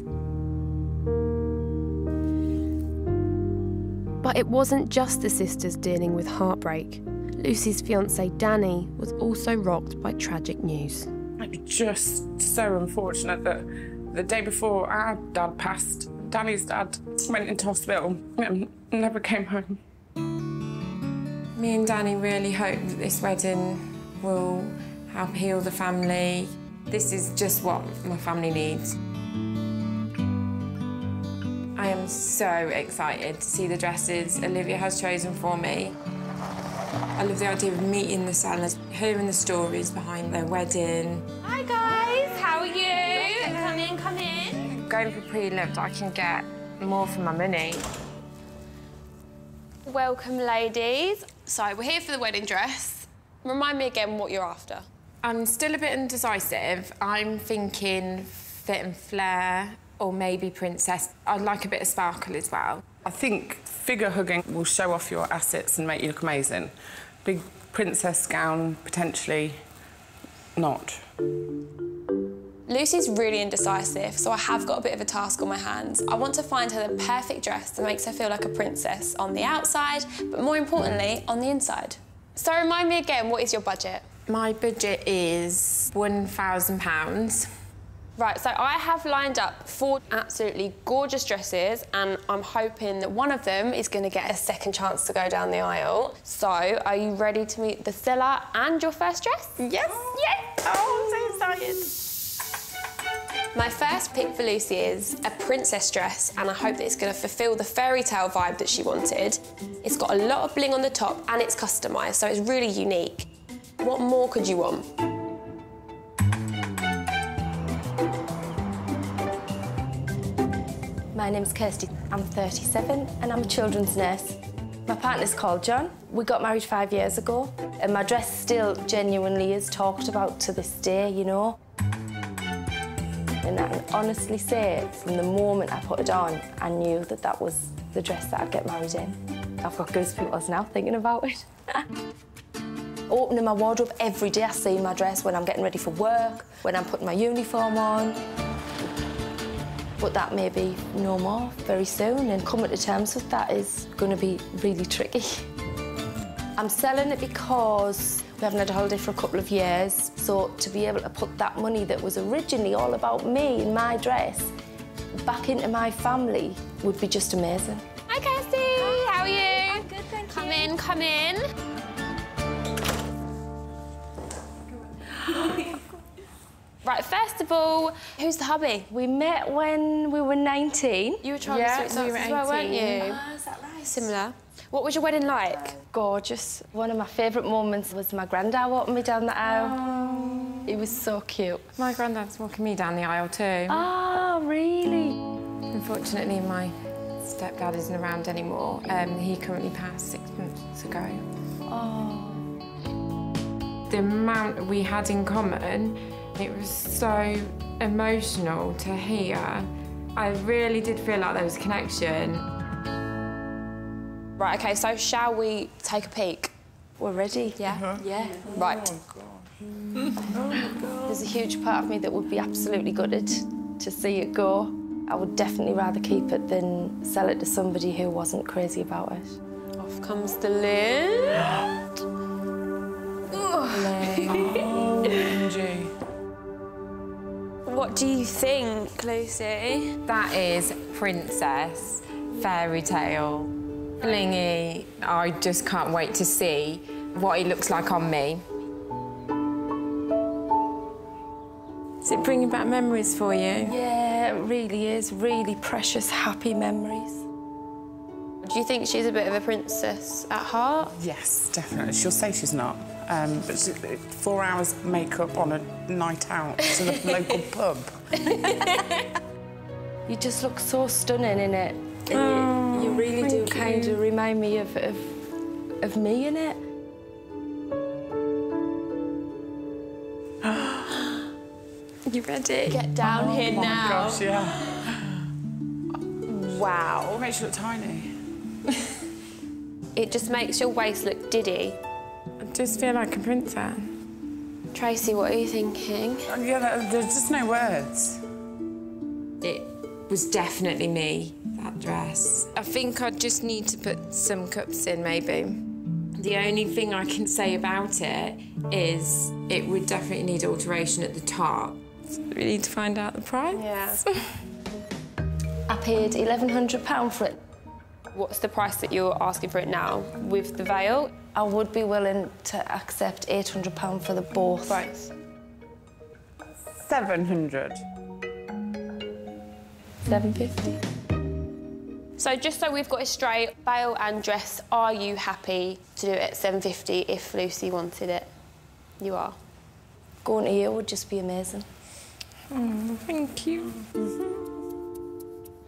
But it wasn't just the sisters dealing with heartbreak. Lucy's fiancé, Danny, was also rocked by tragic news. It was just so unfortunate that the day before our dad passed, Danny's dad went into hospital and never came home. Me and Danny really hope that this wedding will help heal the family. This is just what my family needs. I am so excited to see the dresses Olivia has chosen for me. I love the idea of meeting the sellers, hearing the stories behind their wedding. Hi guys, how are you? Come in, come in. Going for pre-loved, I can get more for my money. Welcome, ladies. So we're here for the wedding dress. Remind me again what you're after. I'm still a bit indecisive. I'm thinking fit and flare, or maybe princess. I'd like a bit of sparkle as well. I think figure hugging will show off your assets and make you look amazing. Big princess gown, potentially not. Lucy's really indecisive, so I have got a bit of a task on my hands. I want to find her the perfect dress that makes her feel like a princess on the outside, but more importantly, on the inside. So remind me again, what is your budget? My budget is £1,000. Right, so I have lined up 4 absolutely gorgeous dresses, and I'm hoping that one of them is going to get a second chance to go down the aisle. So, are you ready to meet the seller and your first dress? Yes! Yes! Oh, I'm so excited. My first pick for Lucy is a princess dress, and I hope that it's going to fulfil the fairy tale vibe that she wanted. It's got a lot of bling on the top, and it's customised, so it's really unique. What more could you want? My name's Kirsty. I'm 37 and I'm a children's nurse. My partner's called John. We got married 5 years ago and my dress still genuinely is talked about to this day, you know. And I can honestly say, from the moment I put it on, I knew that that was the dress that I'd get married in. I've got goosebumps now thinking about it. Opening my wardrobe every day, I see my dress when I'm getting ready for work, when I'm putting my uniform on. But that may be no more very soon, and coming to terms with that is going to be really tricky. I'm selling it because we haven't had a holiday for a couple of years, so to be able to put that money that was originally all about me and my dress back into my family would be just amazing. Hi, Kirsty. Hi. How are you? I'm good, thank you. Come in, come in. Right, first of all, who's the hubby? We met when we were 19. You were trying to switch we were as well, weren't you? Oh, is that right? Similar. What was your wedding like? Gorgeous. One of my favourite moments was my granddad walking me down the aisle. Oh. He was so cute. My granddad's walking me down the aisle too. Oh, really? Unfortunately, my stepdad isn't around anymore. He currently passed 6 months ago. Oh. The amount we had in common, it was so emotional to hear. I really did feel like there was a connection. Right, OK, so shall we take a peek? We're ready. Yeah? Yeah. Right. Oh, God. There's a huge part of me that would be absolutely gutted to see it go. I would definitely rather keep it than sell it to somebody who wasn't crazy about it. Off comes the lid. What do you think, Lucy? That is princess, fairy tale, blingy. I just can't wait to see what he looks like on me. Is it bringing back memories for you? Yeah, it really is. Really precious, happy memories. Do you think she's a bit of a princess at heart? Yes, definitely. She'll say she's not. But 4 hours makeup on a night out to the local pub. You just look so stunning in it. And you really do kind of remind me of me in it. You ready? Get down here now. Oh, my gosh, yeah. Wow. It makes you look tiny. It just makes your waist look diddy. I just feel like a princess. Tracy, what are you thinking? Yeah, there's just no words. It was definitely me, that dress. I think I just need to put some cups in, maybe. The only thing I can say about it is it would definitely need alteration at the top. So we need to find out the price. Yeah. I paid £1,100 for it. What's the price that you're asking for it now, with the veil? I would be willing to accept £800 for the both. Both. 700. 750. So just so we've got it straight, veil and dress, are you happy to do it at 750 if Lucy wanted it? You are. Going to you would just be amazing. Oh, thank you.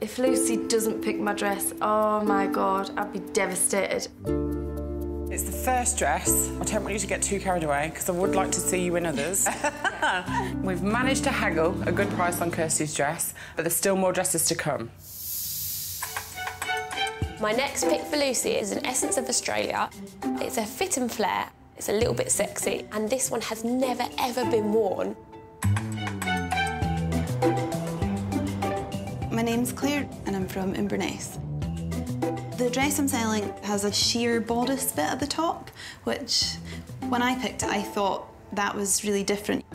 If Lucy doesn't pick my dress, oh my God, I'd be devastated. It's the first dress. I don't want you to get too carried away because I would like to see you in others. We've managed to haggle a good price on Kirsty's dress, but there's still more dresses to come. My next pick for Lucy is an Essence of Australia. It's a fit and flare. It's a little bit sexy, and this one has never, ever been worn. My name's Claire and I'm from Inverness. The dress I'm selling has a sheer bodice bit at the top, which, when I picked it, I thought that was really different.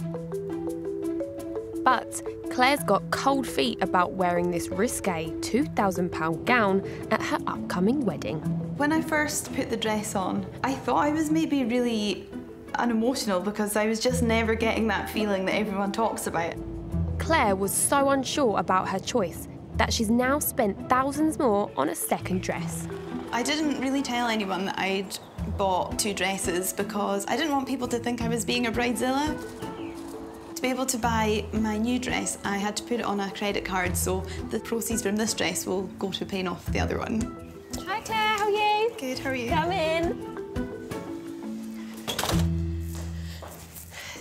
But Claire's got cold feet about wearing this risque £2,000 gown at her upcoming wedding. When I first put the dress on, I thought I was maybe really unemotional because I was just never getting that feeling that everyone talks about. Claire was so unsure about her choice that she's now spent thousands more on a second dress. I didn't really tell anyone that I'd bought 2 dresses because I didn't want people to think I was being a bridezilla. To be able to buy my new dress, I had to put it on a credit card, so the proceeds from this dress will go to paying off the other one. Hi Claire, how are you? Good, how are you? Come in.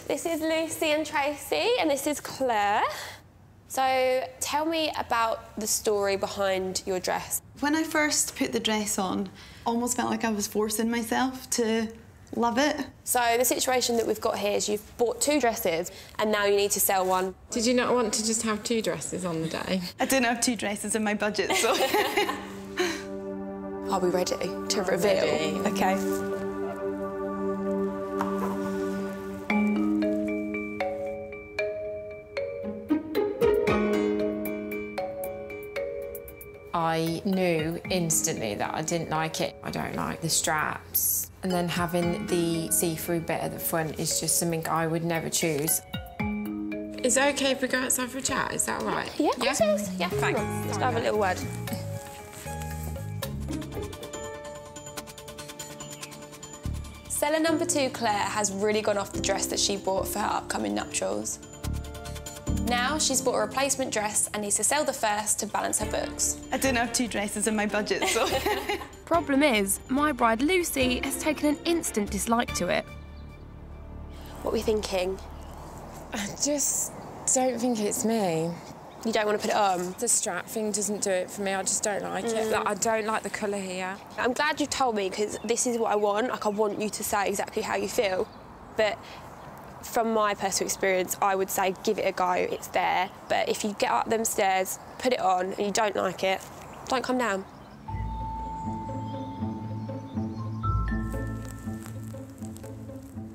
This is Lucy and Tracy, and this is Claire. So tell me about the story behind your dress. When I first put the dress on, I almost felt like I was forcing myself to love it. So the situation that we've got here is you've bought 2 dresses and now you need to sell one. Did you not want to just have 2 dresses on the day? I didn't have 2 dresses in my budget, so... Are we ready to reveal? Ready. OK. I knew instantly that I didn't like it. I don't like the straps. And then having the see-through bit at the front is just something I would never choose. Is it OK if we go outside for a chat? Is that all right? Yeah, of course it is. Yeah, thanks. Let's have a little word. Seller number 2, Claire, has really gone off the dress that she bought for her upcoming nuptials. Now she's bought a replacement dress and needs to sell the first to balance her books. I didn't have 2 dresses in my budget, so... Problem is, my bride Lucy has taken an instant dislike to it. What are we thinking? I just don't think it's me. You don't want to put it on? The strap thing doesn't do it for me. I just don't like it. Like, I don't like the colour here. I'm glad you told me, because this is what I want. Like, I want you to say exactly how you feel. But from my personal experience, I would say give it a go, it's there. But if you get up them stairs, put it on, and you don't like it, don't come down.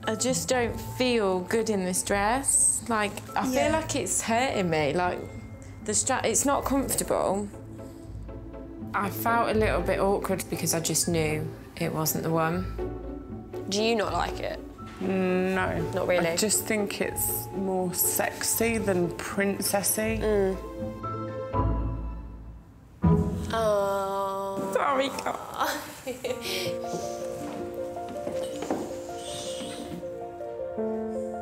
I just don't feel good in this dress. Like, I feel like it's hurting me. Like, the strap, it's not comfortable. I felt a little bit awkward because I just knew it wasn't the one. Do you not like it? No. Not really? I just think it's more sexy than princessy. Oh. Sorry,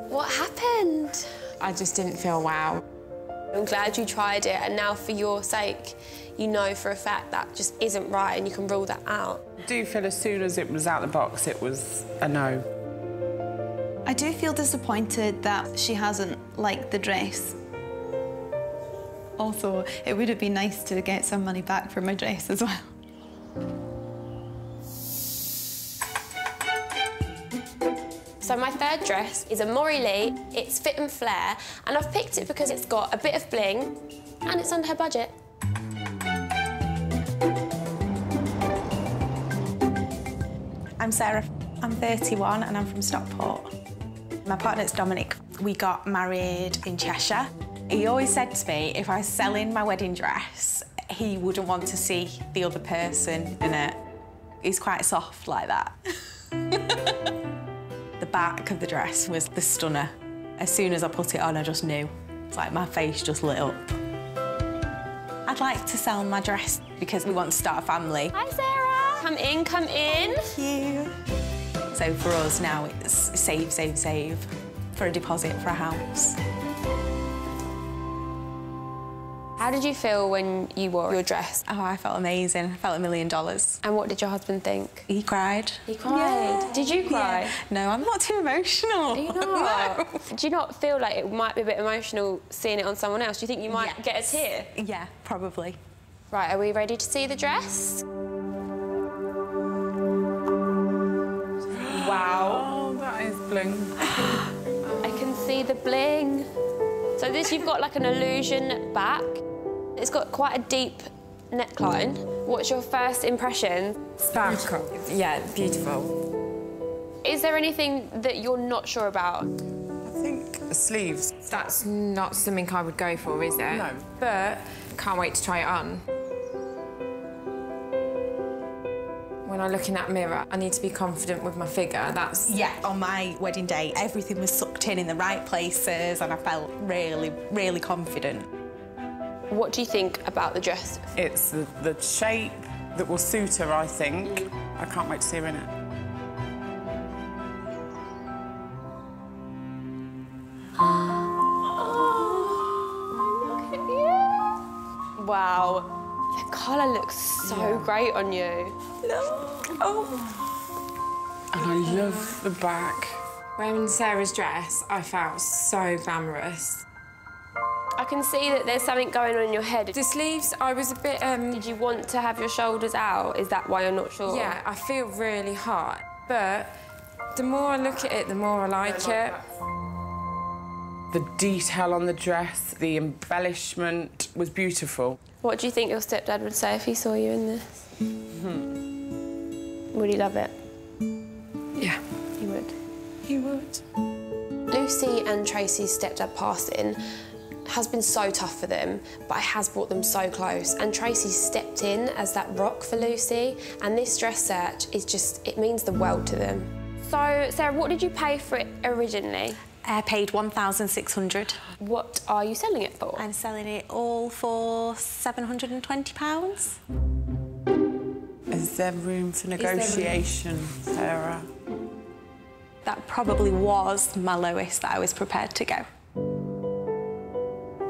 What happened? I just didn't feel wow. I'm glad you tried it, and now for your sake, you know for a fact that just isn't right and you can rule that out. I do feel as soon as it was out the box, it was a no. I do feel disappointed that she hasn't liked the dress. Also, it would have been nice to get some money back for my dress as well. So my third dress is a Maury Lee. It's fit and flare, and I've picked it because it's got a bit of bling and it's under her budget. I'm Sarah. I'm 31 and I'm from Stockport. My partner's Dominic. We got married in Cheshire. He always said to me, if I was selling my wedding dress, he wouldn't want to see the other person in it. He's quite soft like that. The back of the dress was the stunner. As soon as I put it on, I just knew. It's like my face just lit up. I'd like to sell my dress because we want to start a family. Hi, Sarah. Come in, come in. Thank you. So for us now, it's save, save, save for a deposit for a house. How did you feel when you wore your dress? Oh, I felt amazing. I felt $1 million. And what did your husband think? He cried. He cried? Yeah. Did you cry? Yeah. No, I'm not too emotional. Do you not? No. Do you not feel like it might be a bit emotional seeing it on someone else? Do you think you might get a tear? Yeah, probably. Right, are we ready to see the dress? Wow. Oh, that is bling. I can see the bling. So this, you've got like an illusion back. It's got quite a deep neckline. What's your first impression? Sparkle. Yeah, beautiful. Is there anything that you're not sure about? I think the sleeves. That's not something I would go for, is it? No. But can't wait to try it on. When I look in that mirror, I need to be confident with my figure. That's... Yeah, on my wedding day, everything was sucked in the right places and I felt really, really confident. What do you think about the dress? It's the shape that will suit her, I think. I can't wait to see her in it. Look at you. Wow. The colour looks so great on you. Look. Oh. And I love the back. Wearing Sarah's dress, I felt so glamorous. I can see that there's something going on in your head. The sleeves, I was a bit... Did you want to have your shoulders out? Is that why you're not sure? Yeah, I feel really hot, but the more I look at it, the more I like it. The detail on the dress, the embellishment was beautiful. What do you think your stepdad would say if he saw you in this? Would he love it? Yeah. He would? He would. Lucy and Tracy's stepdad passing has been so tough for them, but it has brought them so close. And Tracy stepped in as that rock for Lucy, and this dress search is just, it means the world to them. So, Sarah, what did you pay for it originally? I paid $1,600. What are you selling it for? I'm selling it all for £720. Is there room for negotiation, Sarah? That probably was my lowest that I was prepared to go.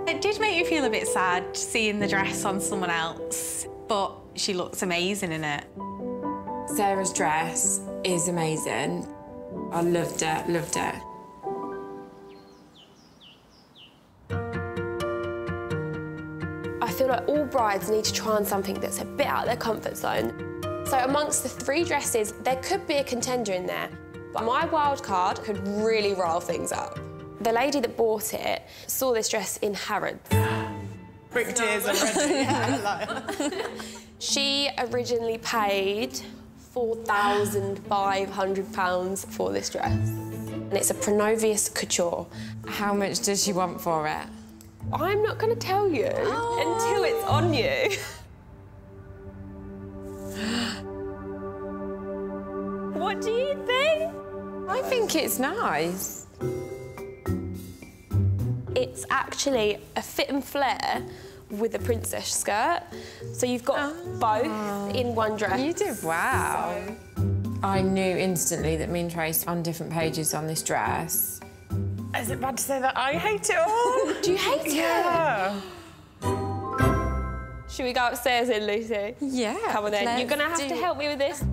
It did make me feel a bit sad seeing the dress on someone else, but she looks amazing in it. Sarah's dress is amazing. I loved it, loved it. I feel like all brides need to try on something that's a bit out of their comfort zone. So amongst the 3 dresses, there could be a contender in there, but my wild card could really rile things up. The lady that bought it saw this dress in Harrods. Brick tears already. She originally paid £4,500 for this dress. And it's a Pronovius couture. How much does she want for it? I'm not going to tell you until it's on you. What do you think? I think it's nice. It's actually a fit and flare with a princess skirt. So you've got both in one dress. You did wow. I knew instantly that me and Trace on different pages on this dress. Is it bad to say that I hate it all? Do you hate it? Yeah. Should we go upstairs then, Lucy? Yeah. Come on then. You're going to have to help me with this.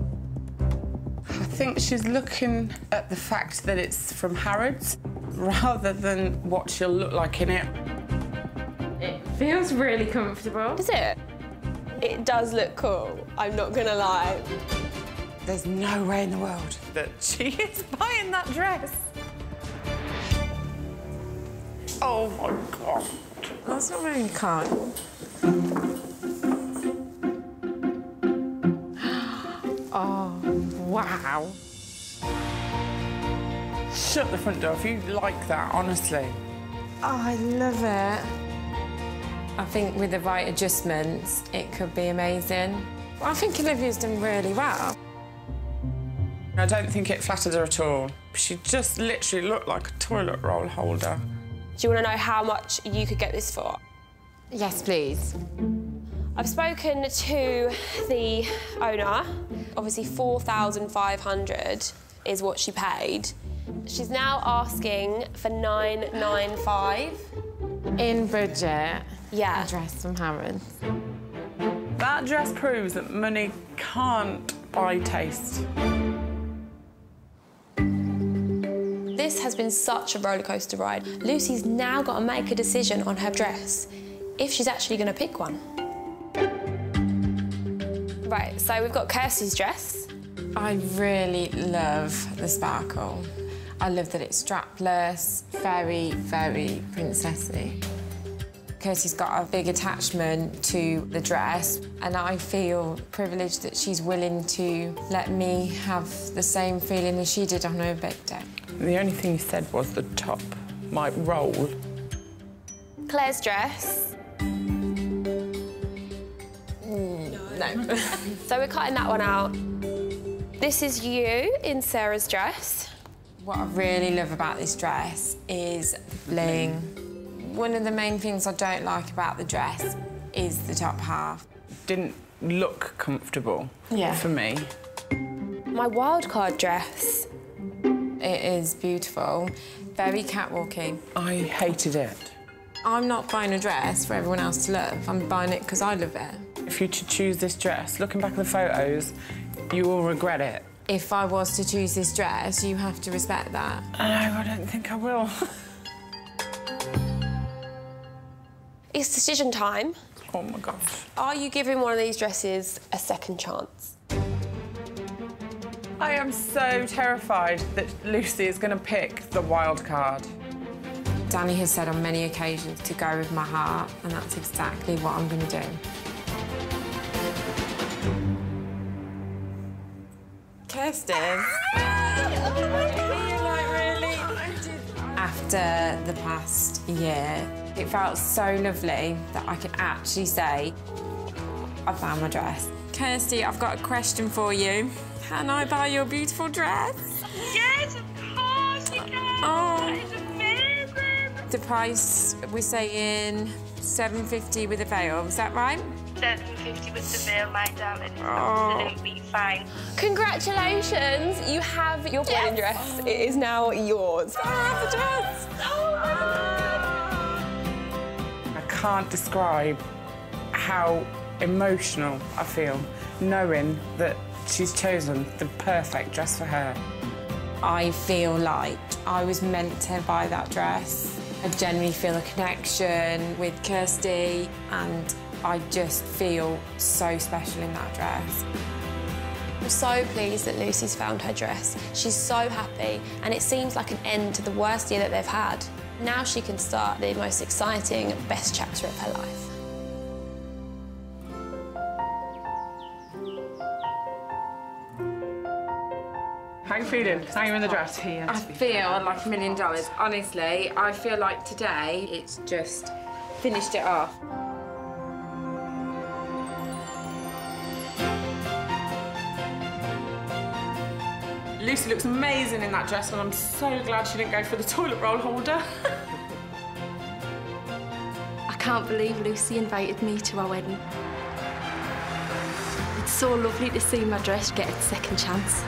I think she's looking at the fact that it's from Harrods rather than what she'll look like in it. It feels really comfortable. Is it? It does look cool, I'm not going to lie. There's no way in the world that she is buying that dress. Oh my God. That's not very kind. Oh, wow. Shut the front door if you like that, honestly. Oh, I love it. I think with the right adjustments, it could be amazing. I think Olivia's done really well. I don't think it flattered her at all. She just literally looked like a toilet roll holder. Do you want to know how much you could get this for? Yes, please. I've spoken to the owner. Obviously, 4,500 is what she paid. She's now asking for 995. In budget? Yeah. A dress from Harrods. That dress proves that money can't buy taste. This has been such a rollercoaster ride. Lucy's now got to make a decision on her dress, if she's actually going to pick one. Right, so we've got Kirsty's dress. I really love the sparkle. I love that it's strapless, very, very princessy. Kirsty's got a big attachment to the dress, and I feel privileged that she's willing to let me have the same feeling as she did on her birthday. The only thing you said was the top might roll. Claire's dress. No. So we're cutting that one out. This is you in Sarah's dress. What I really love about this dress is the bling. One of the main things I don't like about the dress is the top half. Didn't look comfortable for me. My wildcard dress. It is beautiful, very catwalky. I hated it. I'm not buying a dress for everyone else to love. I'm buying it because I love it. If you to choose this dress, looking back at the photos, you will regret it. If I was to choose this dress, you have to respect that. No, I don't think I will. It's decision time. Oh, my gosh. Are you giving one of these dresses a second chance? I am so terrified that Lucy is going to pick the wild card. Danny has said on many occasions to go with my heart, and that's exactly what I'm going to do. Kirsten. After the past year, it felt so lovely that I could actually say, I found my dress. Kirsty, I've got a question for you. Can I buy your beautiful dress? Yes, of course you can. Oh. That is amazing. The price, we're saying $7.50 with a veil, is that right? $7.50 with the veil, my darling. Oh. Absolutely fine. Congratulations, you have your wedding dress. It is now yours. I have the dress. I can't describe how emotional I feel knowing that she's chosen the perfect dress for her. I feel like I was meant to buy that dress. I genuinely feel a connection with Kirsty, and I just feel so special in that dress. I'm so pleased that Lucy's found her dress. She's so happy, and it seems like an end to the worst year that they've had. Now she can start the most exciting, best chapter of her life. How are you feeling? How are you in the dress? I feel like $1 million. Honestly, I feel like today it's just finished it off. Lucy looks amazing in that dress, and I'm so glad she didn't go for the toilet roll holder. I can't believe Lucy invited me to our wedding. It's so lovely to see my dress get its second chance.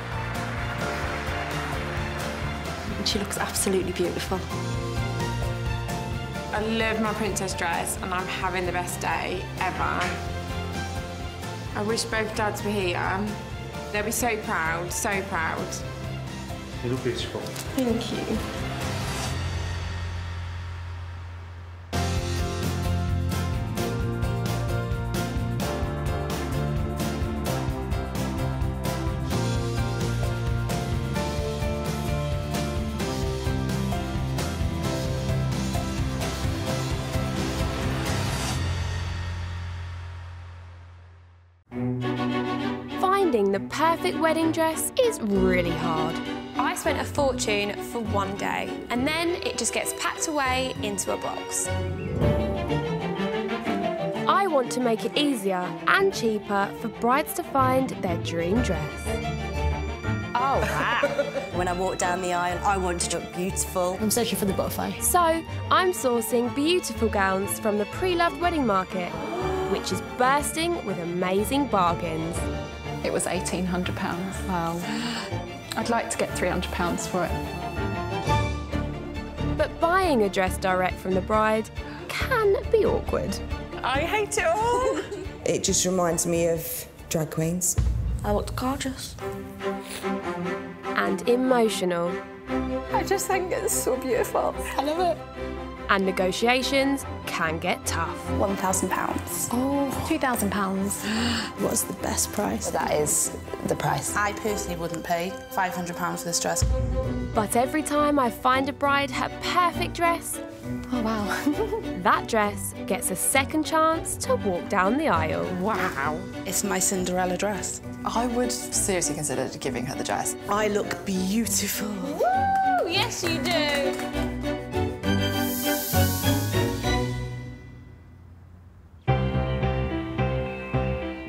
And she looks absolutely beautiful. I love my princess dress, and I'm having the best day ever. I wish both dads were here. They'll be so proud, so proud. You look beautiful. Thank you. Finding the perfect wedding dress is really hard. I spent a fortune for one day, and then it just gets packed away into a box. I want to make it easier and cheaper for brides to find their dream dress. Oh, wow. When I walk down the aisle, I want to look beautiful. I'm searching for the butterfly. So, I'm sourcing beautiful gowns from the pre-loved wedding market, which is bursting with amazing bargains. It was £1,800. Wow. I'd like to get £300 for it. But buying a dress direct from the bride can be awkward. I hate it all. It just reminds me of drag queens. I looked gorgeous. And emotional. I just think it's so beautiful. I love it. And negotiations can get tough. £1,000. Oh, £2,000. What's the best price? That is the price. I personally wouldn't pay £500 for this dress. But every time I find a bride her perfect dress, oh wow, that dress gets a second chance to walk down the aisle. Wow. It's my Cinderella dress. I would seriously consider giving her the dress. I look beautiful. Woo! Yes, you do.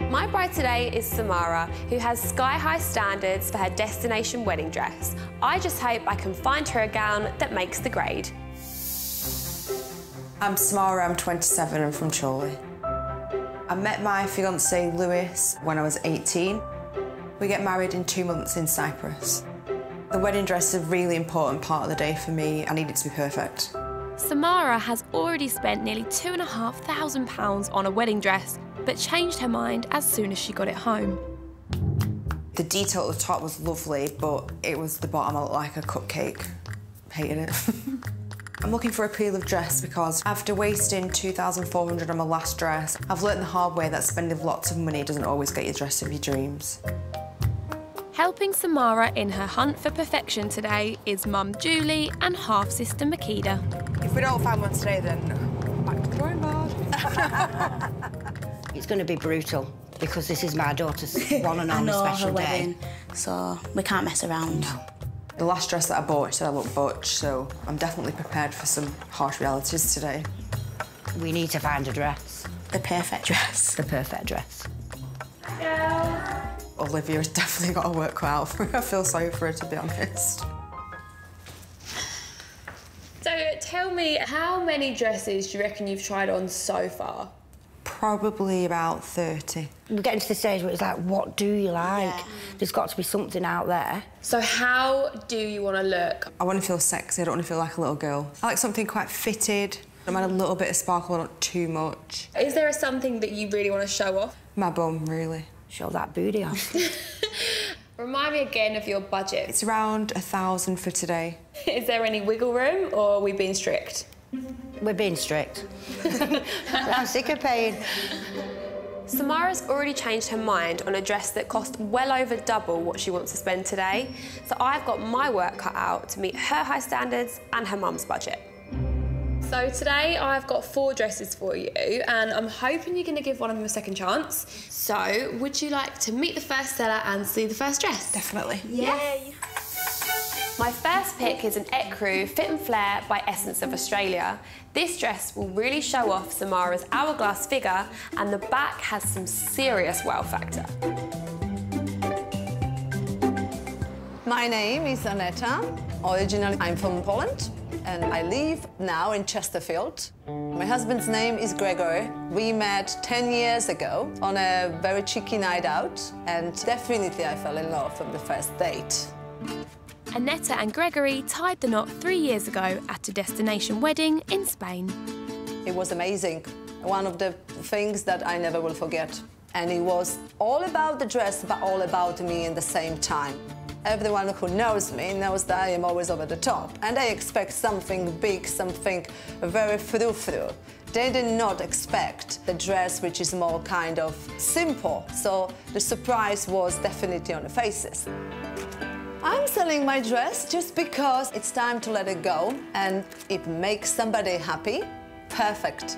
My bride today is Samara, who has sky-high standards for her destination wedding dress. I just hope I can find her a gown that makes the grade. I'm Samara, I'm 27 and from Chorley. I met my fiancé Lewis when I was 18. We get married in 2 months in Cyprus. The wedding dress is a really important part of the day for me. I need it to be perfect. Samara has already spent nearly £2,500 on a wedding dress, but changed her mind as soon as she got it home. The detail at the top was lovely, but it was the bottom. I looked like a cupcake. Hated it. I'm looking for a pre-loved dress because after wasting £2,400 on my last dress, I've learnt the hard way that spending lots of money doesn't always get you the dress of your dreams. Helping Samara in her hunt for perfection today is Mum Julie and half-sister Makeda. If we don't find one today, then back to the drawing board. It's going to be brutal because this is my daughter's one and only special her day. wedding, so we can't mess around. No. The last dress that I bought said I looked butch, so I'm definitely prepared for some harsh realities today. We need to find a dress. The perfect dress. The perfect dress. Olivia's definitely got her work cut out for her. I feel sorry for her, to be honest. So tell me, how many dresses do you reckon you've tried on so far? Probably about 30. We're getting to the stage where it's like, what do you like? Yeah. There's got to be something out there. So how do you want to look? I want to feel sexy, I don't want to feel like a little girl. I like something quite fitted. I might have a little bit of sparkle, not too much. Is there something that you really want to show off? My bum, really. Show that booty off. Remind me again of your budget. It's around 1,000 for today. Is there any wiggle room, or are we being strict? We're being strict. I'm sick of paying. Samara's already changed her mind on a dress that cost well over double what she wants to spend today, so I've got my work cut out to meet her high standards and her mum's budget. So today I've got 4 dresses for you, and I'm hoping you're going to give one of them a second chance. So, would you like to meet the first seller and see the first dress? Definitely. Yay! My first pick is an ecru Fit and Flare by Essence of Australia. This dress will really show off Samara's hourglass figure, and the back has some serious wow factor. My name is Aneta. Originally, I'm from Poland, and I live now in Chesterfield. My husband's name is Gregory. We met 10 years ago on a very cheeky night out, and definitely I fell in love from the first date. Annetta and Gregory tied the knot 3 years ago at a destination wedding in Spain. It was amazing. One of the things that I never will forget. And it was all about the dress, but all about me at the same time. Everyone who knows me knows that I am always over the top, and they expect something big, something very frou-frou. They did not expect the dress, which is more kind of simple, so the surprise was definitely on the faces. I'm selling my dress just because it's time to let it go, and it makes somebody happy. Perfect.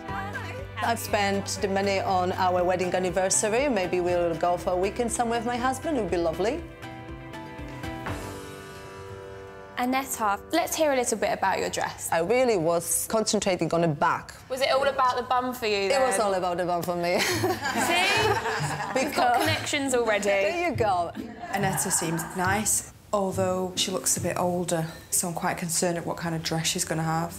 I've spent the money on our wedding anniversary. Maybe we'll go for a weekend somewhere with my husband. It would be lovely. Annetta, let's hear a little bit about your dress. I really was concentrating on the back. Was it all about the bum for you, then? It was all about the bum for me. See? We've got connections already. There you go. Annetta seems nice, although she looks a bit older, so I'm quite concerned at what kind of dress she's going to have.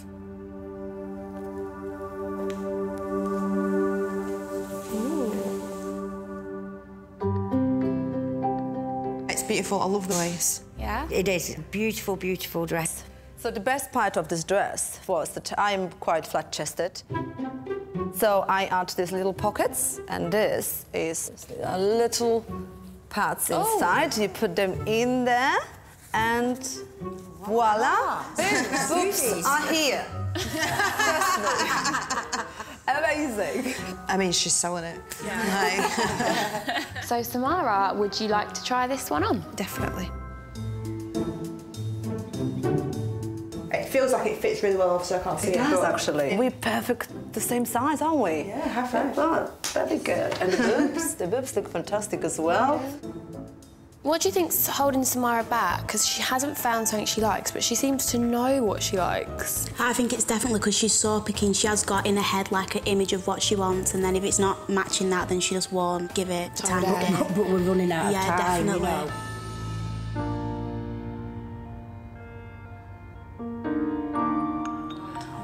It's beautiful. I love the lace. Yeah? It is a beautiful, beautiful dress. So the best part of this dress was that I'm quite flat-chested. So I add these little pockets, and this is a little pads inside. You put them in there, and voila! Boobs are here. Amazing. I mean, she's selling it. Yeah. So, Samara, would you like to try this one on? Definitely. It feels like it fits really well, obviously I can't see it. It does, but... actually. We're perfect, the same size, aren't we? Yeah, half right. Oh, very good. And the boobs look fantastic as well. What do you think's holding Samara back? Because she hasn't found something she likes, but she seems to know what she likes. I think it's definitely because she's so picky. She has got in her head like an image of what she wants, and then if it's not matching that, then she just won't give it time again. But we're running out of time, definitely. you know.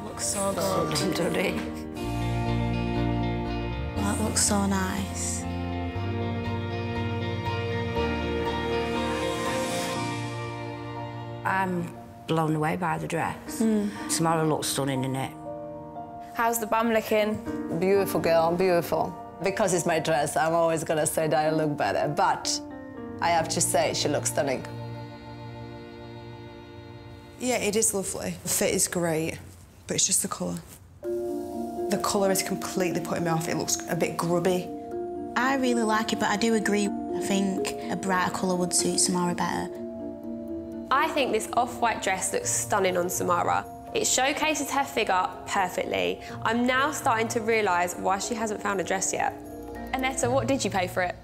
Looks so good. That looks so nice. I'm blown away by the dress. Samara looks stunning in it. How's the bum looking? Beautiful girl, beautiful. Because it's my dress, I'm always gonna say that I look better, but I have to say she looks stunning. Yeah, it is lovely. The fit is great, but it's just the colour. The colour is completely putting me off. It looks a bit grubby. I really like it, but I do agree. I think a brighter colour would suit Samara better. I think this off-white dress looks stunning on Samara. It showcases her figure perfectly. I'm now starting to realise why she hasn't found a dress yet. Annetta, what did you pay for it?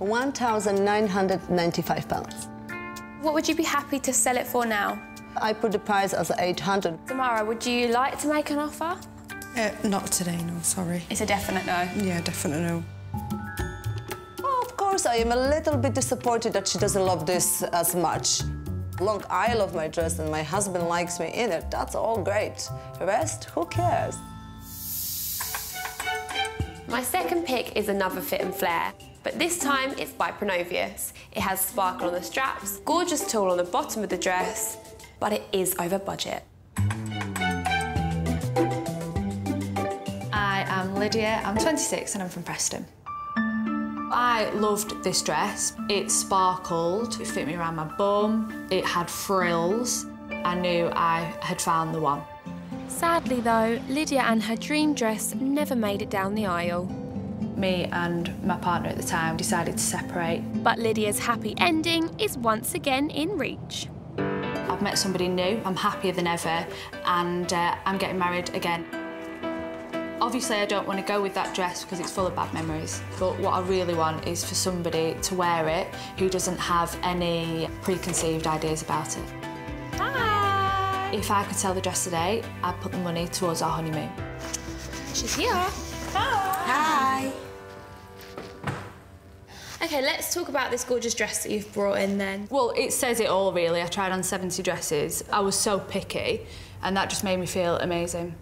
£1,995. What would you be happy to sell it for now? I put the price as 800. Samara, would you like to make an offer? Not today, no, sorry. It's a definite no. Yeah, definite no. Well, of course, I am a little bit disappointed that she doesn't love this as much. Look, I love my dress and my husband likes me in it. That's all great. The rest, who cares? My second pick is another fit and flare, but this time it's by Pronovius. It has sparkle on the straps, gorgeous tulle on the bottom of the dress, but it is over budget. I am Lydia, I'm 26 and I'm from Preston. I loved this dress. It sparkled, it fit me around my bum, it had frills. I knew I had found the one. Sadly though, Lydia and her dream dress never made it down the aisle. Me and my partner at the time decided to separate. But Lydia's happy ending is once again in reach. I've met somebody new, I'm happier than ever, and I'm getting married again. Obviously, I don't want to go with that dress because it's full of bad memories, but what I really want is for somebody to wear it who doesn't have any preconceived ideas about it. Hi! If I could sell the dress today, I'd put the money towards our honeymoon. She's here. Hi! OK, let's talk about this gorgeous dress that you've brought in then. Well, it says it all, really. I tried on 70 dresses. I was so picky, and that just made me feel amazing.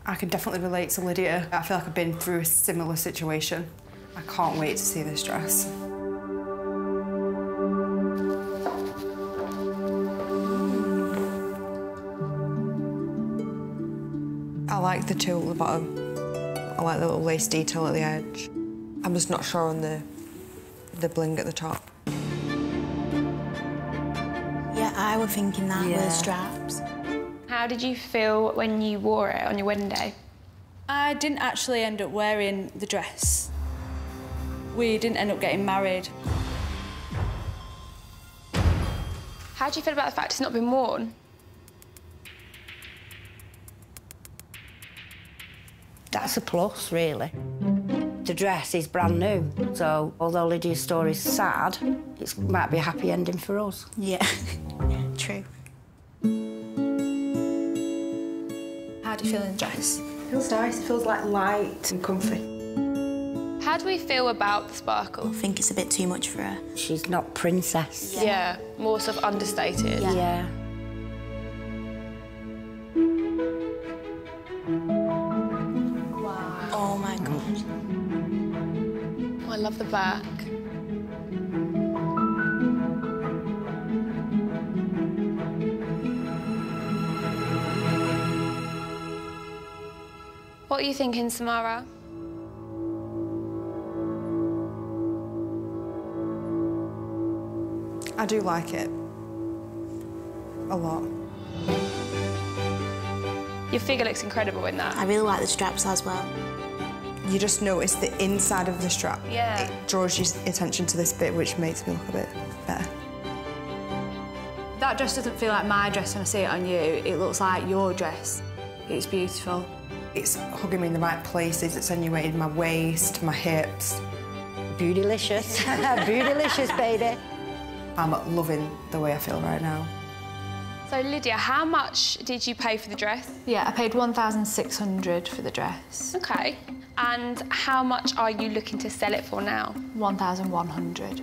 I can definitely relate to Lydia. I feel like I've been through a similar situation. I can't wait to see this dress. I like the tulle at the bottom. I like the little lace detail at the edge. I'm just not sure on the bling at the top. Yeah, I was thinking that with the straps. How did you feel when you wore it on your wedding day? I didn't actually end up wearing the dress. We didn't end up getting married. How do you feel about the fact it's not been worn? I That's a plus, really. The dress is brand new, so although Lydia's story's sad, it might be a happy ending for us. Yeah, true. How do you feel in the dress? It feels nice. It feels like light and comfy. How do we feel about the sparkle? I think it's a bit too much for her. She's not princess. Yeah, more sort of understated. Yeah. Wow. Oh my God. Oh, I love the back. What are you thinking, Samara? I do like it. A lot. Your figure looks incredible in that. I really like the straps as well. You just notice the inside of the strap. Yeah. It draws your attention to this bit, which makes me look a bit better. That dress doesn't feel like my dress when I see it on you. It looks like your dress. It's beautiful. It's hugging me in the right places. It's attenuated my waist, my hips. Beautylicious. Beautylicious, baby. I'm loving the way I feel right now. So, Lydia, how much did you pay for the dress? Yeah, I paid $1,600 for the dress. OK. And how much are you looking to sell it for now? $1,100.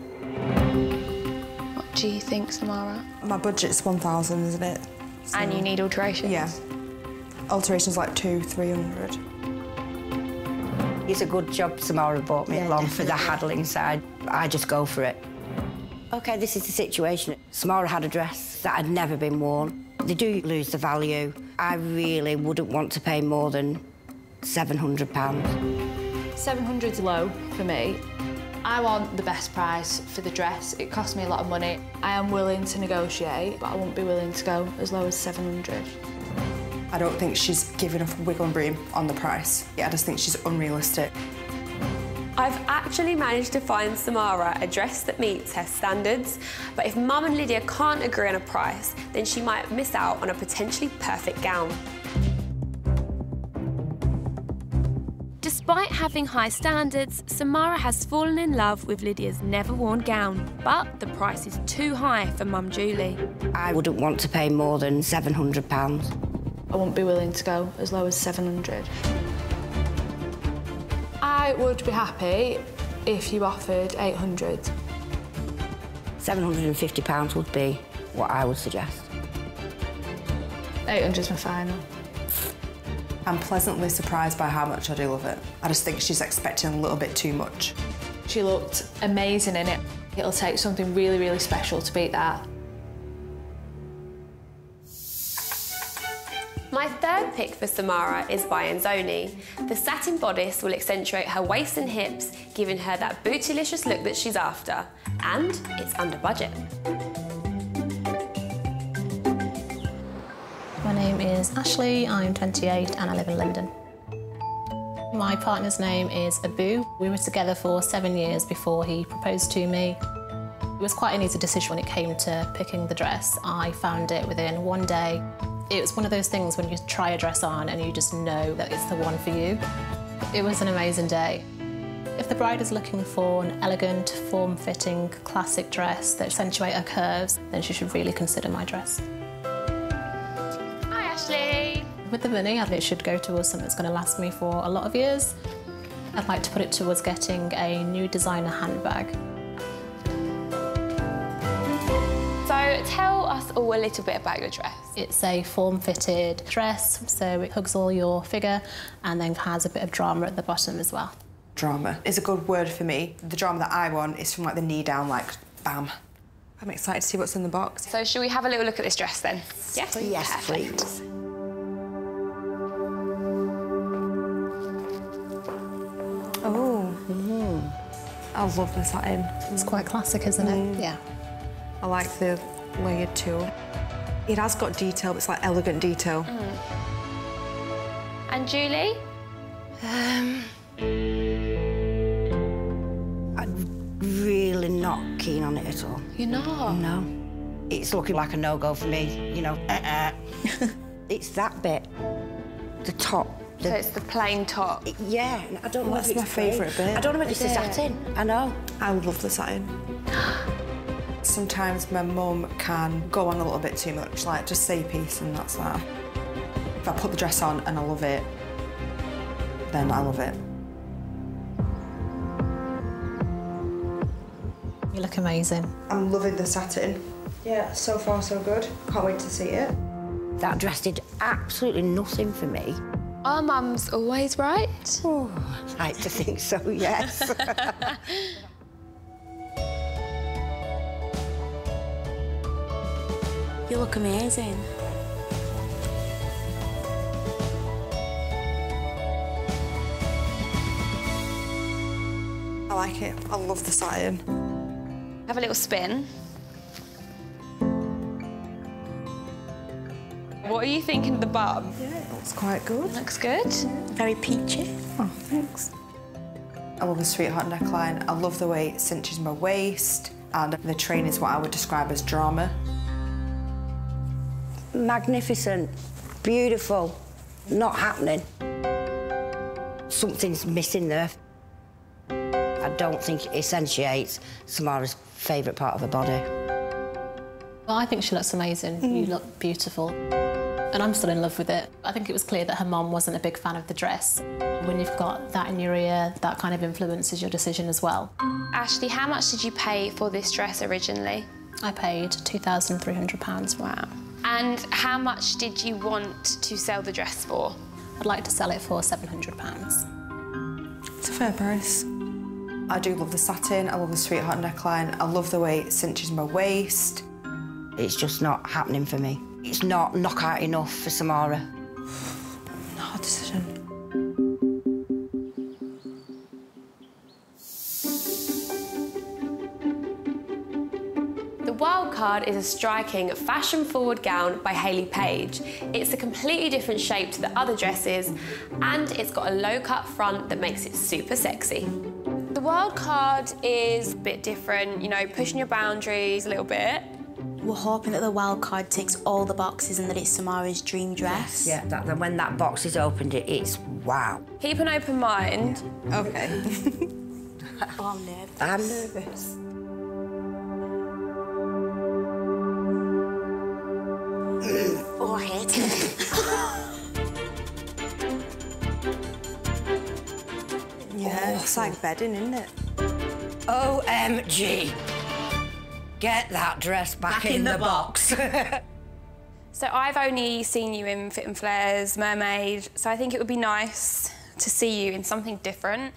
What do you think, Samara? My budget's 1,000, isn't it? So, and you need alterations? Yeah. Alterations like 200-300. It's a good job Samara brought me along for the haggling side. I just go for it. OK, this is the situation. Samara had a dress that had never been worn. They do lose the value. I really wouldn't want to pay more than £700. 700's low for me. I want the best price for the dress. It cost me a lot of money. I am willing to negotiate, but I won't be willing to go as low as 700. I don't think she's given enough wiggle room on the price. Yeah, I just think she's unrealistic. I've actually managed to find Samara a dress that meets her standards, but if Mum and Lydia can't agree on a price, then she might miss out on a potentially perfect gown. Despite having high standards, Samara has fallen in love with Lydia's never-worn gown, but the price is too high for Mum Julie. I wouldn't want to pay more than £700. I won't be willing to go as low as 700. I would be happy if you offered 800. £750 would be what I would suggest. 800's my final. I'm pleasantly surprised by how much I do love it. I just think she's expecting a little bit too much. She looked amazing in it. It'll take something really, really special to beat that. My third pick for Samara is by Enzoni. The satin bodice will accentuate her waist and hips, giving her that bootylicious look that she's after. And it's under budget. My name is Ashley, I'm 28 and I live in London. My partner's name is Abu. We were together for 7 years before he proposed to me. It was quite an easy decision when it came to picking the dress. I found it within one day. It was one of those things when you try a dress on and you just know that it's the one for you. It was an amazing day. If the bride is looking for an elegant, form-fitting, classic dress that accentuates her curves, then she should really consider my dress. Hi, Ashley. With the money, I think it should go towards something that's going to last me for a lot of years. I'd like to put it towards getting a new designer handbag. So tell us all a little bit about your dress. It's a form-fitted dress, so it hugs all your figure and then has a bit of drama at the bottom as well. Drama is a good word for me. The drama that I want is from like the knee down, like bam. I'm excited to see what's in the box. So shall we have a little look at this dress then? Yes, yes, please. Oh, I love the satin. It's quite classic, isn't it? Yeah. I like the layered tulle. It has got detail, but it's like elegant detail. And Julie? I'm really not keen on it at all. You're not? No. It's looking like a no-go for me, you know. It's that bit. The top So it's the plain top? Yeah, I don't know. That's my favourite bit. I don't know if it's the satin. I know. I love the satin. Sometimes my mum can go on a little bit too much, like just say a piece and that's that. If I put the dress on and I love it, then I love it. You look amazing. I'm loving the satin. Yeah, so far so good. Can't wait to see it. That dress did absolutely nothing for me. Our mum's always right. Oh, I'd like to think so, yes. You look amazing. I like it. I love the satin. Have a little spin. What are you thinking of the bum? Yeah, it looks quite good. Looks good. Very peachy. Oh, thanks. I love the sweetheart neckline. I love the way it cinches my waist, and the train is what I would describe as drama. Magnificent, beautiful, not happening. Something's missing there. I don't think it accentuates Samara's favourite part of her body. Well, I think she looks amazing. You look beautiful. And I'm still in love with it. I think it was clear that her mum wasn't a big fan of the dress. When you've got that in your ear, that kind of influences your decision as well. Ashley, how much did you pay for this dress originally? I paid £2,300. Wow. And how much did you want to sell the dress for? I'd like to sell it for £700. It's a fair price. I do love the satin, I love the sweetheart neckline, I love the way it cinches my waist. It's just not happening for me. It's not knockout enough for Samara. Hard decision. The wild card is a striking, fashion-forward gown by Hayley Page. It's a completely different shape to the other dresses, and it's got a low-cut front that makes it super sexy. The wild card is a bit different, you know, pushing your boundaries a little bit. We're hoping that the wild card ticks all the boxes and that it's Samara's dream dress. Yeah, when that box is opened, it's wow. Keep an open mind. Okay. Oh, I'm nervous. I'm nervous. Oh, I hate it. Yeah, it's like bedding, isn't it? OMG. Get that dress back in the box. So I've only seen you in Fit and Flares, Mermaid, so I think it would be nice to see you in something different.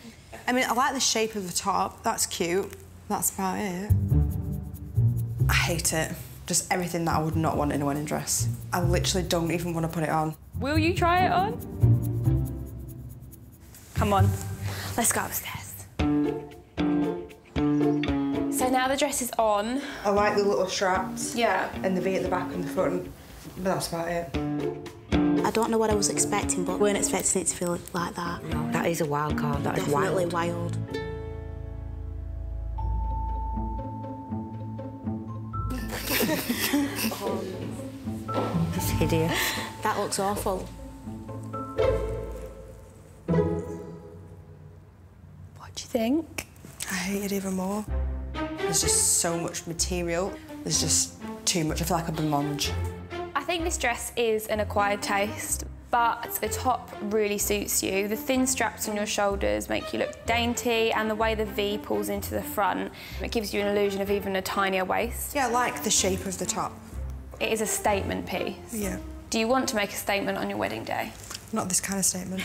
I mean, I like the shape of the top. That's cute. That's about it. I hate it. Just everything that I would not want in a wedding dress. I literally don't even want to put it on. Will you try it on? Come on, let's go upstairs. So now the dress is on. I like the little straps. Yeah. And the V at the back and the front, but that's about it. I don't know what I was expecting, but I weren't expecting it to feel like that. No, that is a wild card. That Definitely is wild. It's hideous. That looks awful. What do you think? I hate it even more. There's just so much material. There's just too much. I feel like a blancmange. I think this dress is an acquired taste, but the top really suits you. The thin straps on your shoulders make you look dainty, and the way the V pulls into the front, it gives you an illusion of even a tinier waist. Yeah, I like the shape of the top. It is a statement piece. Yeah. Do you want to make a statement on your wedding day? Not this kind of statement.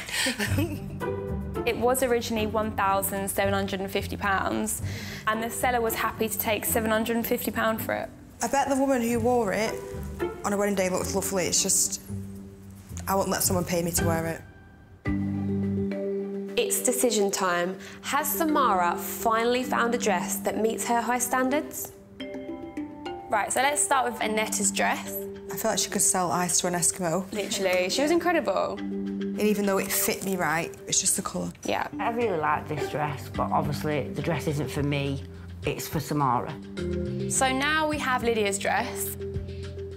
It was originally £1,750, and the seller was happy to take £750 for it. I bet the woman who wore it on a wedding day looked lovely. It's just, I won't let someone pay me to wear it. It's decision time. Has Samara finally found a dress that meets her high standards? Right, so let's start with Annetta's dress. I feel like she could sell ice to an Eskimo. Literally, she was incredible. And even though it fit me right, it's just the colour. Yeah. I really like this dress, but obviously the dress isn't for me, it's for Samara. So now we have Lydia's dress.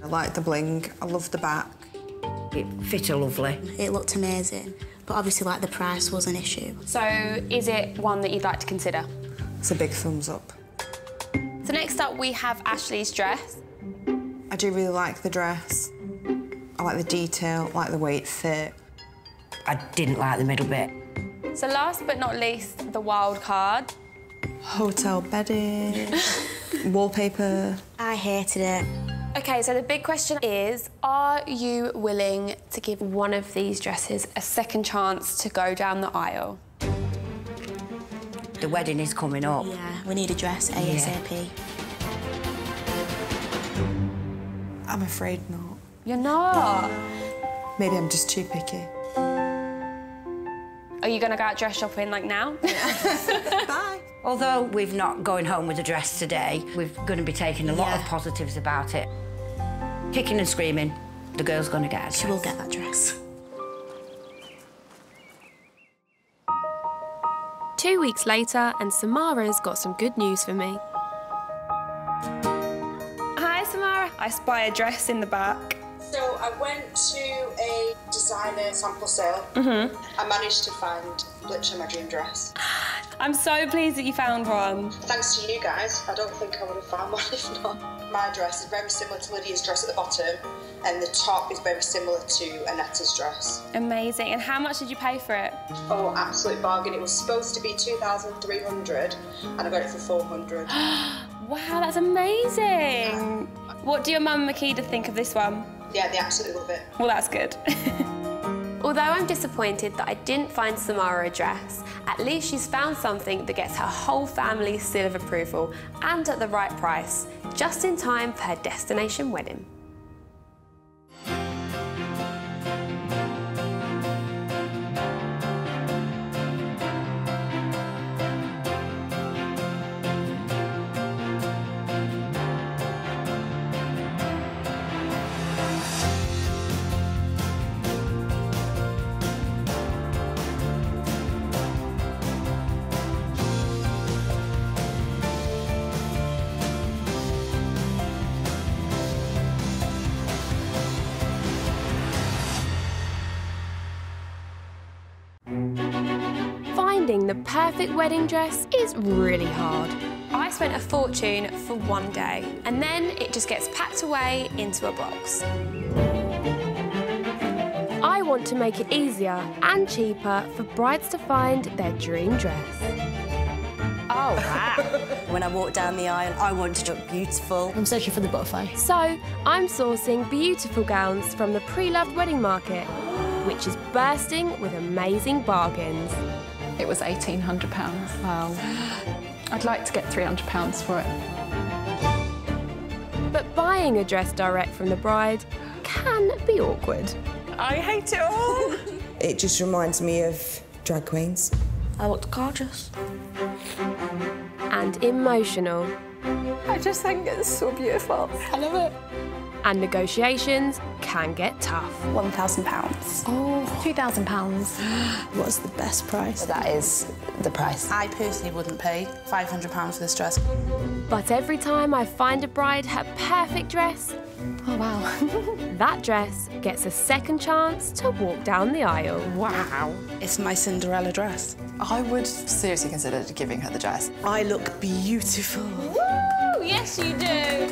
I like the bling, I love the back. It fit her lovely. It looked amazing. But obviously, like, the price was an issue. So, is it one that you'd like to consider? It's a big thumbs up. So next up, we have Ashley's dress. I do really like the dress. I like the detail, I like the way it fit. I didn't like the middle bit. So last but not least, the wild card. Hotel bedding, wallpaper. I hated it. OK, so the big question is, are you willing to give one of these dresses a second chance to go down the aisle? The wedding is coming up. Yeah, we need a dress ASAP. Yeah. I'm afraid not. You're not? Maybe I'm just too picky. Are you going to go out dress shopping, like, now? Bye. Although we're not going home with a dress today, we're going to be taking a lot of positives about it. Kicking and screaming, the girl's going to get a dress. She will get that dress. 2 weeks later, and Samara's got some good news for me. Hi, Samara. I spy a dress in the back. So I went to a designer sample sale. I managed to find literally my dream dress. I'm so pleased that you found one. Thanks to you guys, I don't think I would have found one if not. My dress is very similar to Lydia's dress at the bottom, and the top is very similar to Annetta's dress. Amazing. And how much did you pay for it? Oh, absolute bargain. It was supposed to be $2,300, and I got it for $400. Wow, that's amazing. What do your mum and Makeda think of this one? Yeah, they absolutely love it. Well, that's good. Although I'm disappointed that I didn't find Samara a dress, at least she's found something that gets her whole family's seal of approval and at the right price, just in time for her destination wedding. Finding the perfect wedding dress is really hard. I spent a fortune for one day, and then it just gets packed away into a box. I want to make it easier and cheaper for brides to find their dream dress. Oh, wow. When I walked down the aisle, I wanted to look beautiful. I'm searching for the butterfly. So, I'm sourcing beautiful gowns from the pre-loved wedding market, which is bursting with amazing bargains. It was £1,800. Wow. I'd like to get £300 for it. But buying a dress direct from the bride can be awkward. I hate it all. It just reminds me of drag queens. I looked gorgeous. And emotional. I just think it's so beautiful. I love it. And negotiations can get tough. £1,000. Oh, £2,000. What's the best price? That is the price. I personally wouldn't pay £500 for this dress. But every time I find a bride her perfect dress, oh wow, that dress gets a second chance to walk down the aisle. Wow. It's my Cinderella dress. I would seriously consider giving her the dress. I look beautiful. Woo! Yes, you do.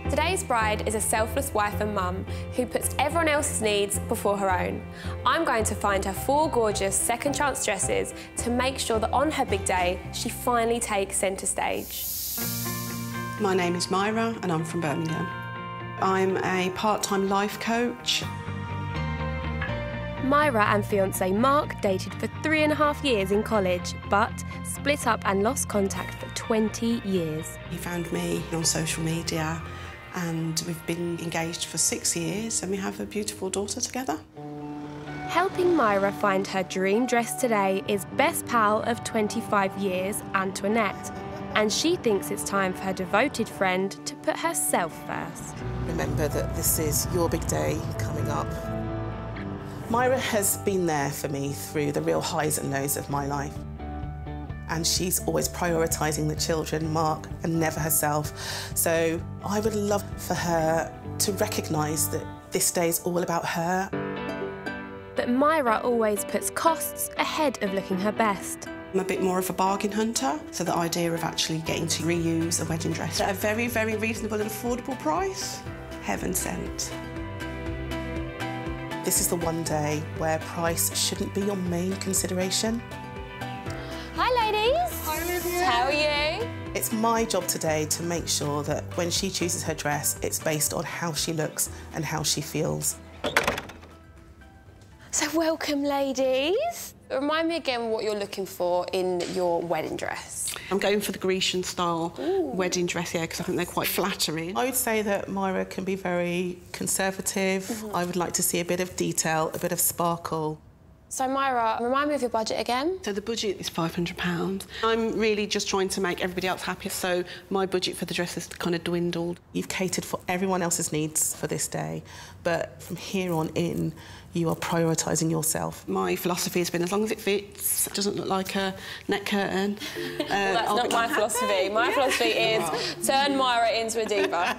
Today's bride is a selfless wife and mum who puts everyone else's needs before her own. I'm going to find her 4 gorgeous second chance dresses to make sure that on her big day, she finally takes centre stage. My name is Myra and I'm from Birmingham. I'm a part-time life coach. Myra and fiancé Mark dated for 3.5 years in college, but split up and lost contact for 20 years. He found me on social media and we've been engaged for 6 years and we have a beautiful daughter together. Helping Myra find her dream dress today is best pal of 25 years, Antoinette, and she thinks it's time for her devoted friend to put herself first. Remember that this is your big day coming up. Myra has been there for me through the real highs and lows of my life. and she's always prioritising the children, Mark, and never herself. So I would love for her to recognise that this day is all about her. But Myra always puts costs ahead of looking her best. I'm a bit more of a bargain hunter, so the idea of actually getting to reuse a wedding dress at a very, very reasonable and affordable price, heaven sent. This is the one day where price shouldn't be your main consideration. Hi, ladies. Hi, Olivia. How are you? It's my job today to make sure that when she chooses her dress, it's based on how she looks and how she feels. So welcome, ladies. Remind me again what you're looking for in your wedding dress. I'm going for the Grecian style wedding dress here because I think they're quite flattering. I would say that Myra can be very conservative. I would like to see a bit of detail, a bit of sparkle. So Myra, remind me of your budget again. So the budget is £500. I'm really just trying to make everybody else happy, so my budget for the dress has kind of dwindled. You've catered for everyone else's needs for this day, but from here on in, you are prioritising yourself. My philosophy has been as long as it fits, it doesn't look like a neck curtain. Well, that's not my philosophy. My philosophy is turn Myra into a diva.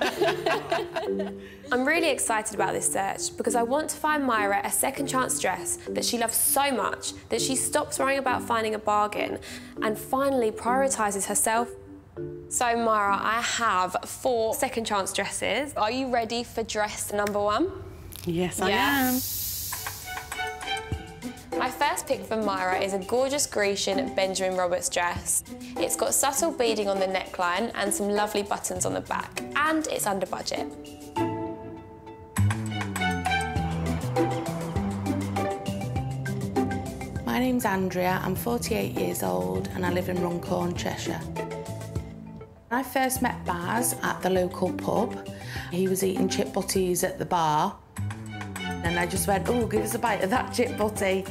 I'm really excited about this search because I want to find Myra a second chance dress that she loves so much that she stops worrying about finding a bargain and finally prioritises herself. So Myra, I have 4 second chance dresses. Are you ready for dress number 1? Yes, I am. My first pick for Myra is a gorgeous Grecian Benjamin Roberts dress. It's got subtle beading on the neckline and some lovely buttons on the back, and it's under budget. My name's Andrea, I'm 48 years old and I live in Runcorn, Cheshire. I first met Baz at the local pub. He was eating chip butties at the bar and I just went, "Oh, give us a bite of that chip butty."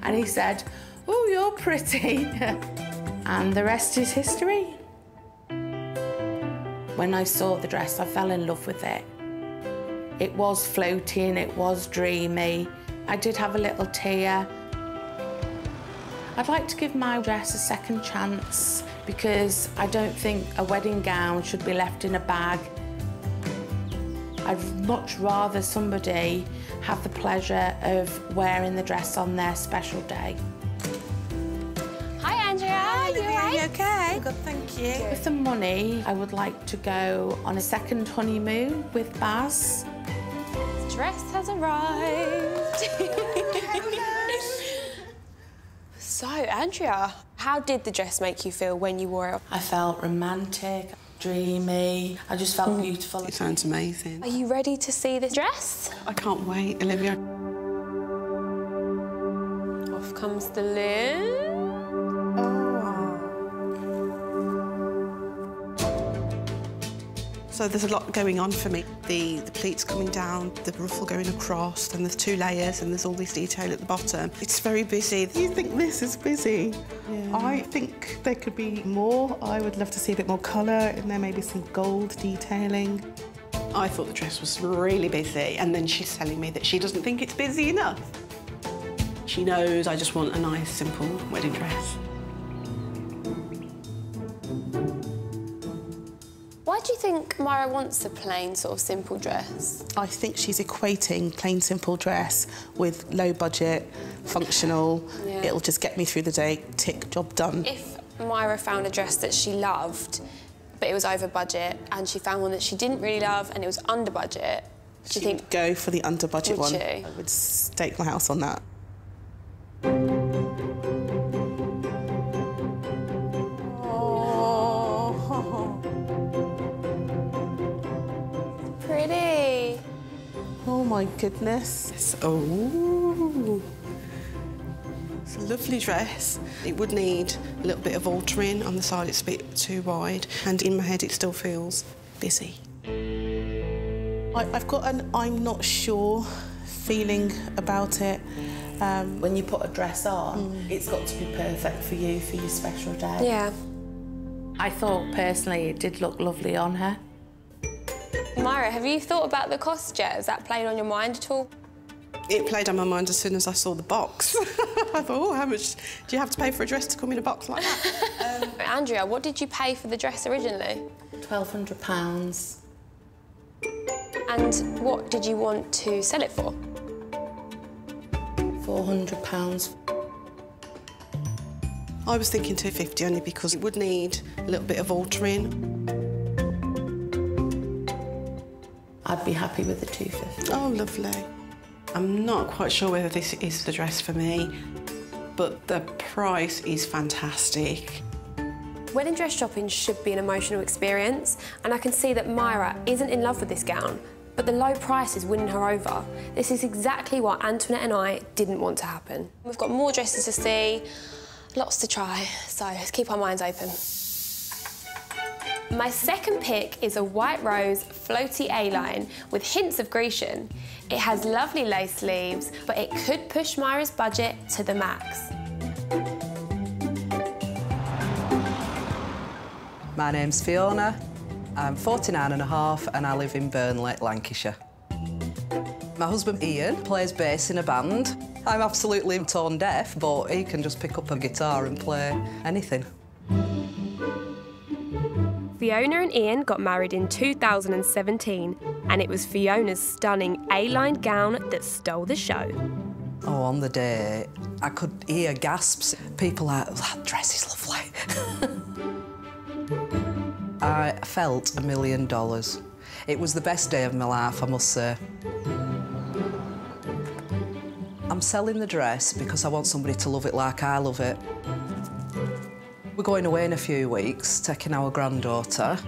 And he said, "Oh, you're pretty." And the rest is history. When I saw the dress, I fell in love with it. It was floating, it was dreamy. I did have a little tear. I'd like to give my dress a second chance because I don't think a wedding gown should be left in a bag. I'd much rather somebody have the pleasure of wearing the dress on their special day. Hi, Andrea. Hi, you all right? you okay? Good, thank you. With the money, I would like to go on a second honeymoon with Baz. The dress has arrived. So, Andrea, how did the dress make you feel when you wore it? I felt romantic, dreamy. I just felt beautiful. It sounds amazing. Are you ready to see this dress? I can't wait, Olivia. Off comes the lid. So there's a lot going on for me. The pleats coming down, the ruffle going across, and there's 2 layers, and there's all this detail at the bottom. It's very busy. You think this is busy? Yeah. I think there could be more. I would love to see a bit more colour in there, maybe some gold detailing. I thought the dress was really busy, and then she's telling me that she doesn't think it's busy enough. She knows I just want a nice, simple wedding dress. Why do you think Myra wants a plain, sort of simple dress? I think she's equating plain, simple dress with low budget, functional. Yeah. It'll just get me through the day, tick, job done. If Myra found a dress that she loved, but it was over budget, and she found one that she didn't really love and it was under budget, do you think... Go for the under budget one. Would you? I would stake my house on that. Pretty. Oh my goodness. Oh. It's a lovely dress. It would need a little bit of altering. On the side it's a bit too wide, and in my head it still feels busy. I've got an I'm not sure feeling about it. When you put a dress on, it's got to be perfect for you, for your special day. Yeah. I thought, personally, it did look lovely on her. Myra, have you thought about the cost yet? Has that played on your mind at all? It played on my mind as soon as I saw the box. I thought, oh, how much do you have to pay for a dress to come in a box like that? Andrea, what did you pay for the dress originally? £1,200. And what did you want to sell it for? £400. I was thinking 250 only because it would need a little bit of altering. I'd be happy with the 250. Oh, lovely. I'm not quite sure whether this is the dress for me, but the price is fantastic. Wedding dress shopping should be an emotional experience, and I can see that Myra isn't in love with this gown, but the low price is winning her over. This is exactly what Antoinette and I didn't want to happen. We've got more dresses to see, lots to try, so let's keep our minds open. My second pick is a white rose floaty A-line with hints of Grecian. It has lovely lace sleeves, but it could push Myra's budget to the max. My name's Fiona. I'm 49 and a half and I live in Burnley, Lancashire. My husband Ian plays bass in a band. I'm absolutely tone deaf, but he can just pick up a guitar and play anything. Fiona and Ian got married in 2017, and it was Fiona's stunning A-line gown that stole the show. Oh, on the day, I could hear gasps. People like, that dress is lovely. I felt $1 million. It was the best day of my life, I must say. I'm selling the dress because I want somebody to love it like I love it. We're going away in a few weeks, taking our granddaughter.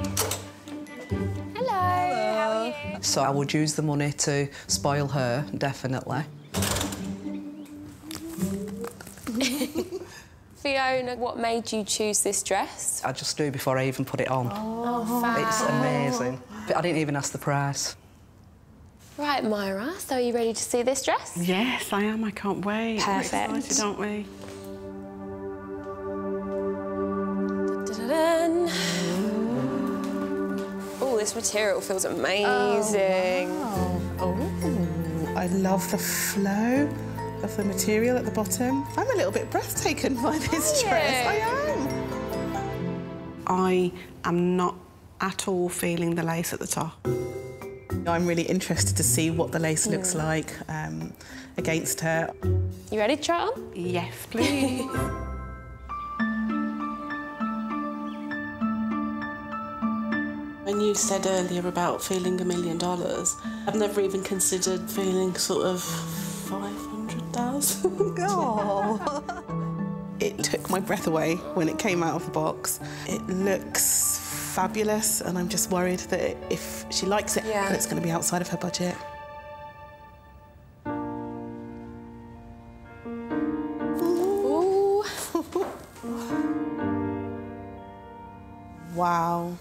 Hello, how are you? So I would use the money to spoil her, definitely. Fiona, what made you choose this dress? I just knew before I even put it on. Oh, fab. It's amazing. But I didn't even ask the price. Right, Myra, so are you ready to see this dress? Yes, I am. I can't wait. Perfect. We're excited, aren't we? Oh, this material feels amazing. Oh, I love the flow of the material at the bottom. I'm a little bit breathtaken by this dress. I am. I am not at all feeling the lace at the top. I'm really interested to see what the lace looks like against her. You ready to try it on? Yes, please. When you said earlier about feeling $1 million, I've never even considered feeling sort of 500,000. Oh. It took my breath away when it came out of the box. It looks fabulous, and I'm just worried that if she likes it, then it's going to be outside of her budget. Ooh. Wow.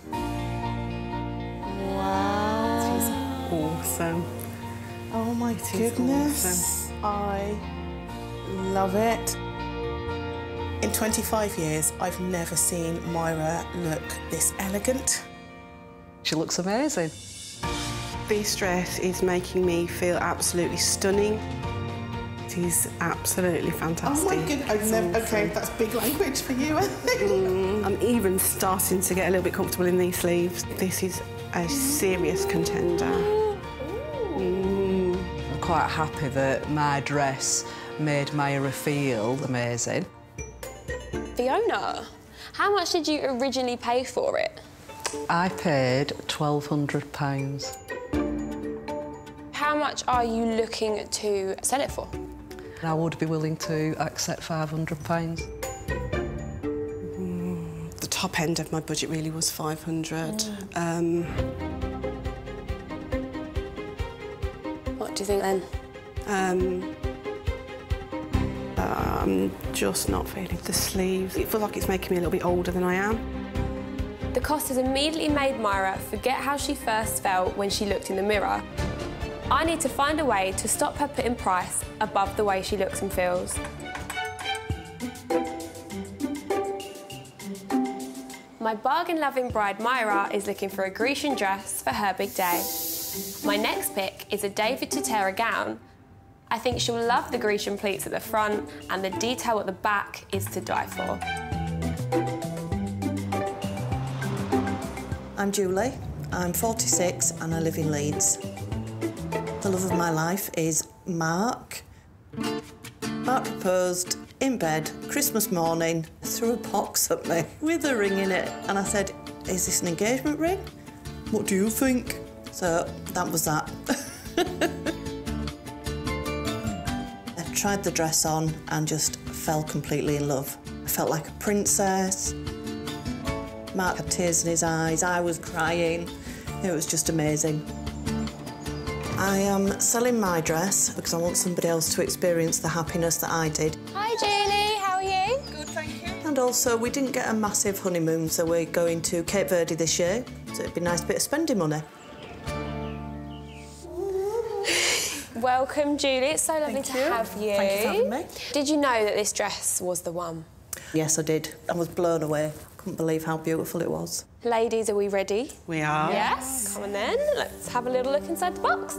Wow. She's awesome. Oh my goodness. Awesome. I love it. In 25 years, I've never seen Myra look this elegant. She looks amazing. This dress is making me feel absolutely stunning. It is absolutely fantastic. Oh my goodness, I've never... OK, that's big language for you, I think. I'm even starting to get a little bit comfortable in these sleeves. This is a serious contender. I'm quite happy that my dress made Myra feel amazing. Fiona, how much did you originally pay for it? I paid £1,200. How much are you looking to sell it for? I would be willing to accept £500. The top end of my budget really was 500. What do you think then? I'm just not feeling the sleeves. It feels like it's making me a little bit older than I am. The cost has immediately made Myra forget how she first felt when she looked in the mirror. I need to find a way to stop her putting price above the way she looks and feels. My bargain-loving bride Myra is looking for a Grecian dress for her big day. My next pick is a David Tutera gown. I think she'll love the Grecian pleats at the front, and the detail at the back is to die for. I'm Julie, I'm 46 and I live in Leeds. The love of my life is Mark. Mark proposed in bed, Christmas morning, threw a box at me with a ring in it, and I said, "Is this an engagement ring? What do you think?" So that was that. I tried the dress on and just fell completely in love. I felt like a princess. Mark had tears in his eyes, I was crying. It was just amazing. I am selling my dress because I want somebody else to experience the happiness that I did. Hi, Julie. How are you? Good, thank you. And also, we didn't get a massive honeymoon, so we're going to Cape Verde this year, so it'd be a nice bit of spending money. Welcome, Julie. It's so lovely to have you. Thank you for having me. Did you know that this dress was the one? Yes, I did. I was blown away. Couldn't believe how beautiful it was. Ladies, are we ready? We are. Yes. Come on then, let's have a little look inside the box.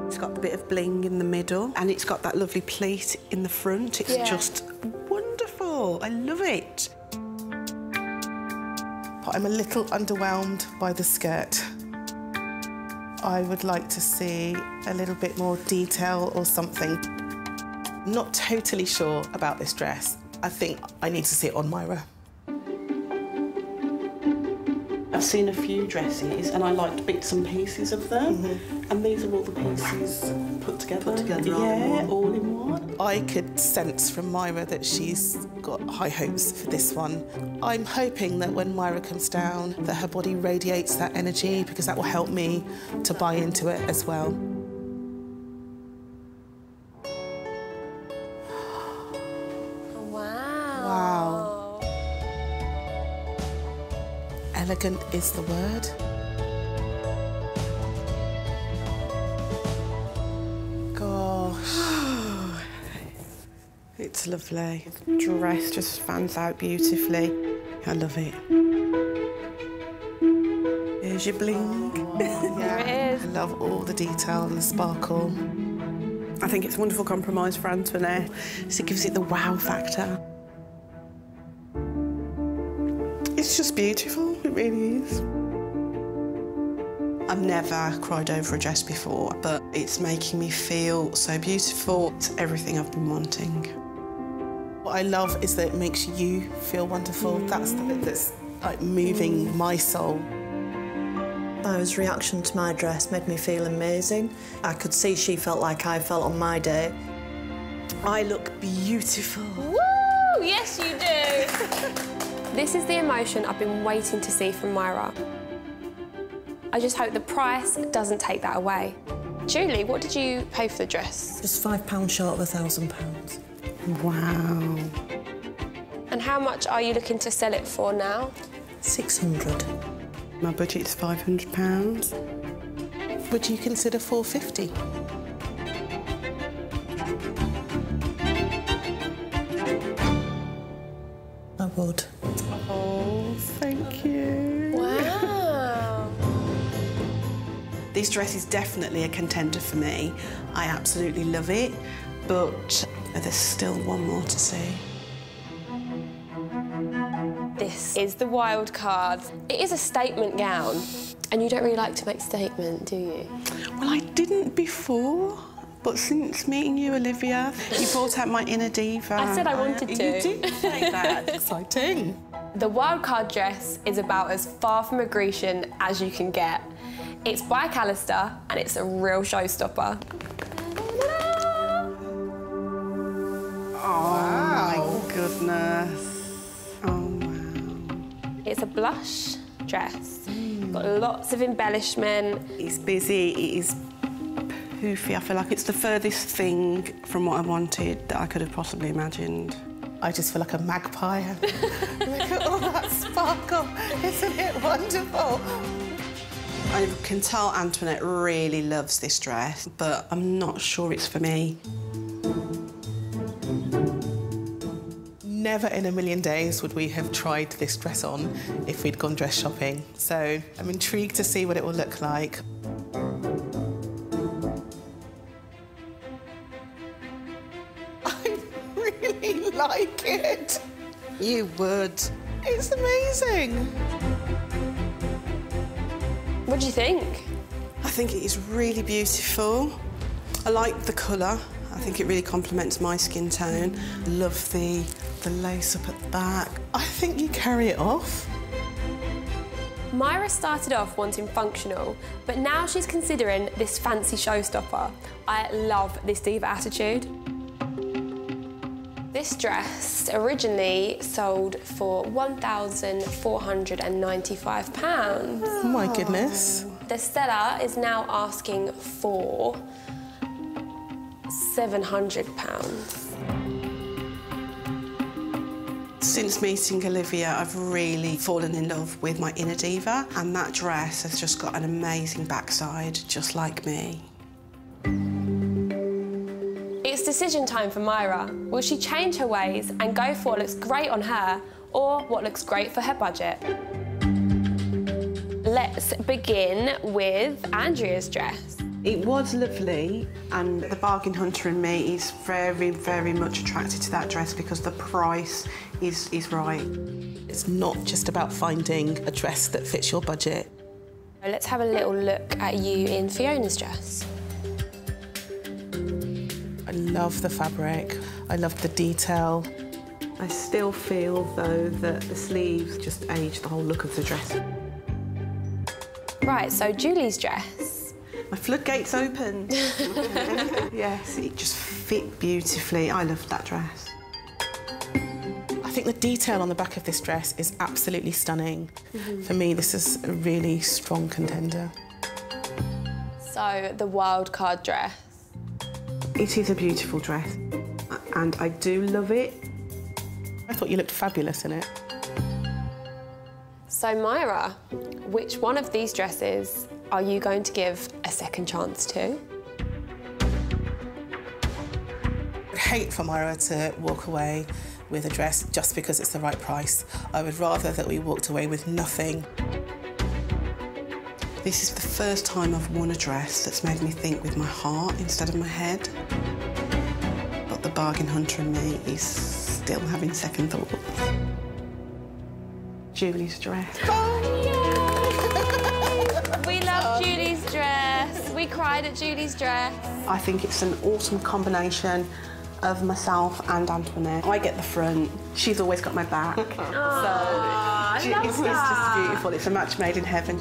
It's got a bit of bling in the middle and it's got that lovely pleat in the front. It's just wonderful. I love it. I'm a little underwhelmed by the skirt. I would like to see a little bit more detail or something. I'm not totally sure about this dress. I think I need to see it on Myra. I've seen a few dresses and I liked bits and pieces of them. And these are all the pieces put together. Yeah, all in one. I could sense from Myra that she's got high hopes for this one. I'm hoping that when Myra comes down, that her body radiates that energy, because that will help me to buy into it as well. Wow. Wow. Elegant is the word. It's lovely. The dress just fans out beautifully. I love it. Here's your bling. There it is. I love all the detail and the sparkle. I think it's a wonderful compromise for Antoinette. So it gives it the wow factor. It's just beautiful, it really is. I've never cried over a dress before, but it's making me feel so beautiful. It's everything I've been wanting. What I love is that it makes you feel wonderful. That's the bit that's like moving my soul. Myra's reaction to my dress made me feel amazing. I could see she felt like I felt on my day. I look beautiful. Woo! Yes, you do. This is the emotion I've been waiting to see from Myra. I just hope the price doesn't take that away. Julie, what did you pay for the dress? Just £5 short of £1,000. Wow. And how much are you looking to sell it for now? 600. My budget's £500. Would you consider 450? I would. Oh, thank you. Wow. This dress is definitely a contender for me. I absolutely love it, but there's still one more to see. This is the wild card. It is a statement gown, and you don't really like to make statement, do you? Well, I didn't before, but since meeting you, Olivia, you brought out my inner diva. I said I wanted to. You did say that. Exciting. The wild card dress is about as far from a Grecian as you can get. It's by Callister, and it's a real showstopper. Oh, my goodness. Oh, wow. It's a blush dress. Got lots of embellishment. It's busy, it is poofy. I feel like it's the furthest thing from what I wanted that I could have possibly imagined. I just feel like a magpie. Look at all that sparkle. Isn't it wonderful? I can tell Antoinette really loves this dress, but I'm not sure it's for me. Never in a million days would we have tried this dress on if we'd gone dress shopping. So I'm intrigued to see what it will look like. I really like it. You would. It's amazing. What do you think? I think it is really beautiful. I like the colour. I think it really complements my skin tone. Love the lace up at the back. I think you carry it off. Myra started off wanting functional, but now she's considering this fancy showstopper. I love this diva attitude. This dress originally sold for £1,495. Oh my goodness. The seller is now asking for £700. Since meeting Olivia, I've really fallen in love with my inner diva, and that dress has just got an amazing backside, just like me. It's decision time for Myra. Will she change her ways and go for what looks great on her, or what looks great for her budget? Let's begin with Andrea's dress. It was lovely, and the bargain hunter in me is very, very much attracted to that dress because the price is right. It's not just about finding a dress that fits your budget. Let's have a little look at you in Fiona's dress. I love the fabric. I love the detail. I still feel, though, that the sleeves just age the whole look of the dress. Right, so Julie's dress. My floodgates opened. Yes, it just fit beautifully. I loved that dress. I think the detail on the back of this dress is absolutely stunning. For me, this is a really strong contender. So, the wild card dress. It is a beautiful dress, and I do love it. I thought you looked fabulous in it. So, Myra, which one of these dresses are you going to give a second chance to? I'd hate for Myra to walk away with a dress just because it's the right price. I would rather that we walked away with nothing. This is the first time I've worn a dress that's made me think with my heart instead of my head. But the bargain hunter in me is still having second thoughts. Julie's dress. We love Julie's dress. We cried at Julie's dress. I think it's an awesome combination of myself and Antoinette. I get the front. She's always got my back. Aww, It's just beautiful. It's a match made in heaven.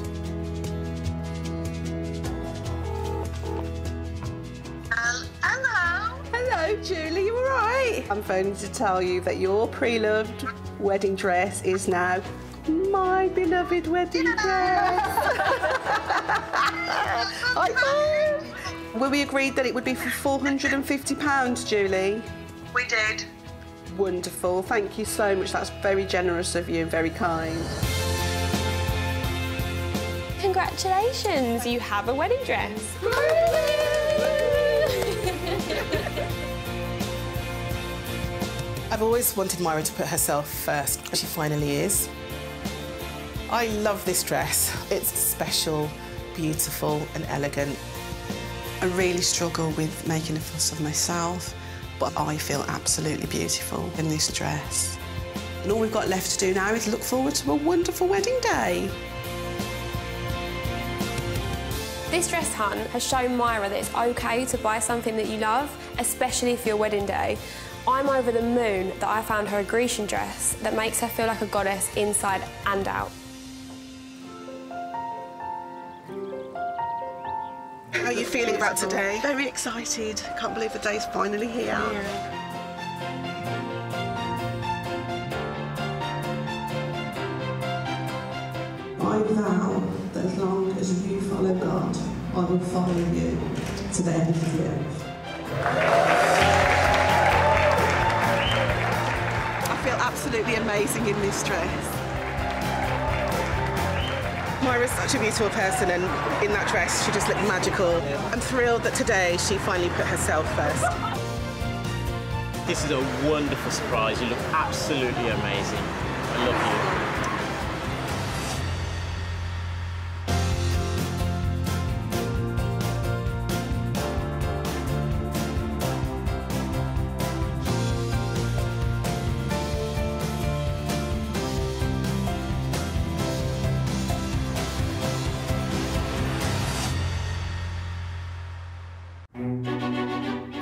Hello, Julie, you all right? I'm phoning to tell you that your pre-loved wedding dress is now my beloved wedding dress. I know. Well, we agreed that it would be for £450, Julie. We did. Wonderful. Thank you so much. That's very generous of you and very kind. Congratulations, you have a wedding dress. I've always wanted Myra to put herself first, and she finally is. I love this dress. It's special, beautiful and elegant. I really struggle with making a fuss of myself, but I feel absolutely beautiful in this dress. And all we've got left to do now is look forward to a wonderful wedding day. This dress hunt has shown Myra that it's OK to buy something that you love, especially for your wedding day. I'm over the moon that I found her a Grecian dress that makes her feel like a goddess inside and out. How are you feeling about today? Very excited. Can't believe the day's finally here. I vow that as long as you follow God, I will follow you to the end of the earth. I feel absolutely amazing in this dress. Myra's such a beautiful person, and in that dress she just looked magical. I'm thrilled that today she finally put herself first. This is a wonderful surprise. You look absolutely amazing. I love you.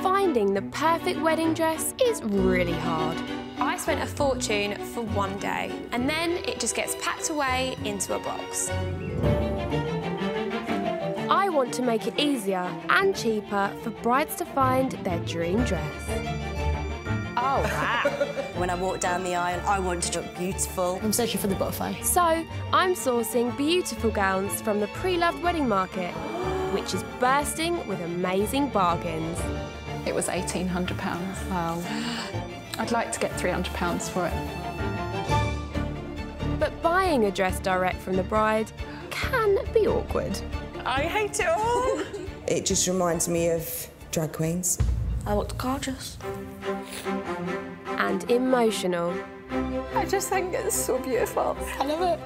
Finding the perfect wedding dress is really hard. I spent a fortune for one day, and then it just gets packed away into a box. I want to make it easier and cheaper for brides to find their dream dress. Oh, wow. When I walked down the aisle, I wanted to look beautiful. I'm searching for the butterfly. So, I'm sourcing beautiful gowns from the pre-loved wedding market, which is bursting with amazing bargains. It was £1,800. Wow. I'd like to get £300 for it. But buying a dress direct from the bride can be awkward. I hate it all. It just reminds me of drag queens. I looked gorgeous. And emotional. I just think it's so beautiful. I love it.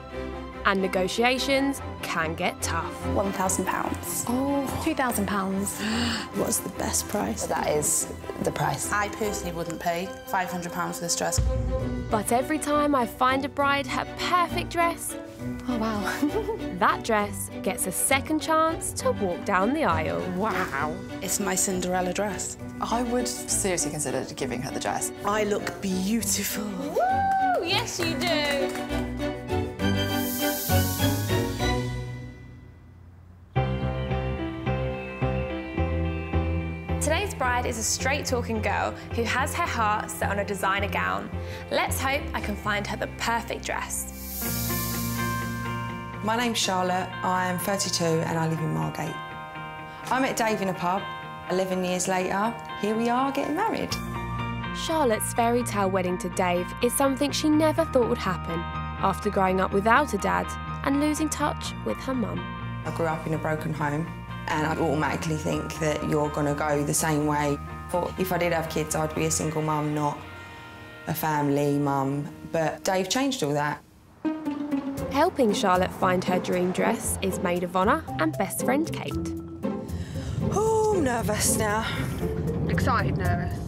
And negotiations can get tough. £1,000. Oh, £2,000. What's the best price? That is the price. I personally wouldn't pay £500 for this dress. But every time I find a bride her perfect dress, oh wow, that dress gets a second chance to walk down the aisle. Wow. It's my Cinderella dress. I would seriously consider giving her the dress. I look beautiful. Woo! Yes, you do. Today's bride is a straight-talking girl who has her heart set on a designer gown. Let's hope I can find her the perfect dress. My name's Charlotte, I am 32 and I live in Margate. I met Dave in a pub. 11 years later, here we are getting married. Charlotte's fairy tale wedding to Dave is something she never thought would happen after growing up without a dad and losing touch with her mum. I grew up in a broken home and I automatically think that you're going to go the same way. But if I did have kids, I'd be a single mum, not a family mum. But Dave changed all that. Helping Charlotte find her dream dress is maid of honour and best friend Kate. Oh, I'm nervous now. Excited, nervous?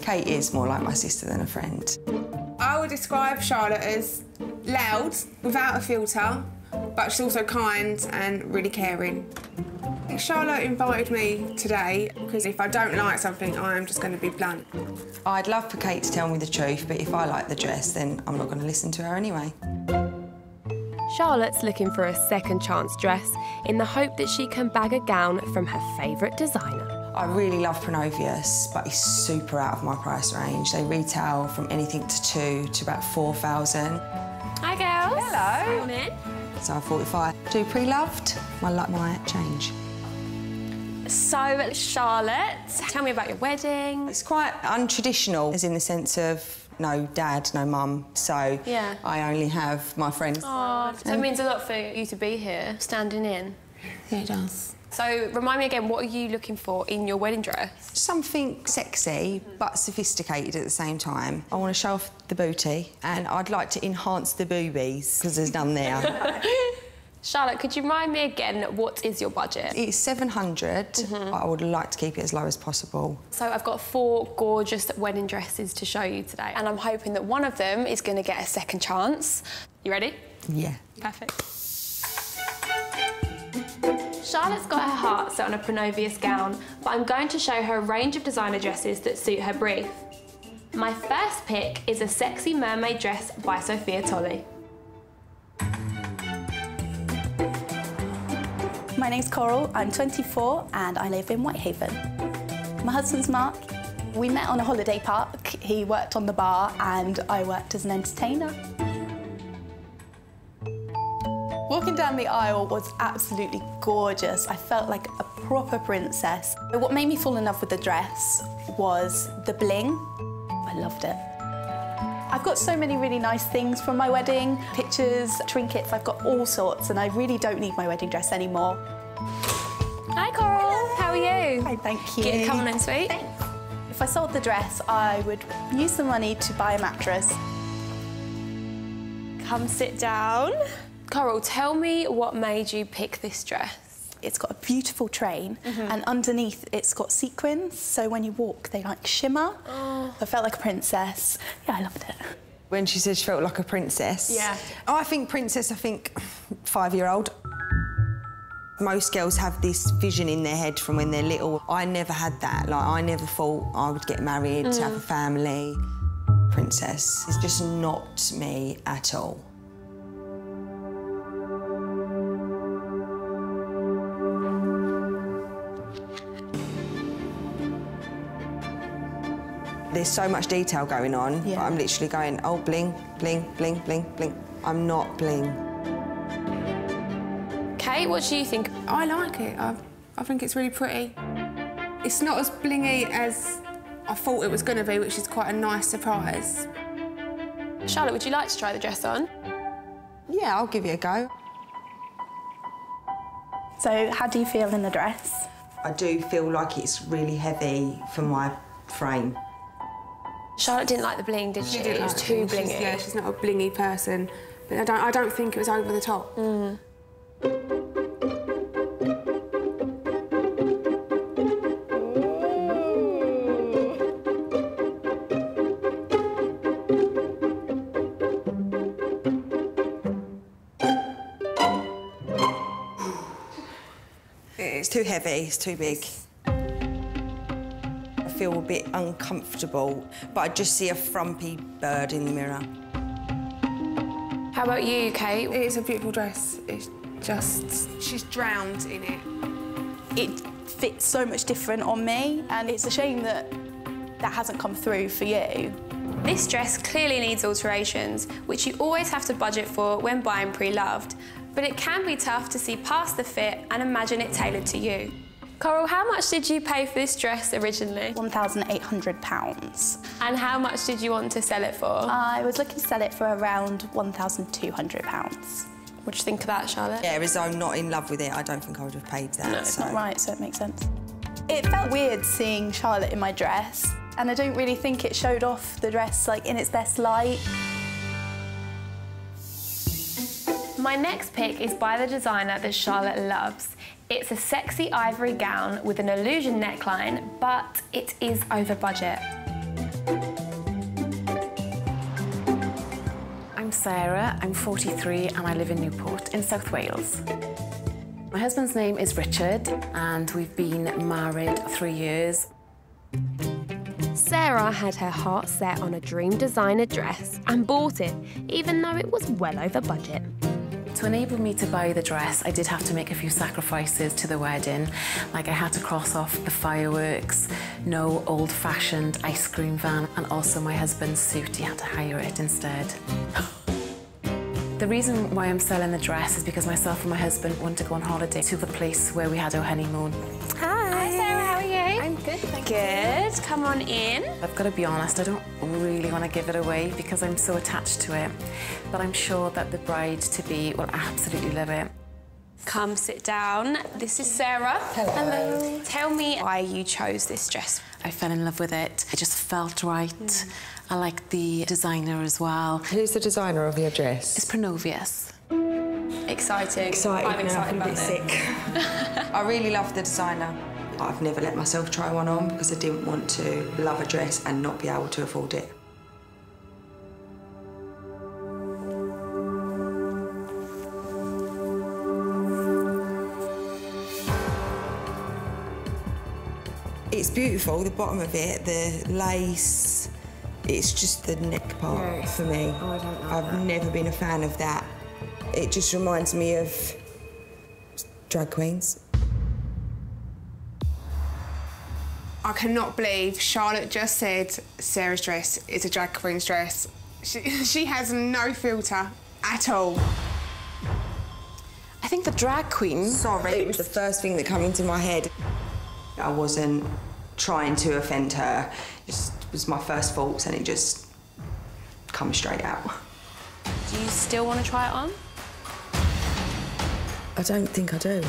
Kate is more like my sister than a friend. I would describe Charlotte as loud, without a filter, but she's also kind and really caring. Charlotte invited me today because if I don't like something, I am just going to be blunt. I'd love for Kate to tell me the truth, but if I like the dress, then I'm not going to listen to her anyway. Charlotte's looking for a second chance dress in the hope that she can bag a gown from her favourite designer. I really love Pronovius, but it's super out of my price range. They retail from anything to 2 to about 4,000. Hi, girls. Hello. Come in. So I'm 45. Do pre-loved, my luck might change. So, Charlotte, tell me about your wedding. It's quite untraditional, as in the sense of no dad, no mum, so yeah. I only have my friends. Oh, so it means a lot for you to be here, standing in. Yeah, it does. So, remind me again, what are you looking for in your wedding dress? Something sexy, but sophisticated at the same time. I want to show off the booty, and I'd like to enhance the boobies, because there's none there. Charlotte, could you remind me again, what is your budget? It's 700, but I would like to keep it as low as possible. So I've got 4 gorgeous wedding dresses to show you today, and I'm hoping that one of them is going to get a second chance. You ready? Yeah. Perfect. Charlotte's got her heart set on a Pronovius gown, but I'm going to show her a range of designer dresses that suit her brief. My first pick is a sexy mermaid dress by Sophia Tolley. My name's Coral, I'm 24 and I live in Whitehaven. My husband's Mark. We met on a holiday park. He worked on the bar and I worked as an entertainer. Walking down the aisle was absolutely gorgeous. I felt like a proper princess. What made me fall in love with the dress was the bling. I loved it. I've got so many really nice things from my wedding. Pictures, trinkets, I've got all sorts and I really don't need my wedding dress anymore. Hi, Coral. How are you? Hi, thank you. Come on in, sweet. If I sold the dress, I would use the money to buy a mattress. Come sit down. Coral, tell me what made you pick this dress? It's got a beautiful train, and underneath it's got sequins, so when you walk they like shimmer. Oh. I felt like a princess. Yeah, I loved it. When she said she felt like a princess. Yeah. I think princess, I think 5-year-old. Most girls have this vision in their head from when they're little. I never had that. Like, I never thought I would get married, to have a family. Princess is just not me at all. There's so much detail going on. Yeah. I'm literally going, oh, bling, bling, bling, bling, bling. I'm not bling. Kate, what do you think? I like it. I think it's really pretty. It's not as blingy as I thought it was going to be, which is quite a nice surprise. Charlotte, would you like to try the dress on? Yeah, I'll give it a go. So, how do you feel in the dress? I do feel like it's really heavy for my frame. Charlotte didn't like the bling, did she? It was too blingy. Yeah, she's not a blingy person, but I don't think it was over the top. It's too heavy, it's too big. I feel a bit uncomfortable, but I just see a frumpy bird in the mirror. How about you, Kate? It's a beautiful dress. It's just... she's drowned in it. It fits so much different on me, and it's a shame that that hasn't come through for you. This dress clearly needs alterations, which you always have to budget for when buying pre-loved. But it can be tough to see past the fit and imagine it tailored to you. Coral, how much did you pay for this dress originally? £1,800. And how much did you want to sell it for? I was looking to sell it for around £1,200. What do you think of that, Charlotte? Yeah, as I'm not in love with it, I don't think I would have paid that. No, it's not right, so it makes sense. It felt weird seeing Charlotte in my dress, and I don't really think it showed off the dress like in its best light. My next pick is by the designer that Charlotte loves. It's a sexy ivory gown with an illusion neckline, but it is over budget. I'm Sarah, I'm 43 and I live in Newport in South Wales. My husband's name is Richard and we've been married 3 years. Sarah had her heart set on a dream designer dress and bought it, even though it was well over budget. To enable me to buy the dress, I did have to make a few sacrifices to the wedding. Like I had to cross off the fireworks, no old-fashioned ice cream van, and also my husband's suit, he had to hire it instead. The reason why I'm selling the dress is because myself and my husband want to go on holiday to the place where we had our honeymoon. Hi Sarah, how are you? I'm good, thank you. Good, come on in. I've got to be honest, I don't really want to give it away because I'm so attached to it. But I'm sure that the bride-to-be will absolutely love it. Come sit down. This is Sarah. Hello. Hello. Tell me why you chose this dress. I fell in love with it. It just felt right. I like the designer as well. Who's the designer of your dress? It's Pronovius. Exciting. I'm excited about it. Sick. I really love the designer. I've never let myself try one on because I didn't want to love a dress and not be able to afford it. It's beautiful, the bottom of it, the lace. It's just the neck part for me. Oh, I don't like I've never been a fan of that. It just reminds me of drag queens. I cannot believe Charlotte just said Sarah's dress is a drag queen's dress. She has no filter at all. I think the drag queen... Sorry. It was the first thing that came into my head. I wasn't trying to offend her. It just was my first thoughts and it just comes straight out. Do you still want to try it on? I don't think I do.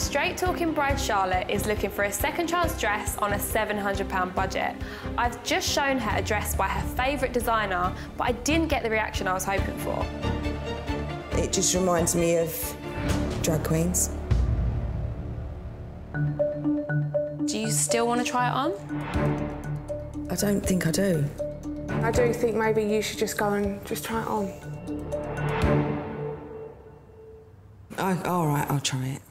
straight-talking bride Charlotte is looking for a second chance dress on a £700 budget. I've just shown her a dress by her favourite designer, but I didn't get the reaction I was hoping for. It just reminds me of drag queens. Do you still want to try it on? I don't think I do. I do think maybe you should just go and just try it on. All right, I'll try it.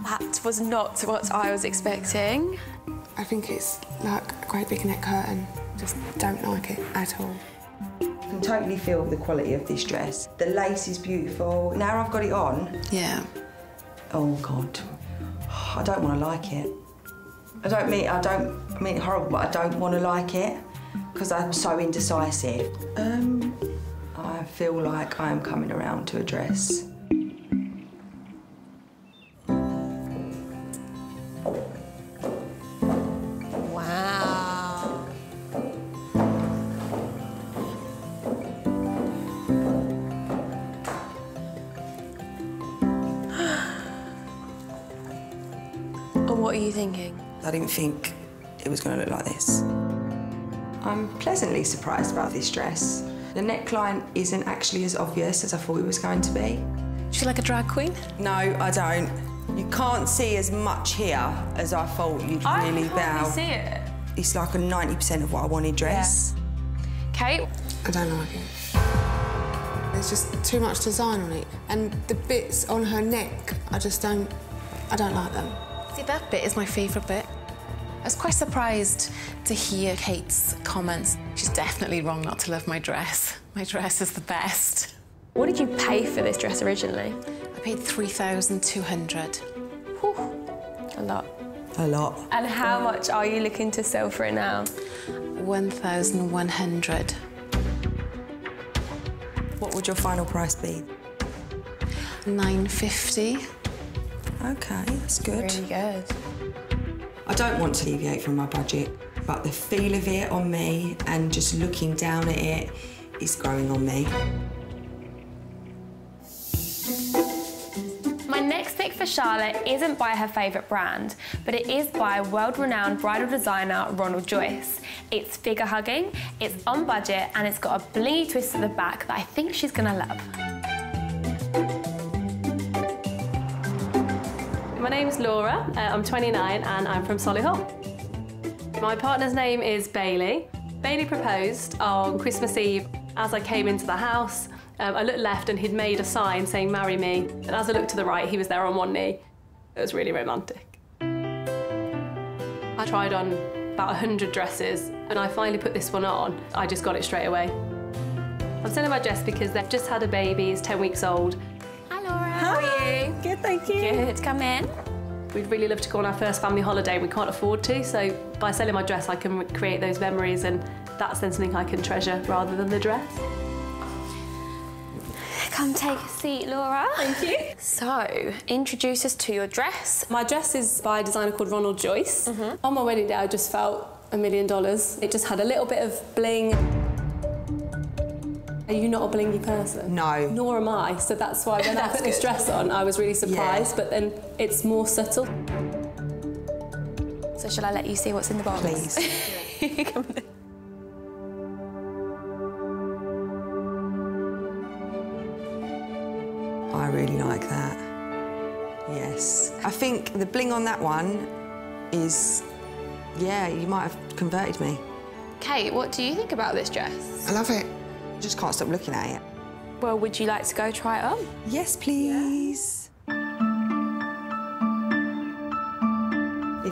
That was not what I was expecting. I think it's like a great big neck curtain. Just don't like it at all. I can totally feel the quality of this dress. The lace is beautiful. Now I've got it on. Yeah. Oh, God. I don't want to like it. I mean horrible, but I don't want to like it because I'm so indecisive. I feel like I am coming around to a dress. Wow. What are you thinking? I didn't think it was going to look like this. I'm pleasantly surprised about this dress. The neckline isn't actually as obvious as I thought it was going to be. Do you feel like a drag queen? No, I don't. You can't see as much here as I thought you'd really I bow. can't see it. It's like a 90% of what I wanted dress. Kate? I don't like it. There's just too much design on it. And the bits on her neck, I don't like them. See, that bit is my favourite bit. I was quite surprised to hear Kate's comments. She's definitely wrong not to love my dress. My dress is the best. What did you pay for this dress originally? I paid $3,200. A lot. A lot. And how much are you looking to sell for it now? $1,100. What would your final price be? $950. OK, that's good. Really good. I don't want to deviate from my budget, but the feel of it on me and just looking down at it is growing on me. My next pick for Charlotte isn't by her favourite brand, but it is by world-renowned bridal designer Ronald Joyce. It's figure-hugging, it's on budget, and it's got a blingy twist at the back that I think she's gonna love. My name's Laura, I'm 29 and I'm from Solihull. My partner's name is Bailey. Bailey proposed on Christmas Eve. As I came into the house, I looked left and he'd made a sign saying marry me. And as I looked to the right, he was there on one knee. It was really romantic. I tried on about 100 dresses and I finally put this one on. I just got it straight away. I'm selling my dress because they've just had a baby, he's 10 weeks old. Hi Laura, how are you? Good, thank you. Good, come in. We'd really love to go on our first family holiday. We can't afford to, so by selling my dress, I can create those memories, and that's then something I can treasure rather than the dress. Come take a seat, Laura. Thank you. So, introduce us to your dress. My dress is by a designer called Ronald Joyce. On my wedding day, I just felt $1 million. It just had a little bit of bling. Are you not a blingy person? No. Nor am I, so that's why when I put this dress on, I was really surprised, but then it's more subtle. So shall I let you see what's in the box? Please. Come on. I really like that. Yes. I think the bling on that one is, yeah, you might have converted me. Kate, what do you think about this dress? I love it. I just can't stop looking at it. Well, would you like to go try it on? Yes, please. It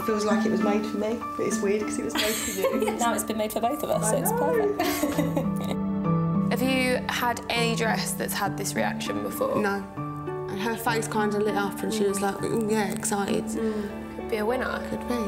feels like it was made for me, but it's weird because it was made for you. Now it's been made for both of us, so it's perfect. Have you had any dress that's had this reaction before? No. And her face kind of lit up and she was like, "Ooh, yeah, excited." Could be a winner. Could be.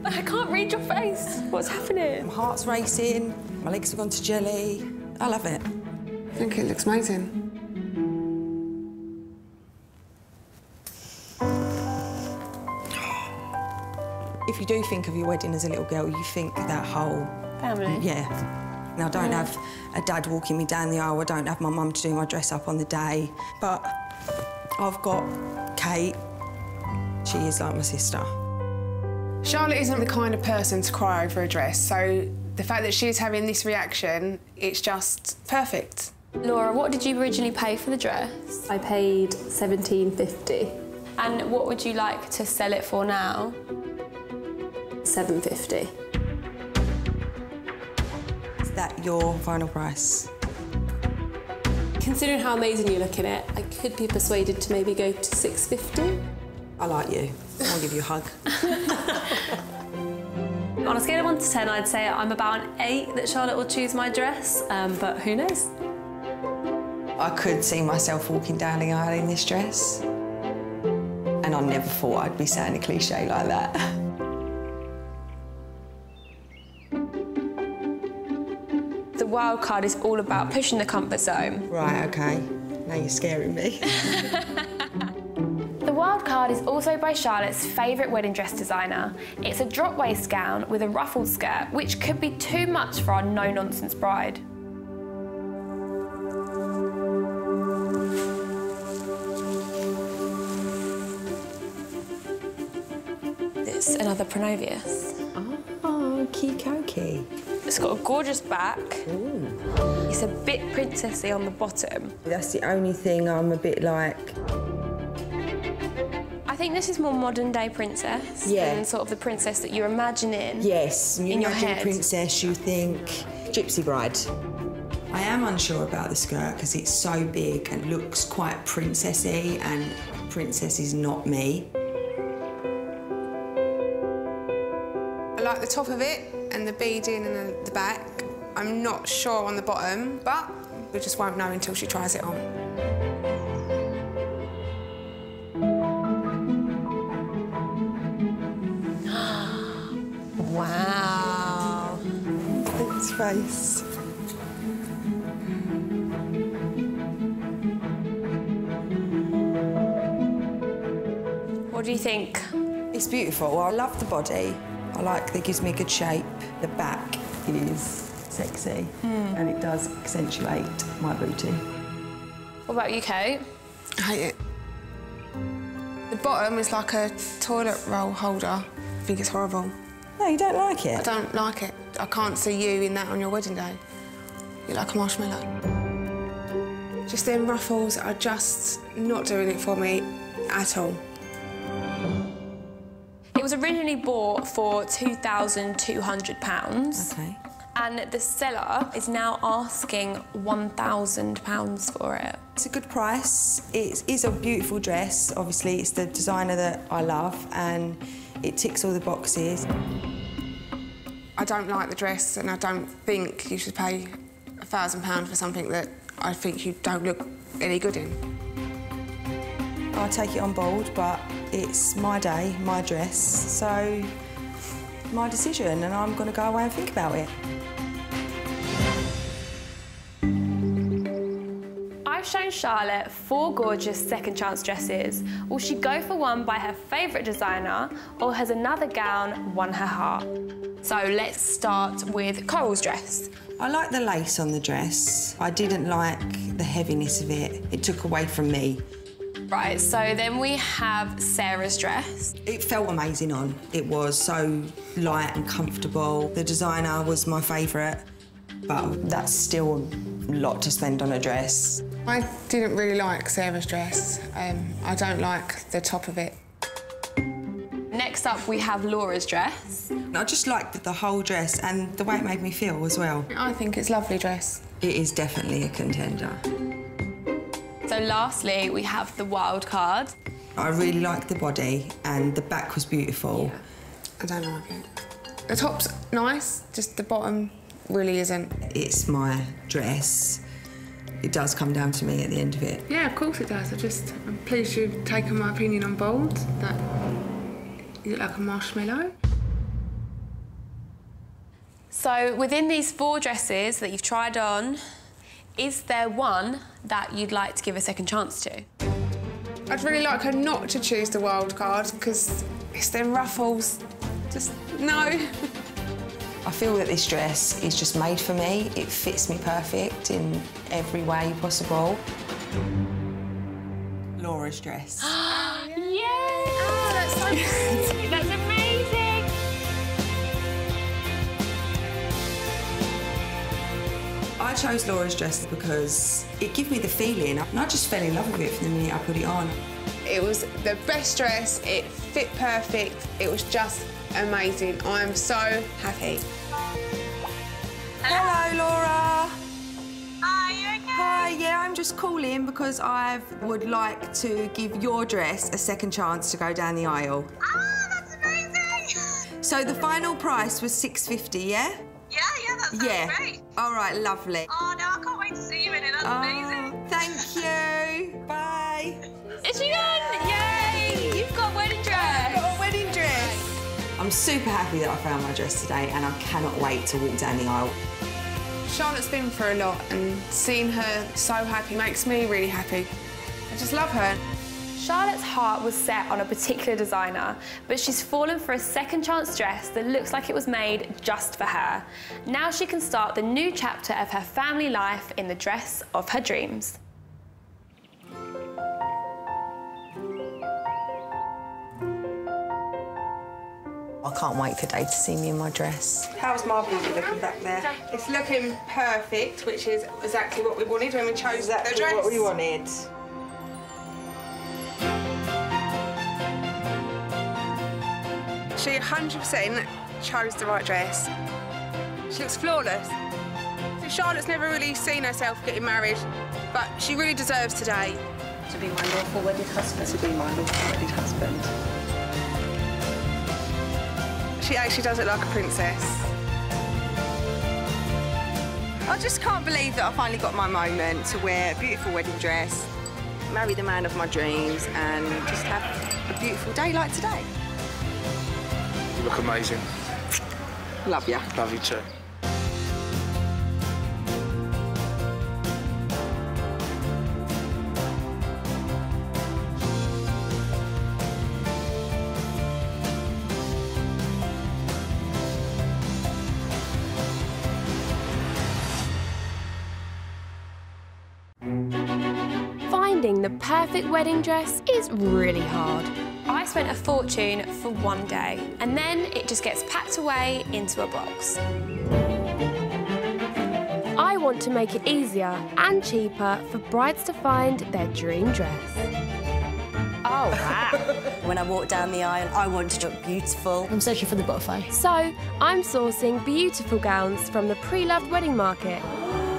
I can't read your face. What's happening? My heart's racing, My legs have gone to jelly. I love it. I think it looks amazing. If you do think of your wedding as a little girl, you think that whole... Family? Yeah. And I don't have a dad walking me down the aisle. I don't have my mum to do my dress up on the day. But I've got Kate. She is like my sister. Charlotte isn't the kind of person to cry over a dress, so the fact that she's having this reaction, it's just perfect. Laura, what did you originally pay for the dress? I paid $17.50. And what would you like to sell it for now? $7.50. Is that your final price? Considering how amazing you look in it, I could be persuaded to maybe go to $6.50. I like you. I'll give you a hug. On a scale of 1 to 10, I'd say I'm about an 8 that Charlotte will choose my dress, but who knows? I could see myself walking down the aisle in this dress. And I never thought I'd be saying a cliche like that. The wild card is all about pushing the comfort zone. Right, OK. Now you're scaring me. The wild card is also by Charlotte's favourite wedding dress designer. It's a drop waist gown with a ruffled skirt, which could be too much for our no-nonsense bride. It's another Pronovius. Oh, Kikoki. It's got a gorgeous back. Ooh. It's a bit princessy on the bottom. That's the only thing I'm a bit like... I think this is more modern-day princess than sort of the princess that you're imagining. Yes, you in your imagine head. princess, you think gypsy bride. I am unsure about the skirt because it's so big and looks quite princessy, and princess is not me. I like the top of it and the beading and the back. I'm not sure on the bottom, but we just won't know until she tries it on. Wow. Its face. What do you think? It's beautiful. I love the body. I like that it gives me a good shape. The back is sexy and it does accentuate my booty. What about you, Kate? I hate it. The bottom is like a toilet roll holder. I think it's horrible. No, you don't like it? I don't like it. I can't see you in that on your wedding day. You're like a marshmallow. Just them ruffles are just not doing it for me at all. It was originally bought for £2,200. Okay. And the seller is now asking £1,000 for it. It's a good price. It is a beautiful dress. Obviously, it's the designer that I love and it ticks all the boxes. I don't like the dress and I don't think you should pay £1,000 for something that I think you don't look any good in. I'll take it on board, but it's my day, my dress, so my decision, and I'm going to go away and think about it. I've shown Charlotte 4 gorgeous second chance dresses. Will she go for one by her favourite designer, or has another gown won her heart? So let's start with Coral's dress. I like the lace on the dress. I didn't like the heaviness of it. It took away from me. Right, so then we have Sarah's dress. It felt amazing on. It was so light and comfortable. The designer was my favourite, but that's still a lot to spend on a dress. I didn't really like Sarah's dress. I don't like the top of it. Next up, we have Laura's dress. I just liked the whole dress and the way it made me feel as well. I think it's a lovely dress. It is definitely a contender. So lastly, we have the wild card. I really liked the body and the back was beautiful. Yeah. I don't like it. The top's nice, just the bottom really isn't. It's my dress. It does come down to me at the end of it. Yeah, of course it does. I'm pleased you've taken my opinion on board, that you look like a marshmallow. So within these 4 dresses that you've tried on, is there one that you'd like to give a second chance to? I'd really like her not to choose the wild card because it's them ruffles. Just no. I feel that this dress is just made for me. It fits me perfect in every way possible. Laura's dress. Yay! Oh, that's so cute. That's amazing. I chose Laura's dress because it gave me the feeling, and I just fell in love with it from the minute I put it on. It was the best dress. It fit perfect. It was just amazing. I am so happy. Hello, Laura. Hi, you okay? Hi, yeah, I'm just calling because I would like to give your dress a second chance to go down the aisle. Ah, that's amazing! So the final price was $6.50, yeah? Yeah, that sounds great. All right, lovely. Oh, no, I can't wait to see you in it. That's amazing. Thank you. Bye. Is she done? Yay! You've got a wedding dress. I've got a wedding dress. I'm super happy that I found my dress today, and I cannot wait to walk down the aisle. Charlotte's been through a lot, and seeing her so happy makes me really happy. I just love her. Charlotte's heart was set on a particular designer, but she's fallen for a second chance dress that looks like it was made just for her. Now she can start the new chapter of her family life in the dress of her dreams. I can't wait for Dave to see me in my dress. How's my beauty looking back there? It's looking perfect, which is exactly what we wanted when we chose the dress. What we wanted. She 100% chose the right dress. She looks flawless. So Charlotte's never really seen herself getting married, but she really deserves today. To be my lawful wedded husband. To be my lawful wedded husband. She actually does it like a princess. I just can't believe that I finally got my moment to wear a beautiful wedding dress, marry the man of my dreams, and just have a beautiful day like today. You look amazing. Love you. Love you too. Finding the perfect wedding dress is really hard. I spent a fortune for one day, and then it just gets packed away into a box. I want to make it easier and cheaper for brides to find their dream dress. Oh, wow. When I walk down the aisle, I want to look beautiful. I'm searching for the butterfly. So, I'm sourcing beautiful gowns from the pre-loved wedding market,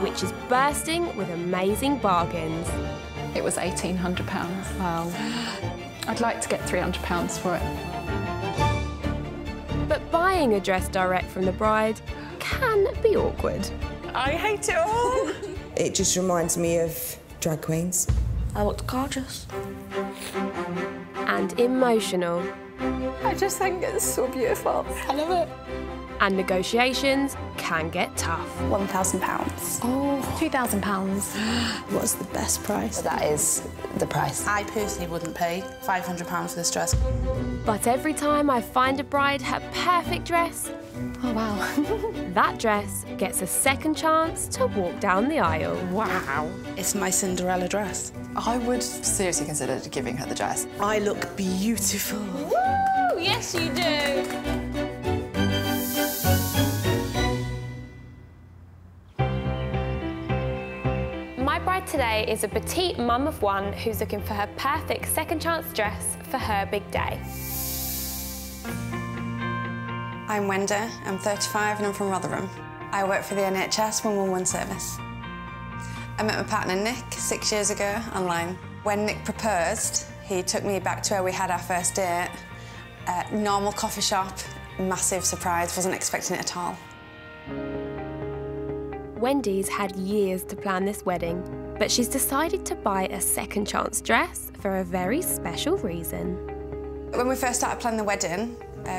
which is bursting with amazing bargains. It was £1,800. Wow. I'd like to get £300 for it. But buying a dress direct from the bride can be awkward. I hate it all. It just reminds me of drag queens. I looked gorgeous. And emotional. I just think it's so beautiful. I love it. And negotiations can get tough. £1,000. Oh. £2,000. What's the best price? That is the price. I personally wouldn't pay £500 for this dress. But every time I find a bride her perfect dress, oh wow, that dress gets a second chance to walk down the aisle. Wow. It's my Cinderella dress. I would seriously consider giving her the dress. I look beautiful. Woo! Yes, you do. My bride today is a petite mum of one who's looking for her perfect second chance dress for her big day. I'm Wendy, I'm 35 and I'm from Rotherham. I work for the NHS 111 service. I met my partner Nick 6 years ago online. When Nick proposed, he took me back to where we had our first date. Normal coffee shop, massive surprise, wasn't expecting it at all. Wendy's had years to plan this wedding, but she's decided to buy a second chance dress for a very special reason. When we first started planning the wedding,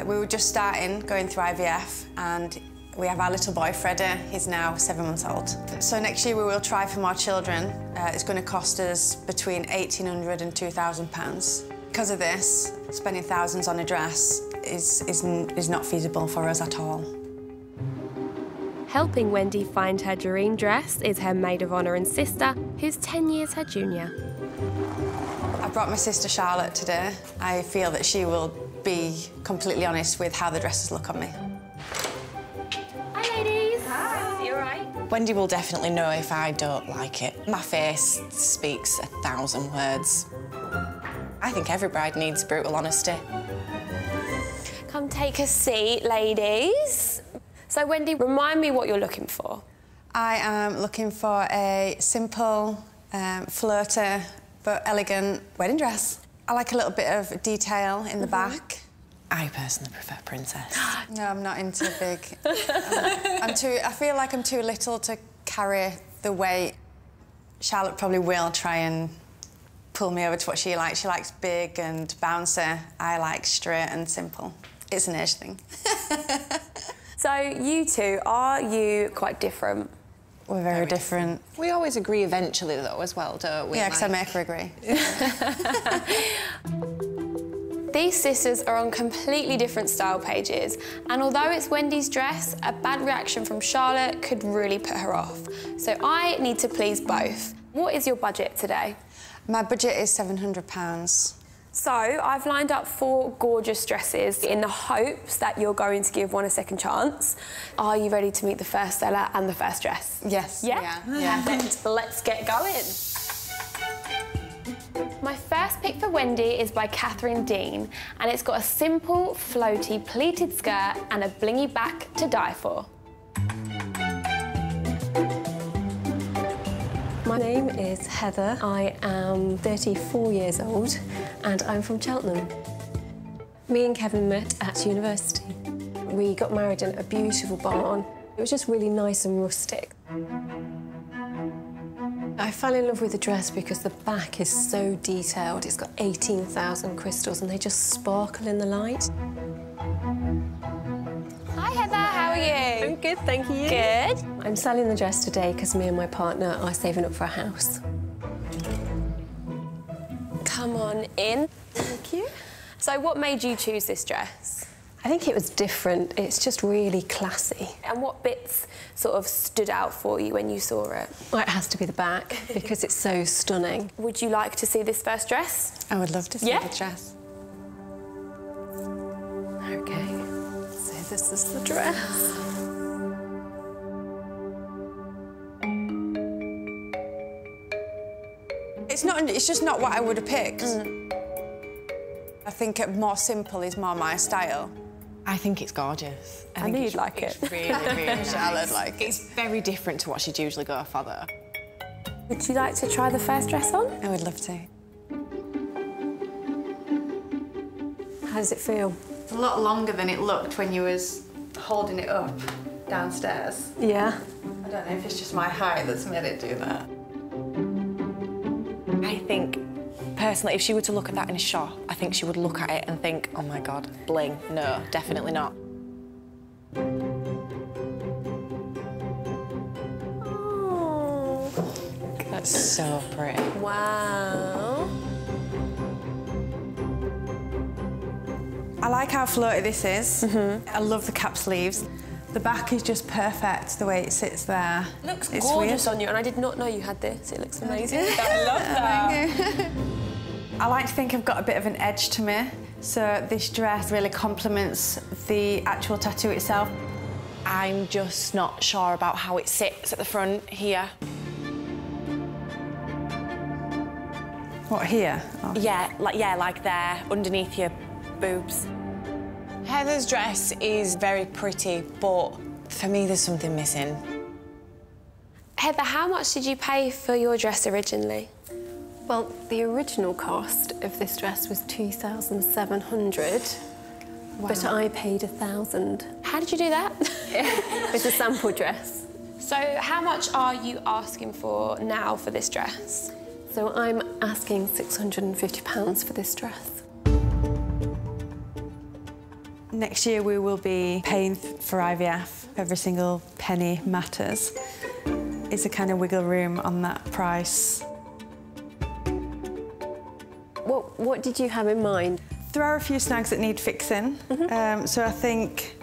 we were just starting going through IVF, and We have our little boy, Freddie. He's now 7 months old. So next year we will try for more children. It's going to cost us between £1,800 and £2,000. Because of this, spending thousands on a dress is not feasible for us at all. Helping Wendy find her dream dress is her maid of honour and sister, who's 10 years her junior. I brought my sister Charlotte today. I feel that she will be completely honest with how the dresses look on me. Hi, ladies. Hi. You all right? Wendy will definitely know if I don't like it. My face speaks 1,000 words. I think every bride needs brutal honesty. Come take a seat, ladies. So, Wendy, remind me what you're looking for. I am looking for a simple, floaty but elegant wedding dress. I like a little bit of detail in the back. I personally prefer princess. No, I'm not into big. I feel like I'm too little to carry the weight. Charlotte probably will try and pull me over to what she likes. She likes big and bouncy. I like straight and simple. It's an age thing. So, you two, are you quite different? We're very different. We always agree eventually, though, as well, don't we? Yeah, because I make her agree. These sisters are on completely different style pages, and although it's Wendy's dress, a bad reaction from Charlotte could really put her off. So I need to please both. What is your budget today? My budget is £700. So I've lined up 4 gorgeous dresses in the hopes that you're going to give one a second chance. Are you ready to meet the first seller and the first dress? Yes. Yeah? Perfect. Let's get going. My first pick for Wendy is by Catherine Dean, and it's got a simple, floaty, pleated skirt and a blingy back to die for. My name is Heather. I am 34 years old and I'm from Cheltenham. Me and Kevin met at university. We got married in a beautiful barn. It was just really nice and rustic. I fell in love with the dress because the back is so detailed. It's got 18,000 crystals and they just sparkle in the light. Hi Heather, how are you? I'm good, thank you. Good. I'm selling the dress today because me and my partner are saving up for a house. Come on in. Thank you. So what made you choose this dress? I think it was different. It's just really classy. And what bits sort of stood out for you when you saw it? Well, it has to be the back because it's so stunning. Would you like to see this first dress? I would love to see the dress. OK, so this is the dress. It's just not what I would have picked. I think more simple is more my style. I think it's gorgeous. I knew you'd like it. It's really, really nice. Charlotte like it. It's very different to what she'd usually go for, though. Would you like to try the first dress on? I would love to. How does it feel? It's a lot longer than it looked when you was holding it up downstairs. Yeah. I don't know if it's just my height that's made it do that. I think, personally, if she were to look at that in a shop, I think she would look at it and think, oh my God, bling. No, definitely not. Oh. That's so pretty. Wow. I like how floaty this is. I love the cap sleeves. The back is just perfect, the way it sits there. Looks it's gorgeous weird. on you, and I did not know you had this. It looks amazing. I love that. I like to think I've got a bit of an edge to me, so this dress really complements the actual tattoo itself. I'm just not sure about how it sits at the front here. What, here? Oh. Yeah, like there, underneath your boobs. Heather's dress is very pretty, but for me, there's something missing. Heather, how much did you pay for your dress originally? Well, the original cost of this dress was $2,700, but I paid $1,000. How did you do that? It's a sample dress. So how much are you asking for now for this dress? So I'm asking £650 for this dress. Next year we will be paying for IVF. Every single penny matters. Is there kind of wiggle room on that price? What did you have in mind? There are a few snags that need fixing, so I think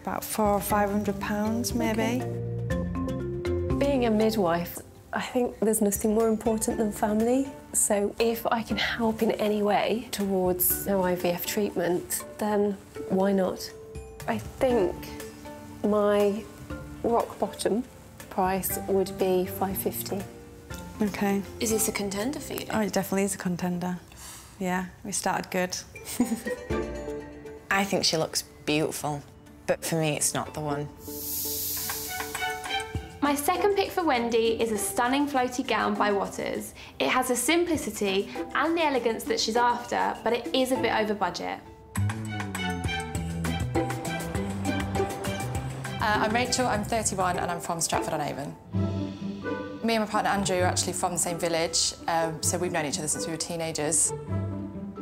about £400 or £500 maybe. Okay. Being a midwife, I think there's nothing more important than family. So if I can help in any way towards no IVF treatment, then why not? I think my rock bottom price would be $550. Okay. Is this a contender for you? Oh, it definitely is a contender. Yeah, we started good. I think she looks beautiful, but for me, it's not the one. My second pick for Wendy is a stunning floaty gown by Waters. It has the simplicity and the elegance that she's after, but it is a bit over budget. I'm Rachel, I'm 31 and I'm from Stratford-on-Avon. Me and my partner Andrew are actually from the same village, so we've known each other since we were teenagers.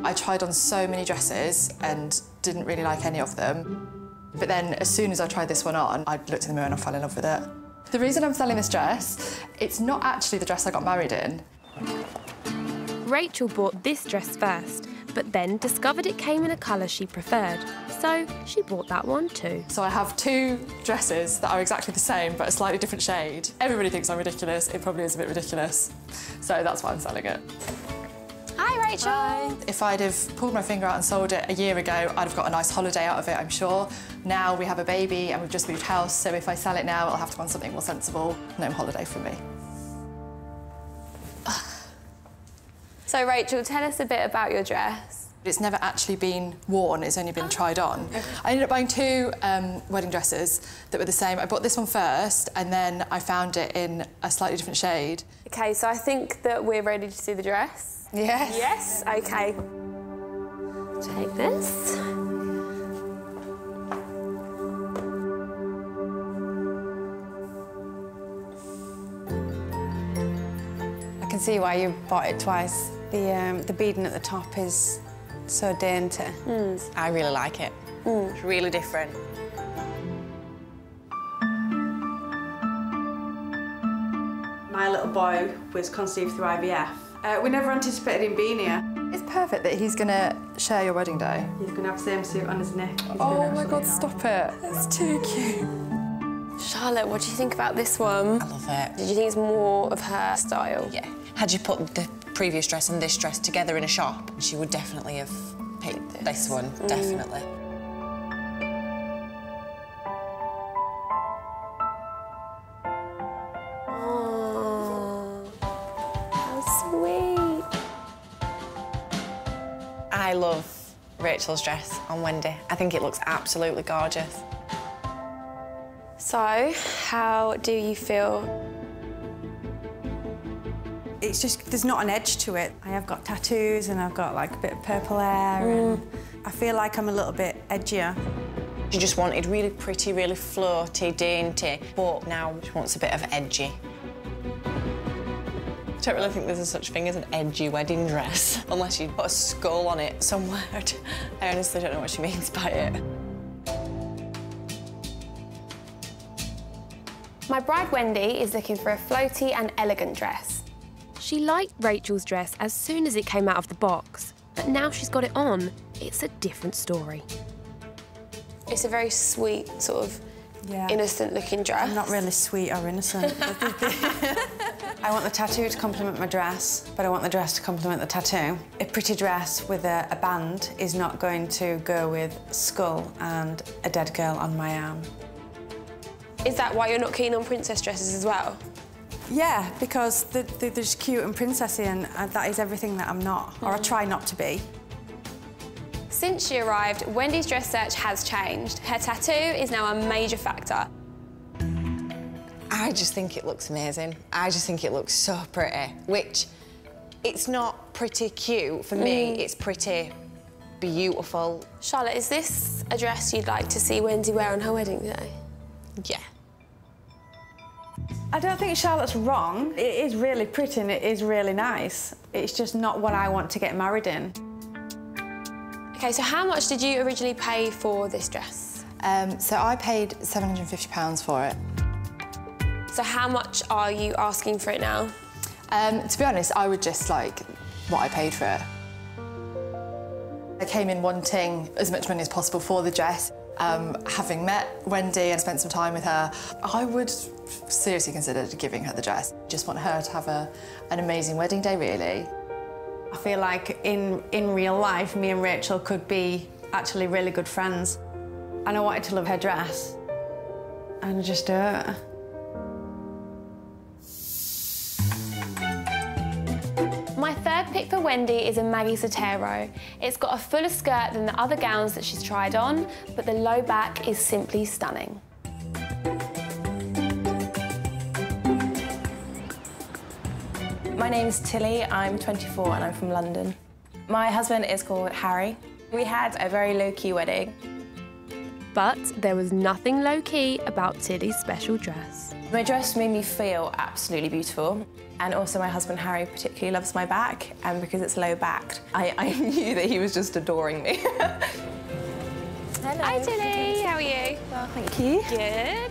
I tried on so many dresses and didn't really like any of them. But then as soon as I tried this one on, I looked in the mirror and I fell in love with it. The reason I'm selling this dress, it's not actually the dress I got married in. Rachel bought this dress first, but then discovered it came in a colour she preferred. So she bought that one too. So I have two dresses that are exactly the same, but a slightly different shade. Everybody thinks I'm ridiculous. It probably is a bit ridiculous. So that's why I'm selling it. Hi, Rachel. Hi. If I'd have pulled my finger out and sold it a year ago, I'd have got a nice holiday out of it, I'm sure. Now we have a baby and we've just moved house, so if I sell it now, I'll have to go on something more sensible. No holiday for me. So, Rachel, tell us a bit about your dress. It's never actually been worn, it's only been tried on. Okay. I ended up buying two wedding dresses that were the same. I bought this one first and then I found it in a slightly different shade. OK, so I think that we're ready to see the dress. Yes. Yes? OK. Take this. I can see why you bought it twice. The beading at the top is so dainty. I really like it. It's really different. My little boy was conceived through IVF. We never anticipated him being here. It's perfect that he's going to share your wedding day. He's going to have the same suit on his neck. Oh my God, stop it. That's too cute. Charlotte, what do you think about this one? I love it. Did you think it's more of her style? Yeah. Had you put the previous dress and this dress together in a shop, she would definitely have picked this one, definitely. Oh, how sweet. I love Rachel's dress on Wendy. I think it looks absolutely gorgeous. So, how do you feel? It's just, there's not an edge to it. I have got tattoos and I've got like a bit of purple hair and I feel like I'm a little bit edgier. She just wanted really pretty, really floaty, dainty, but now she wants a bit of edgy. I don't really think there's a such thing as an edgy wedding dress, unless you put a skull on it somewhere. I honestly don't know what she means by it. My bride Wendy is looking for a floaty and elegant dress. She liked Rachel's dress as soon as it came out of the box, but now she's got it on, it's a different story. It's a very sweet, sort of innocent-looking dress. I'm not really sweet or innocent. I want the tattoo to complement my dress, but I want the dress to complement the tattoo. A pretty dress with a band is not going to go with skull and a dead girl on my arm. Is that why you're not keen on princess dresses as well? Yeah, because they're just cute and princessy and that is everything that I'm not, or I try not to be. Since she arrived, Wendy's dress search has changed. Her tattoo is now a major factor. I just think it looks amazing. I just think it looks so pretty, which it's not pretty cute for me, it's pretty beautiful. Charlotte, is this a dress you'd like to see Wendy wear on her wedding day? Yeah. I don't think Charlotte's wrong. It is really pretty and it is really nice. It's just not what I want to get married in. OK, so how much did you originally pay for this dress? So I paid £750 for it. So how much are you asking for it now? To be honest, I would just like what I paid for it. I came in wanting as much money as possible for the dress. Having met Wendy and spent some time with her, I would seriously consider giving her the dress. Just want her to have an amazing wedding day, really. I feel like in real life, me and Rachel could be actually really good friends. And I wanted to love her dress, and I just don't. My third pick for Wendy is a Maggie Sotero. It's got a fuller skirt than the other gowns that she's tried on, but the low back is simply stunning. My name's Tilly, I'm 24 and I'm from London. My husband is called Harry. We had a very low-key wedding. But there was nothing low-key about Tilly's special dress. My dress made me feel absolutely beautiful. And also my husband Harry particularly loves my back, and because it's low-backed, I knew that he was just adoring me. Hello. Hi Tilly, how are you? Well, thank you. Good.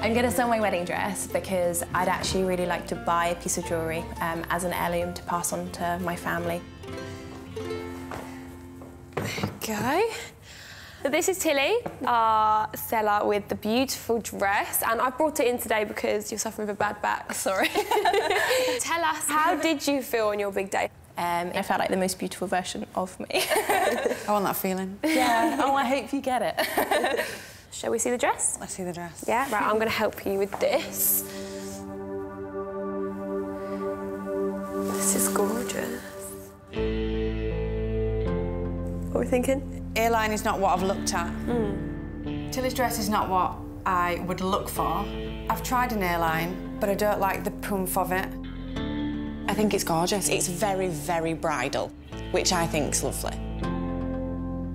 I'm going to sell my wedding dress because I'd actually really like to buy a piece of jewellery as an heirloom to pass on to my family. Go. So this is Tilly, our seller with the beautiful dress, and I brought it in today because you're suffering with a bad back. Sorry. Tell us, how did you feel on your big day? I felt like the most beautiful version of me. I want that feeling. Yeah. Oh, I hope you get it. Shall we see the dress? Let's see the dress. Yeah, right, I'm going to help you with this. This is gorgeous. What are we thinking? A-line is not what I've looked at. Tilly's dress is not what I would look for. I've tried an A-line, but I don't like the poof of it. I think it's gorgeous. It's very, very bridal, which I think's lovely.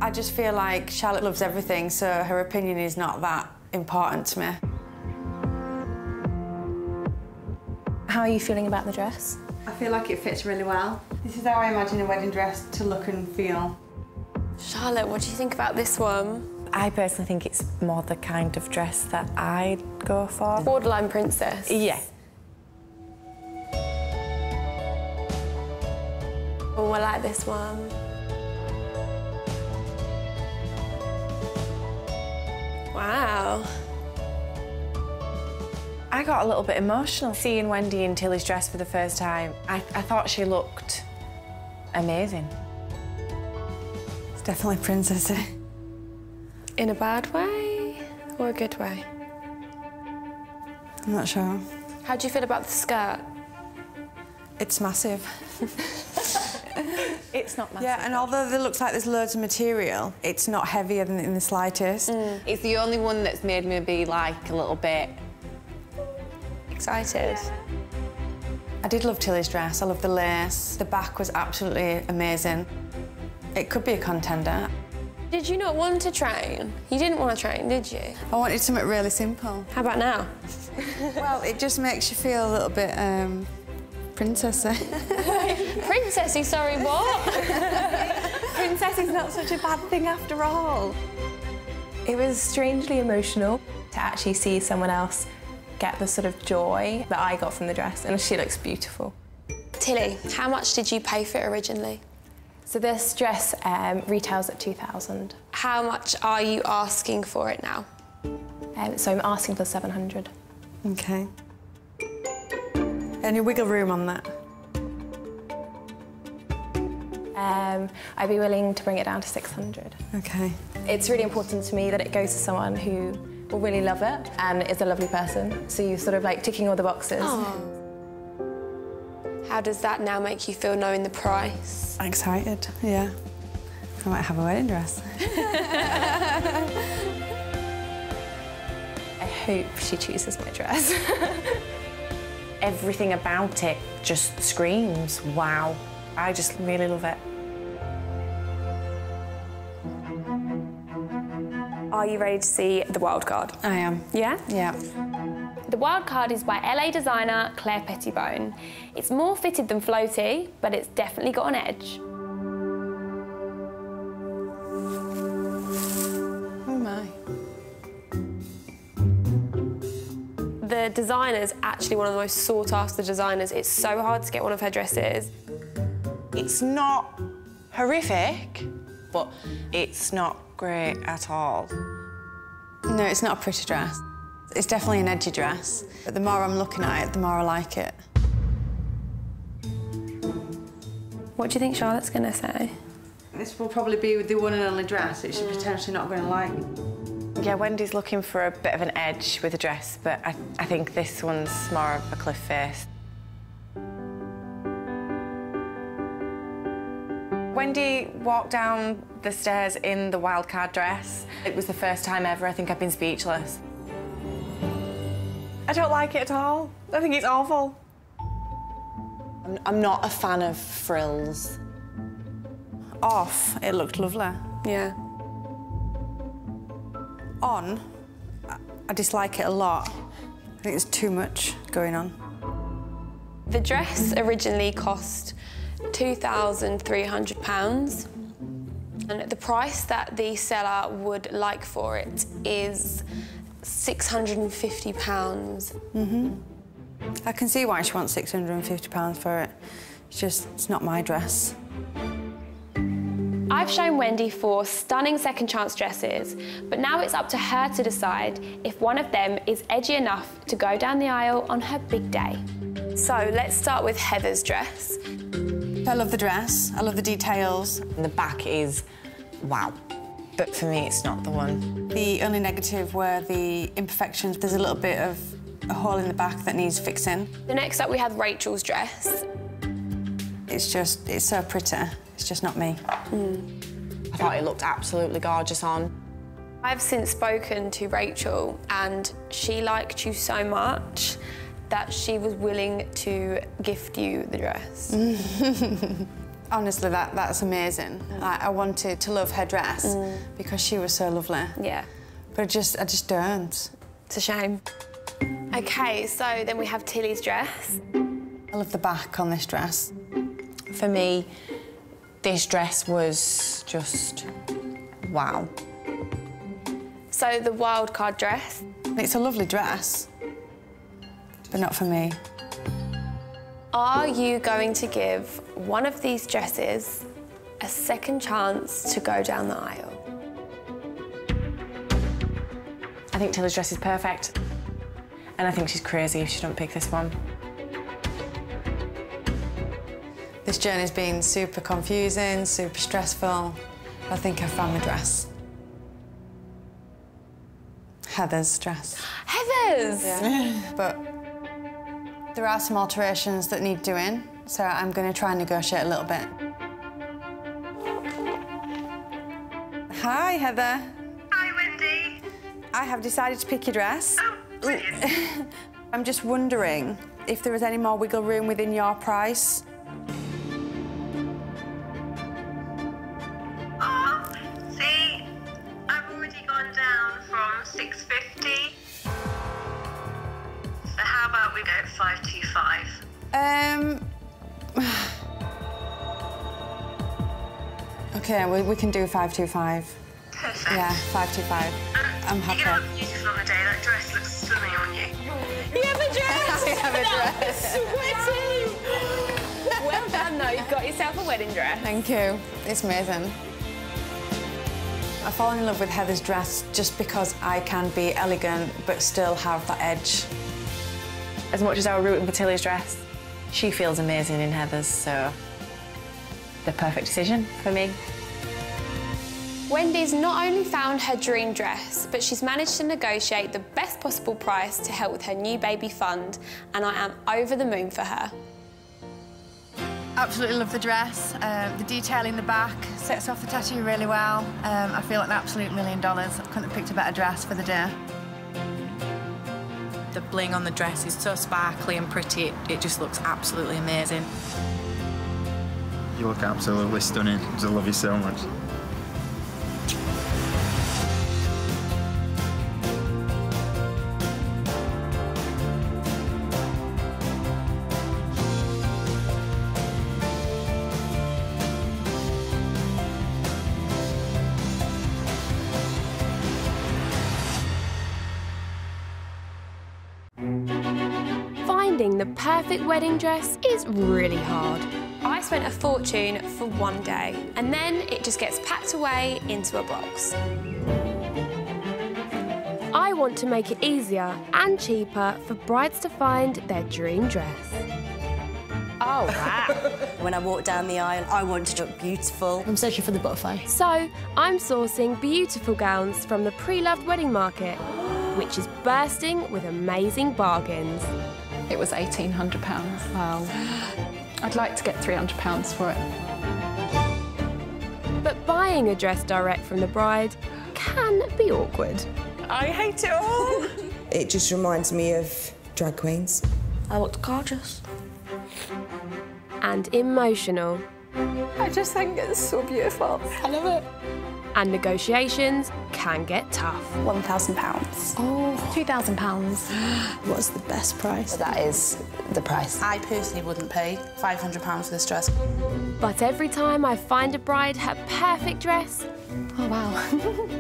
I just feel like Charlotte loves everything, so her opinion is not that important to me. How are you feeling about the dress? I feel like it fits really well. This is how I imagine a wedding dress to look and feel. Charlotte, what do you think about this one? I personally think it's more the kind of dress that I'd go for. Borderline princess? Yeah. Oh, I like this one. Wow. I got a little bit emotional seeing Wendy in Tilly's dress for the first time. I thought she looked amazing. It's definitely princessy. In a bad way or a good way? I'm not sure. How do you feel about the skirt? It's massive. It's not massive. Yeah, and although it looks like there's loads of material, it's not heavier than in the slightest. It's the only one that's made me be like a little bit excited. I did love Tilly's dress. I love the lace. The back was absolutely amazing. It could be a contender. Did you not want to train? You didn't want to train, did you? I wanted something really simple. How about now? Well, it just makes you feel a little bit princessy. Princessy, sorry, what? Princessy's not such a bad thing after all. It was strangely emotional to actually see someone else get the sort of joy that I got from the dress, and she looks beautiful. Tilly, how much did you pay for it originally? So this dress retails at $2,000. How much are you asking for it now? So I'm asking for $700. OK. Any wiggle room on that? I'd be willing to bring it down to $600. OK. It's really important to me that it goes to someone who will really love it and is a lovely person. So you're sort of like ticking all the boxes. Oh. How does that now make you feel knowing the price? Excited, yeah. I might have a wedding dress. I hope she chooses my dress. Everything about it just screams, wow. I just really love it. Are you ready to see the wild card? I am. Yeah? Yeah. The wild card is by LA designer Claire Pettibone. It's more fitted than floaty, but it's definitely got an edge. Oh my. the designer's actually one of the most sought-after designers. It's so hard to get one of her dresses. It's not horrific, but it's not great at all. No, it's not a pretty dress. It's definitely an edgy dress, but the more I'm looking at it, the more I like it. What do you think Charlotte's going to say? This will probably be the one and only dress that she's potentially not going to like. Yeah, Wendy's looking for a bit of an edge with a dress, but I think this one's more of a cliff face. Wendy walked down the stairs in the wildcard dress. It was the first time ever I think I've been speechless. I don't like it at all. I think it's awful. I'm not a fan of frills. Off, it looked lovely. Yeah. On, I dislike it a lot. I think there's too much going on. The dress originally cost £2,300, and the price that the seller would like for it is £650. I can see why she wants £650 for it. It's not my dress. I've shown Wendy 4 stunning second chance dresses, but now it's up to her to decide if one of them is edgy enough to go down the aisle on her big day. So let's start with Heather's dress. I love the dress, I love the details. And the back is wow, but for me it's not the one. The only negative were the imperfections. There's a little bit of a hole in the back that needs fixing. The next up we have Rachel's dress. It's so pretty. It's just not me. I thought it looked absolutely gorgeous on. I've since spoken to Rachel and she liked you so much that she was willing to gift you the dress. Honestly, that's amazing. I wanted to love her dress because she was so lovely. Yeah. But I just don't. It's a shame. OK, so then we have Tilly's dress. I love the back on this dress. For me, this dress was just wow. So the wildcard dress. It's a lovely dress, but not for me. Are you going to give one of these dresses a second chance to go down the aisle? I think Tilly's dress is perfect. And I think she's crazy if she don't pick this one. This journey's been super confusing, super stressful. I think I found my dress. Heather's dress. Heather's? Yeah. But there are some alterations that need doing, so I'm going to try and negotiate a little bit. Hi, Heather. Hi, Wendy. I have decided to pick your dress. Oh, brilliant. I'm just wondering if there is any more wiggle room within your price. Oh, see, I've already gone down from £650. So how about we go at £525? OK, we can do £525. Perfect. Yeah, £525. I'm happy. You're going to look beautiful on the day. That dress looks stunning on you. You have a dress! I have a dress. Sweaty! Well done, though. You've got yourself a wedding dress. Thank you. It's amazing. I've fallen in love with Heather's dress just because I can be elegant but still have that edge. As much as I was rooting for Tilly's dress, she feels amazing in Heather's, so the perfect decision for me. Wendy's not only found her dream dress, but she's managed to negotiate the best possible price to help with her new baby fund, and I am over the moon for her. Absolutely love the dress. The detail in the back sets off the tattoo really well. I feel like an absolute $1 million. I couldn't have picked a better dress for the day. The bling on the dress is so sparkly and pretty, it just looks absolutely amazing. You look absolutely stunning. I just love you so much. finding the perfect wedding dress is really hard. I spent a fortune for one day, and then it just gets packed away into a box. I want to make it easier and cheaper for brides to find their dream dress. Oh, wow. When I walk down the aisle, I want to look beautiful. I'm searching for the butterfly. So, I'm sourcing beautiful gowns from the pre-loved wedding market, which is bursting with amazing bargains. It was £1,800. Wow. I'd like to get £300 for it. But buying a dress direct from the bride can be awkward. I hate it all. It just reminds me of drag queens. I looked gorgeous. And emotional. I just think it's so beautiful. I love it. And negotiations can get tough. £1,000. Oh, £2,000. What's the best price? That is the price. I personally wouldn't pay £500 for this dress. But every time I find a bride her perfect dress, oh wow,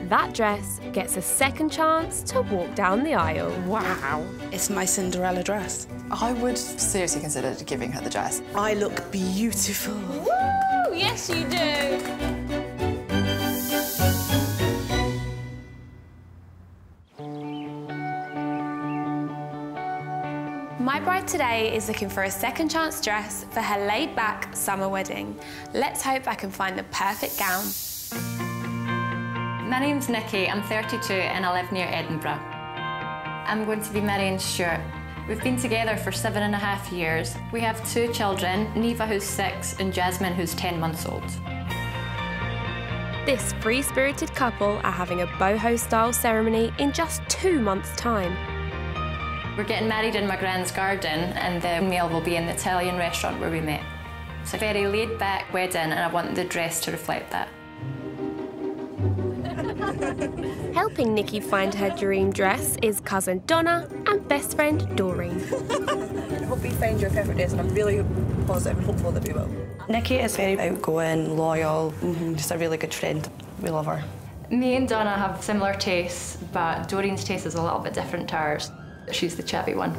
that dress gets a second chance to walk down the aisle. Wow. It's my Cinderella dress. I would seriously consider giving her the dress. I look beautiful. Woo! Yes, you do. My bride today is looking for a second chance dress for her laid-back summer wedding. Let's hope I can find the perfect gown. My name's Nikki, I'm 32 and I live near Edinburgh. I'm going to be marrying Stuart. We've been together for 7.5 years. We have 2 children, Neva who's 6 and Jasmine who's 10 months old. This free-spirited couple are having a boho-style ceremony in just 2 months' time. We're getting married in my grand's garden and the meal will be in the Italian restaurant where we met. It's a very laid-back wedding and I want the dress to reflect that. Helping Nikki find her dream dress is cousin Donna and best friend Doreen. I hope we find your perfect dress and I'm really positive and hopeful that we will. Nikki is very outgoing, loyal, just a really good friend. We love her. Me and Donna have similar tastes, but Doreen's taste is a little bit different to ours. She's the chatty one.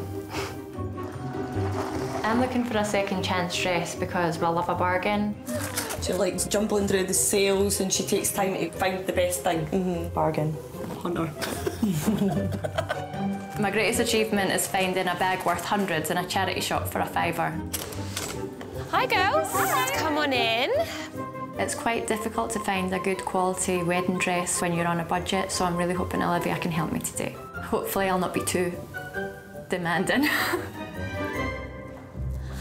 I'm looking for a second chance dress because we love a bargain. She likes jumbling through the sales and she takes time to find the best thing. Bargain. Hunter. My greatest achievement is finding a bag worth hundreds in a charity shop for a £5. Hi girls. Hi. Come on in. It's quite difficult to find a good quality wedding dress when you're on a budget, so I'm really hoping Olivia can help me today. Hopefully I'll not be too demanding.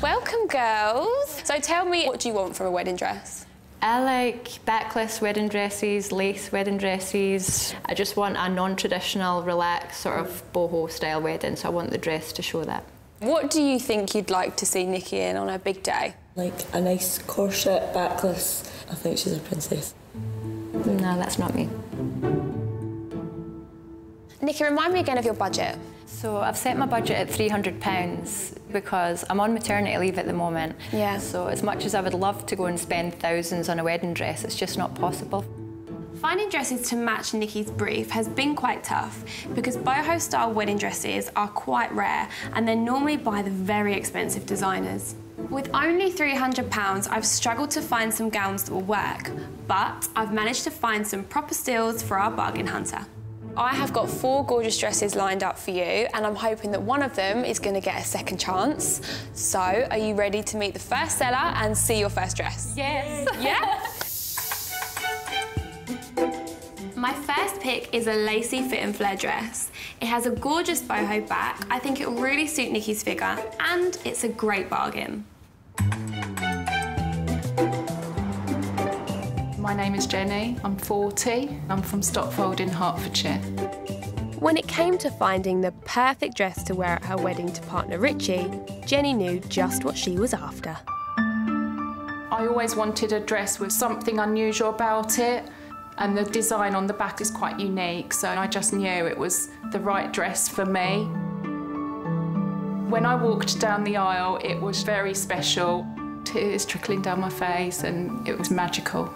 Welcome, girls. So tell me, what do you want from a wedding dress? I like backless wedding dresses, lace wedding dresses. I just want a non-traditional, relaxed, sort of boho-style wedding, so I want the dress to show that. What do you think you'd like to see Nikki in on her big day? Like a nice corset, backless. I think she's a princess. No, that's not me. Nikki, remind me again of your budget. So I've set my budget at £300 because I'm on maternity leave at the moment. Yeah. So as much as I would love to go and spend thousands on a wedding dress, it's just not possible. Finding dresses to match Nikki's brief has been quite tough because boho-style wedding dresses are quite rare and they're normally by the very expensive designers. With only £300, I've struggled to find some gowns that will work, but I've managed to find some proper steals for our bargain hunter. I have got 4 gorgeous dresses lined up for you, and I'm hoping that one of them is going to get a second chance. So, are you ready to meet the first seller and see your first dress? Yes. Yeah? My first pick is a lacy fit and flare dress. It has a gorgeous boho back. I think it will really suit Nikki's figure, and it's a great bargain. My name is Jenny, I'm 40, I'm from Stopfold in Hertfordshire. When it came to finding the perfect dress to wear at her wedding to partner Richie, Jenny knew just what she was after. I always wanted a dress with something unusual about it, and the design on the back is quite unique, so I just knew it was the right dress for me. When I walked down the aisle, it was very special. Tears trickling down my face, and it was magical.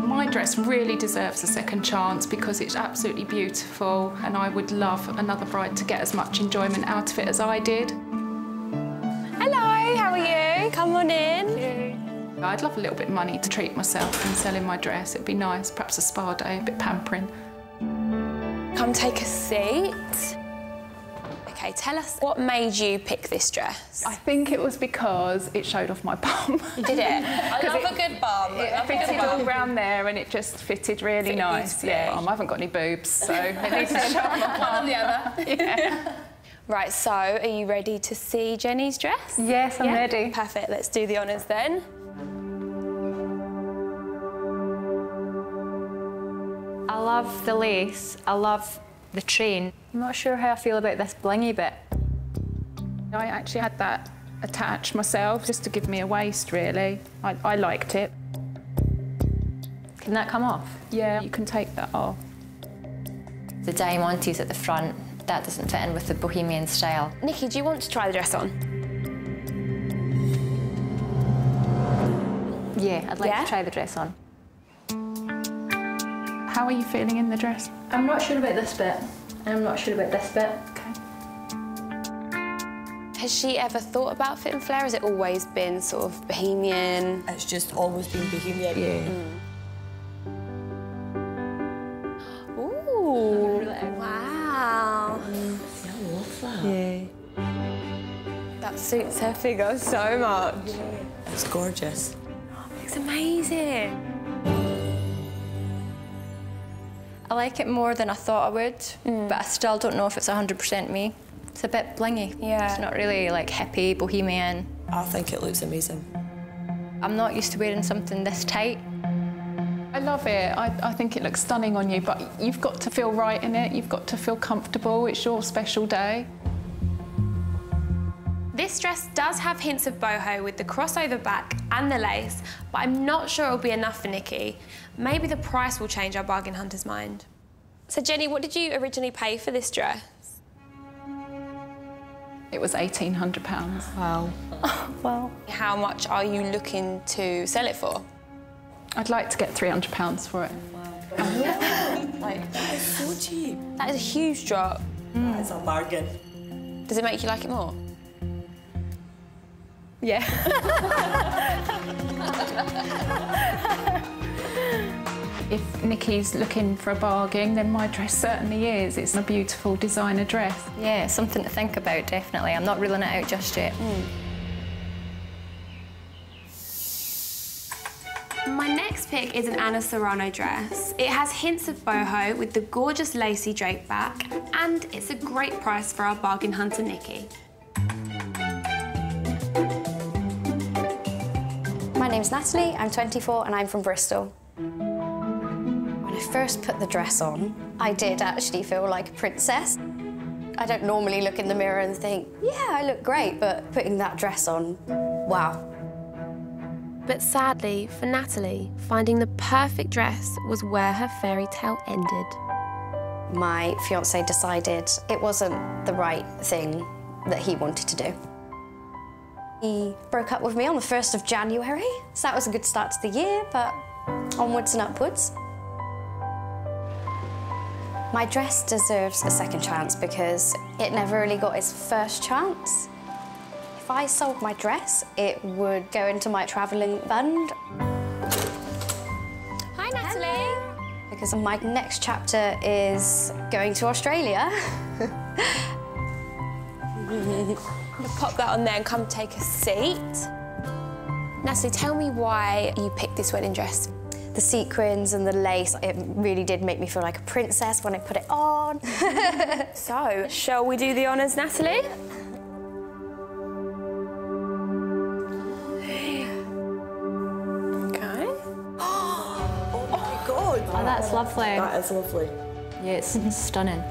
My dress really deserves a second chance because it's absolutely beautiful, and I would love another bride to get as much enjoyment out of it as I did. Hello, how are you? Come on in. I'd love a little bit of money to treat myself and selling my dress. It'd be nice, perhaps a spa day, a bit pampering. Come take a seat. Okay, tell us what made you pick this dress? I think it was because it showed off my bum. Did it? I love a good bum. It fitted all round there and it just fitted really nice. Yeah, I haven't got any boobs, so it needs to show off my bum. One or the other. Yeah. Right, so are you ready to see Jenny's dress? Yes, I'm ready. Perfect, let's do the honours then. I love the lace, I love the train. I'm not sure how I feel about this blingy bit. I actually had that attached myself just to give me a waist, really. I liked it. Can that come off? Yeah, you can take that off. The diamantes at the front, that doesn't fit in with the bohemian style. Nikki, do you want to try the dress on? Yeah, I'd like to try the dress on. How are you feeling in the dress? I'm not sure about this bit, and I'm not sure about this bit. Has she ever thought about fit and flare? Has it always been sort of bohemian? It's just always been bohemian. Yeah. Ooh, wow. I love that. Yeah. That suits her figure so much. It's gorgeous. It's amazing. I like it more than I thought I would, but I still don't know if it's 100% me. It's a bit blingy. Yeah. It's not really like hippie, bohemian. I think it looks amazing. I'm not used to wearing something this tight. I love it. I think it looks stunning on you, but you've got to feel right in it. You've got to feel comfortable. It's your special day. This dress does have hints of boho with the crossover back and the lace, but I'm not sure it'll be enough for Nikki. Maybe the price will change our bargain hunter's mind. So Jenny, what did you originally pay for this dress? It was £1,800. Wow. Well. How much are you looking to sell it for? I'd like to get £300 for it. Like, That is so cheap. that is a huge drop. That is a bargain. Does it make you like it more? Yeah. If Nikki's looking for a bargain, then my dress certainly is. It's a beautiful designer dress. Yeah, something to think about, definitely. I'm not ruling it out just yet. My next pick is an Anna Serrano dress. It has hints of boho with the gorgeous lacy drape back, and it's a great price for our bargain hunter, Nikki. My name's Natalie, I'm 24 and I'm from Bristol. When I first put the dress on, I did actually feel like a princess. I don't normally look in the mirror and think, yeah, I look great, but putting that dress on, wow. But sadly, for Natalie, finding the perfect dress was where her fairy tale ended. My fiancé decided it wasn't the right thing that he wanted to do. He broke up with me on the 1st of January, so that was a good start to the year, but onwards and upwards. My dress deserves a second chance because it never really got its first chance. If I sold my dress, it would go into my travelling fund. Hi, Natalie. Because my next chapter is going to Australia. Pop that on there and come take a seat. Natalie, tell me why you picked this wedding dress. The sequins and the lace, it really did make me feel like a princess when I put it on. So, shall we do the honours, Natalie? Okay. Oh my God. Oh, that's lovely. That is lovely. Yeah, it's stunning.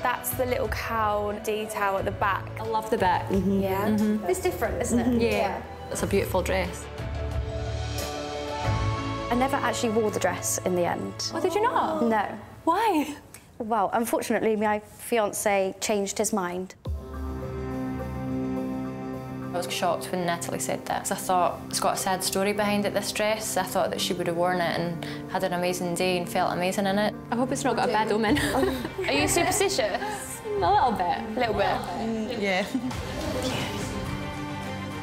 That's the little cowl detail at the back. I love the back. Yeah. It's different, isn't it? Yeah. It's a beautiful dress. I never actually wore the dress in the end. Oh, did you not? No. Why? Well, unfortunately, my fiancé changed his mind. I was shocked when Natalie said that, 'cause I thought it's got a sad story behind it, this dress. I thought that she would have worn it and had an amazing day and felt amazing in it. I hope it's not got a bad omen. Are you superstitious? A little bit. A little bit? Yeah.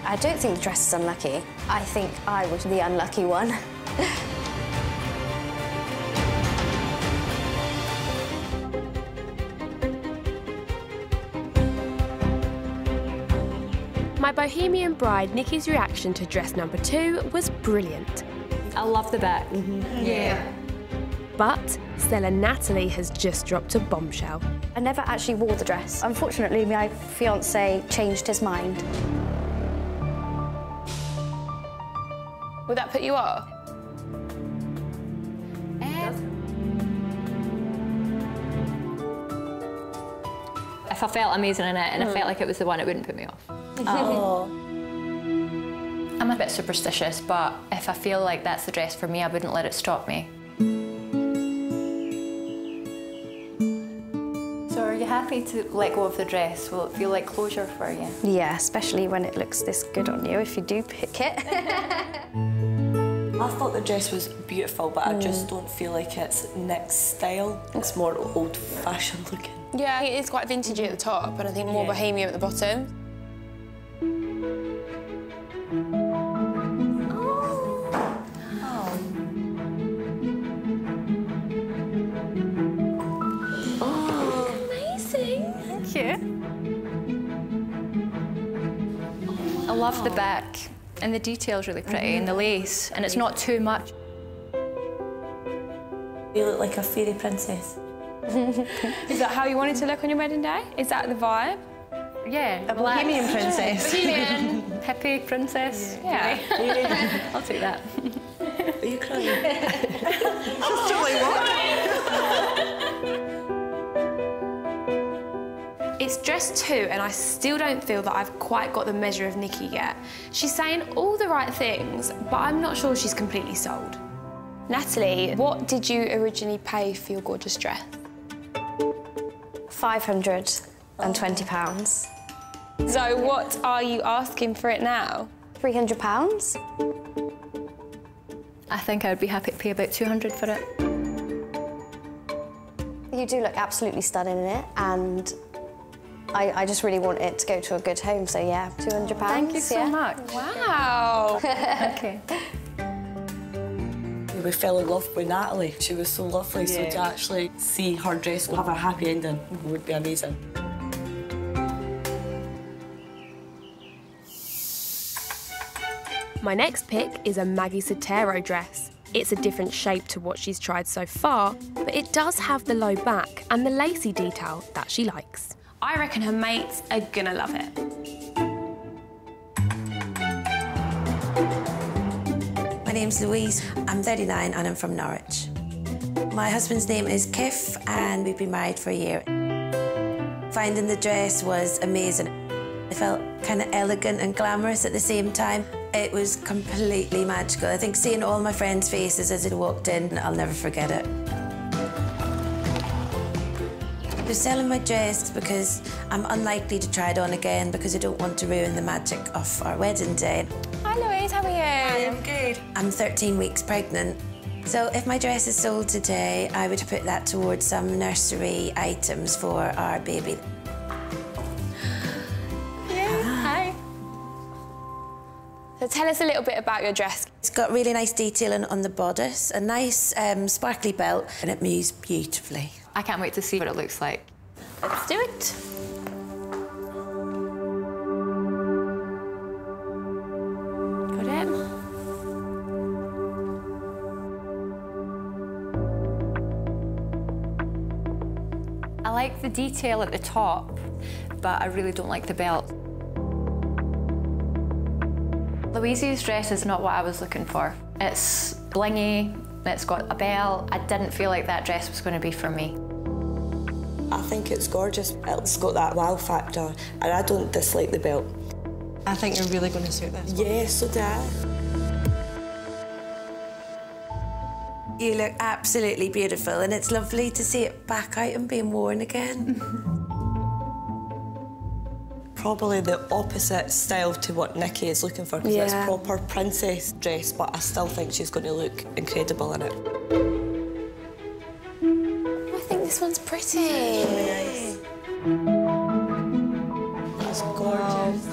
I don't think the dress is unlucky. I think I was the unlucky one. My bohemian bride, Nikki's reaction to dress number 2 was brilliant. I love the back. Yeah. But seller Natalie has just dropped a bombshell. I never actually wore the dress. Unfortunately, my fiancé changed his mind. Would that put you off? If I felt amazing in it and I felt like it was the one, it wouldn't put me off. Oh. I'm a bit superstitious, but if I feel like that's the dress for me, I wouldn't let it stop me. So are you happy to let go of the dress? Will it feel like closure for you? Yeah, especially when it looks this good on you, if you do pick it. I thought the dress was beautiful, but I just don't feel like it's Nick's style. It's more old-fashioned looking. Yeah, it is quite vintagey at the top, and I think more bohemian at the bottom. Amazing. Thank you. I love the back, and the detail's really pretty, and the lace, and it's not too much. You look like a fairy princess. Is that how you wanted to look on your wedding day? Is that the vibe? Yeah. A bohemian princess. Bohemian. Hippie princess. Yeah. I'll take that. Are you crying? She's totally what? It's dress 2, and I still don't feel that I've quite got the measure of Nikki yet. She's saying all the right things, but I'm not sure she's completely sold. Natalie, what did you originally pay for your gorgeous dress? £520. So what are you asking for it now? £300. I think I would be happy to pay about 200 for it. You do look absolutely stunning in it, and I just really want it to go to a good home, so yeah, £200. Thank you so much. Wow. Okay. We fell in love with Natalie. She was so lovely, so to actually see her dress have a happy ending would be amazing. My next pick is a Maggie Sotero dress. It's a different shape to what she's tried so far, but it does have the low back and the lacy detail that she likes. I reckon her mates are gonna love it. My name's Louise, I'm 39 and I'm from Norwich. My husband's name is Kif and we've been married for a year. Finding the dress was amazing. I felt kind of elegant and glamorous at the same time. It was completely magical. I think seeing all my friends' faces as I walked in, I'll never forget it. I was selling my dress because I'm unlikely to try it on again because I don't want to ruin the magic of our wedding day. Hi Louise, how are you? Hi, I'm good. I'm 13 weeks pregnant. So if my dress is sold today, I would put that towards some nursery items for our baby. Hi. So tell us a little bit about your dress. It's got really nice detailing on the bodice, a nice sparkly belt, and it moves beautifully. I can't wait to see what it looks like. Let's do it. Got it. I like the detail at the top, but I really don't like the belt. Louise's dress is not what I was looking for. It's blingy, it's got a belt. I didn't feel like that dress was going to be for me. I think it's gorgeous. It's got that wow factor, and I don't dislike the belt. I think you're really going to suit this. Yeah, so do I. You look absolutely beautiful, and it's lovely to see it back out and being worn again. probably the opposite style to what Nikki is looking for, because it's proper princess dress, but I still think she's going to look incredible in it. I think this one's pretty. Nice. That's gorgeous.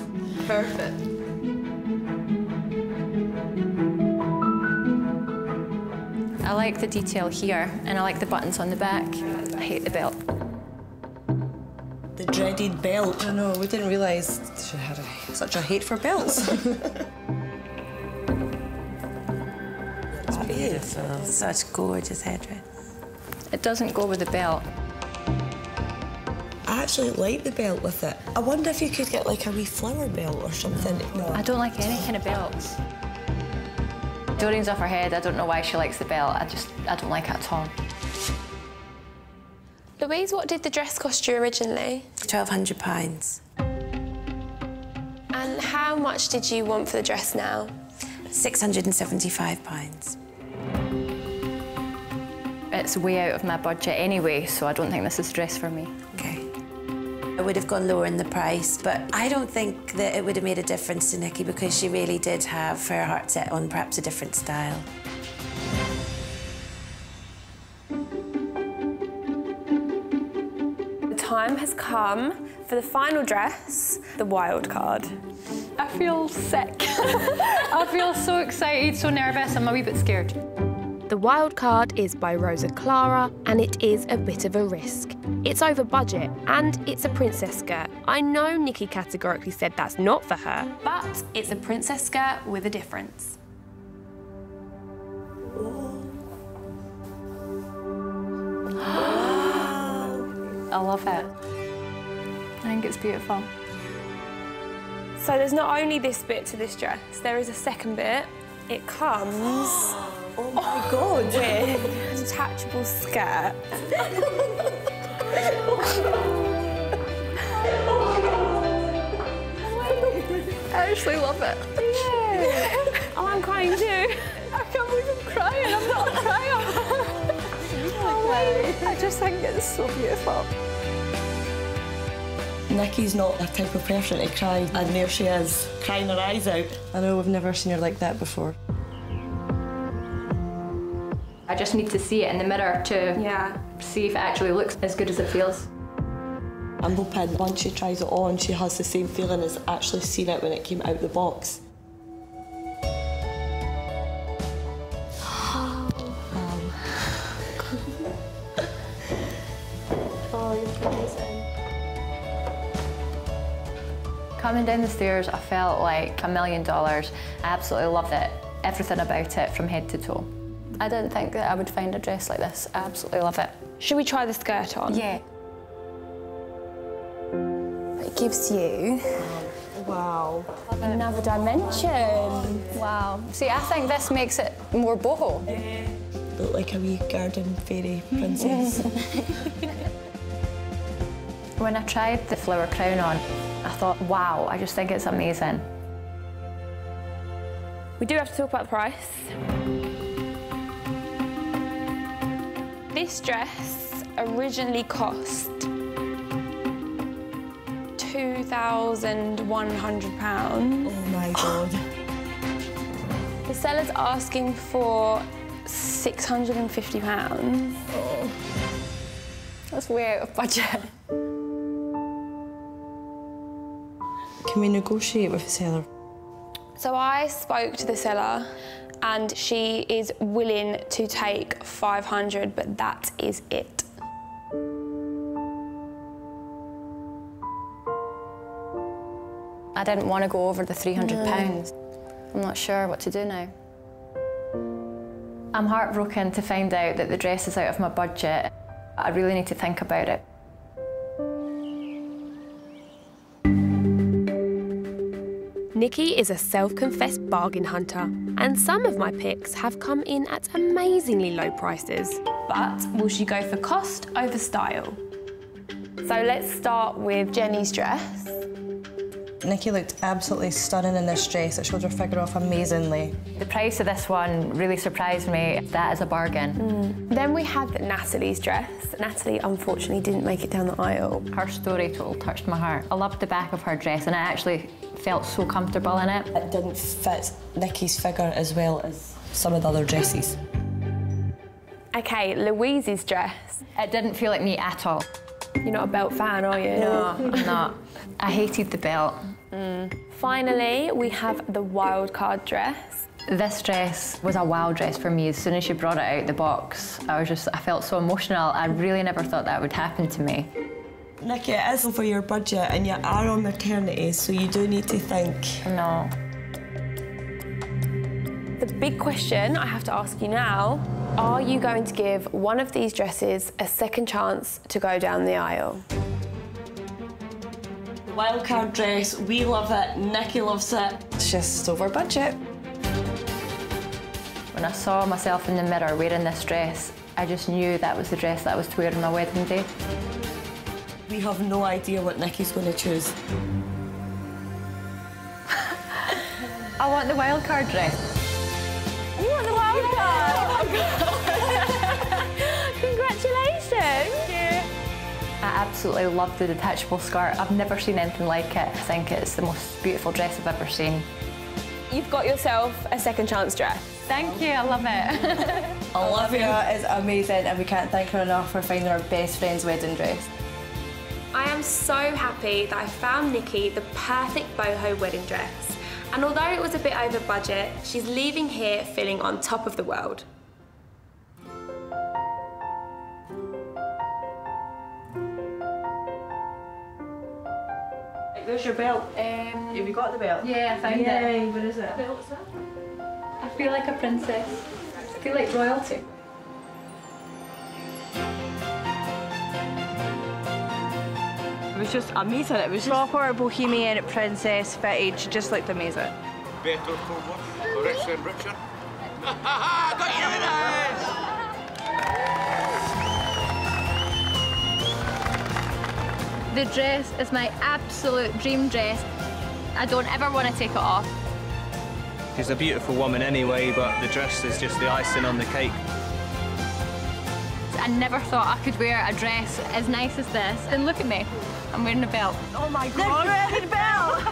Perfect. I like the detail here, and I like the buttons on the back. I hate the belt. The dreaded belt. I know, we didn't realise she had such a hate for belts. It's beautiful. Such gorgeous headdress. It doesn't go with the belt. I actually like the belt with it. I wonder if you could get like a wee flower belt or something. No. I don't like any kind of belts. Doreen's off her head. I don't know why she likes the belt. I don't like it at all. Louise, what did the dress cost you originally? £1,200. And how much did you want for the dress now? £675. It's way out of my budget anyway, so I don't think this is a dress for me. Okay. I would have gone lower in the price, but I don't think that it would have made a difference to Nikki because she really did have her heart set on perhaps a different style. The time has come for the final dress, the wild card. I feel sick. I feel so excited, so nervous. I'm a wee bit scared. The wild card is by Rosa Clara, and it is a bit of a risk. It's over budget, and it's a princess skirt. I know Nikki categorically said that's not for her, but it's a princess skirt with a difference. I love it. I think it's beautiful. So there's not only this bit to this dress, there is a second bit. It comes... Oh my God! With a detachable skirt. I actually love it. Yeah. Oh, I'm crying too. I can't believe I'm crying. I'm not crying. I just think it's so beautiful. Nikki's not the type of person to cry, and there she is, crying her eyes out. I know, we've never seen her like that before. I just need to see it in the mirror to see if it actually looks as good as it feels. I'm hoping once she tries it on, she has the same feeling as actually seeing it when it came out the box. Oh, you're amazing. Coming down the stairs, I felt like $1 million. I absolutely loved it. Everything about it from head to toe. I didn't think that I would find a dress like this. I absolutely love it. Should we try the skirt on? Yeah. It gives you... Wow. Another dimension. Wow. See, I think this makes it more boho. Yeah. Look like a wee garden fairy princess. When I tried the flower crown on, I thought, wow, I just think it's amazing. We do have to talk about the price. This dress originally cost £2,100. Oh my God. The seller's asking for £650. Oh. That's way out of budget. Can we negotiate with the seller? So I spoke to the seller and she is willing to take £500, but that is it. I didn't want to go over the £300. I'm not sure what to do now. I'm heartbroken to find out that the dress is out of my budget. I really need to think about it. Nikki is a self-confessed bargain hunter, and some of my picks have come in at amazingly low prices. But will she go for cost over style? So let's start with Jenny's dress. Nikki looked absolutely stunning in this dress. It showed her figure off amazingly. The price of this one really surprised me. That is a bargain. Then we had Natalie's dress. Natalie unfortunately didn't make it down the aisle. Her story totally touched my heart. I loved the back of her dress and I actually felt so comfortable in it. It didn't fit Nikki's figure as well as some of the other dresses. Okay, Louise's dress. It didn't feel like me at all. You're not a belt fan, are you? No, I'm not. I hated the belt. Finally, we have the wild card dress. This dress was a wild dress for me. As soon as she brought it out the box, I felt so emotional. I really never thought that would happen to me. Nikki, it is over your budget and you are on maternity, so you do need to think. No. The big question I have to ask you now, are you going to give one of these dresses a second chance to go down the aisle? Wildcard dress, we love it, Nikki loves it. It's just over budget. When I saw myself in the mirror wearing this dress, I just knew that was the dress that I was to wear on my wedding day. We have no idea what Nikki's going to choose. I want the wildcard dress. You want the wild card? Oh my God. Congratulations. Thank you. I absolutely love the detachable skirt. I've never seen anything like it. I think it's the most beautiful dress I've ever seen. You've got yourself a second chance dress. Thank you, I love it. Olivia is amazing and we can't thank her enough for finding our best friend's wedding dress. I am so happy that I found Nikki the perfect boho wedding dress. And although it was a bit over budget, she's leaving here feeling on top of the world. Where's your belt? Have you got the belt? Yeah, I found it. Yay, where is it? I feel like a princess. I feel like royalty. It was just amazing. It was proper bohemian princess fitted. She just looked amazing. Better cover, richer and richer. Got you in The dress is my absolute dream dress. I don't ever want to take it off. She's a beautiful woman anyway, but the dress is just the icing on the cake. I never thought I could wear a dress as nice as this. And look at me, I'm wearing a belt. Oh my God! The belt!